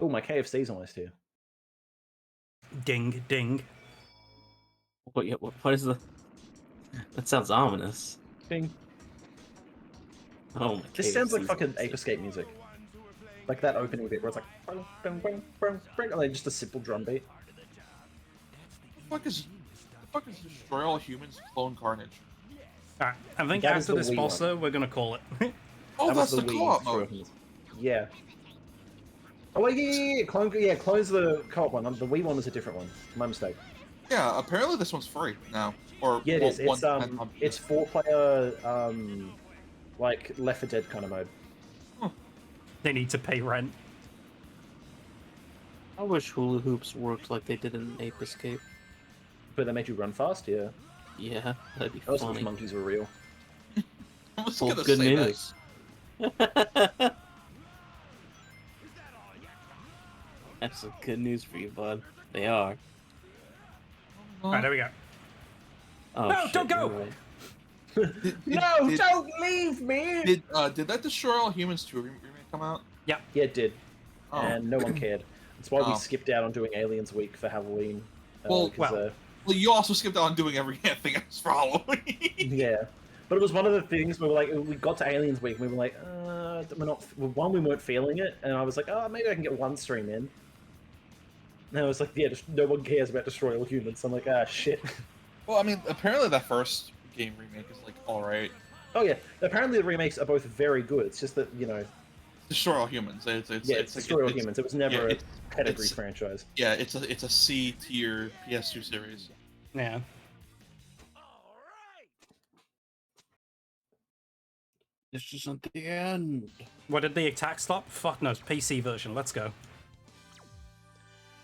Oh, my KFC's almost here. Ding, ding. What is the? That sounds ominous. Ding. Oh my. This sounds like KFC's fucking almost Ape Escape music. Like that opening bit where it's like, bang, bang, bang, bang, bang, and then just a simple drum beat. The fuck is Destroy All Humans Clone Carnage? Alright, I think That is after the this Wii boss, one. though, we're gonna call it. Oh, That was that's the Wii co-op Destroy mode. Humans. Yeah. Oh, wait, yeah. Clone's the co-op one. The Wii one is a different one. My mistake. Yeah, apparently this one's free now. Or Yeah, it is. one- It's 4-player, like Left 4 Dead kind of mode. They need to pay rent. I wish hula hoops worked like they did in Ape Escape. But they made you run fast, yeah. Yeah, that'd be I also wish funny. monkeys were real. I was Well, gonna good say that. news. That's some good news for you, bud. They are. Alright, there we go. Oh, No, shit, don't go! you're right. No, don't leave me! Did that Destroy All Humans 2 remake come out? Yeah, it did. Oh. And no one cared. That's why we Oh. skipped out on doing Aliens Week for Halloween. Well, 'cause, Well, you also skipped out on doing everything else for Halloween. yeah. But it was one of the things where we got to Aliens Week and we were like, we're not. Well, one, we weren't feeling it, and I was like, oh, maybe I can get one stream in. And I was like, yeah, just, no one cares about Destroy All Humans. So I'm like, ah, shit. Well, I mean, apparently that first game remake is like alright. Oh yeah, apparently the remakes are both very good. It's just that Destroy All Humans. It's Destroy All Humans. It was never yeah, a pedigree franchise. Yeah, it's a C tier PS2 series. Yeah. This isn't the end. What did the attack stop? Fuck knows. PC version. Let's go.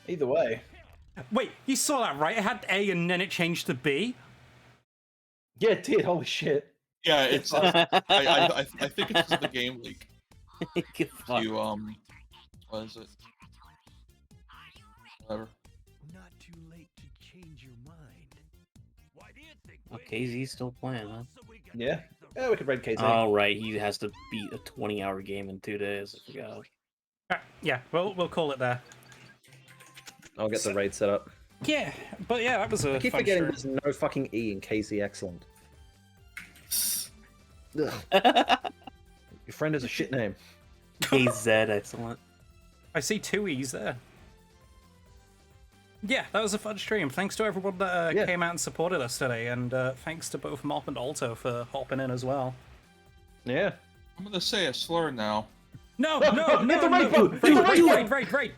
Either way, Wait, you saw that, right? It had A and then it changed to B? yeah, it did. Holy shit. Yeah, it's. I think it's just the game leak. Fuck. You what is it? Whatever. Not too late to change your mind. Why do you think? Oh, KZ's still playing, huh? Yeah. Yeah, we could raid KZ. Oh, right. He has to beat a 20-hour game in 2 days. I forgot. Alright, yeah, we'll call it there. I'll get the raid set up. Yeah, but yeah, that was a I keep fun forgetting stream. there's no fucking E in KZ Excellent. Ugh. Your friend is a shit name. KZ, excellent. I see 2 E's there. Yeah, that was a fun stream. Thanks to everyone that Yeah. came out and supported us today, and thanks to both Mop and Alto for hopping in as well. Yeah. I'm gonna say a slur now. No, No, no, hit no, the no, right button, hit the right right.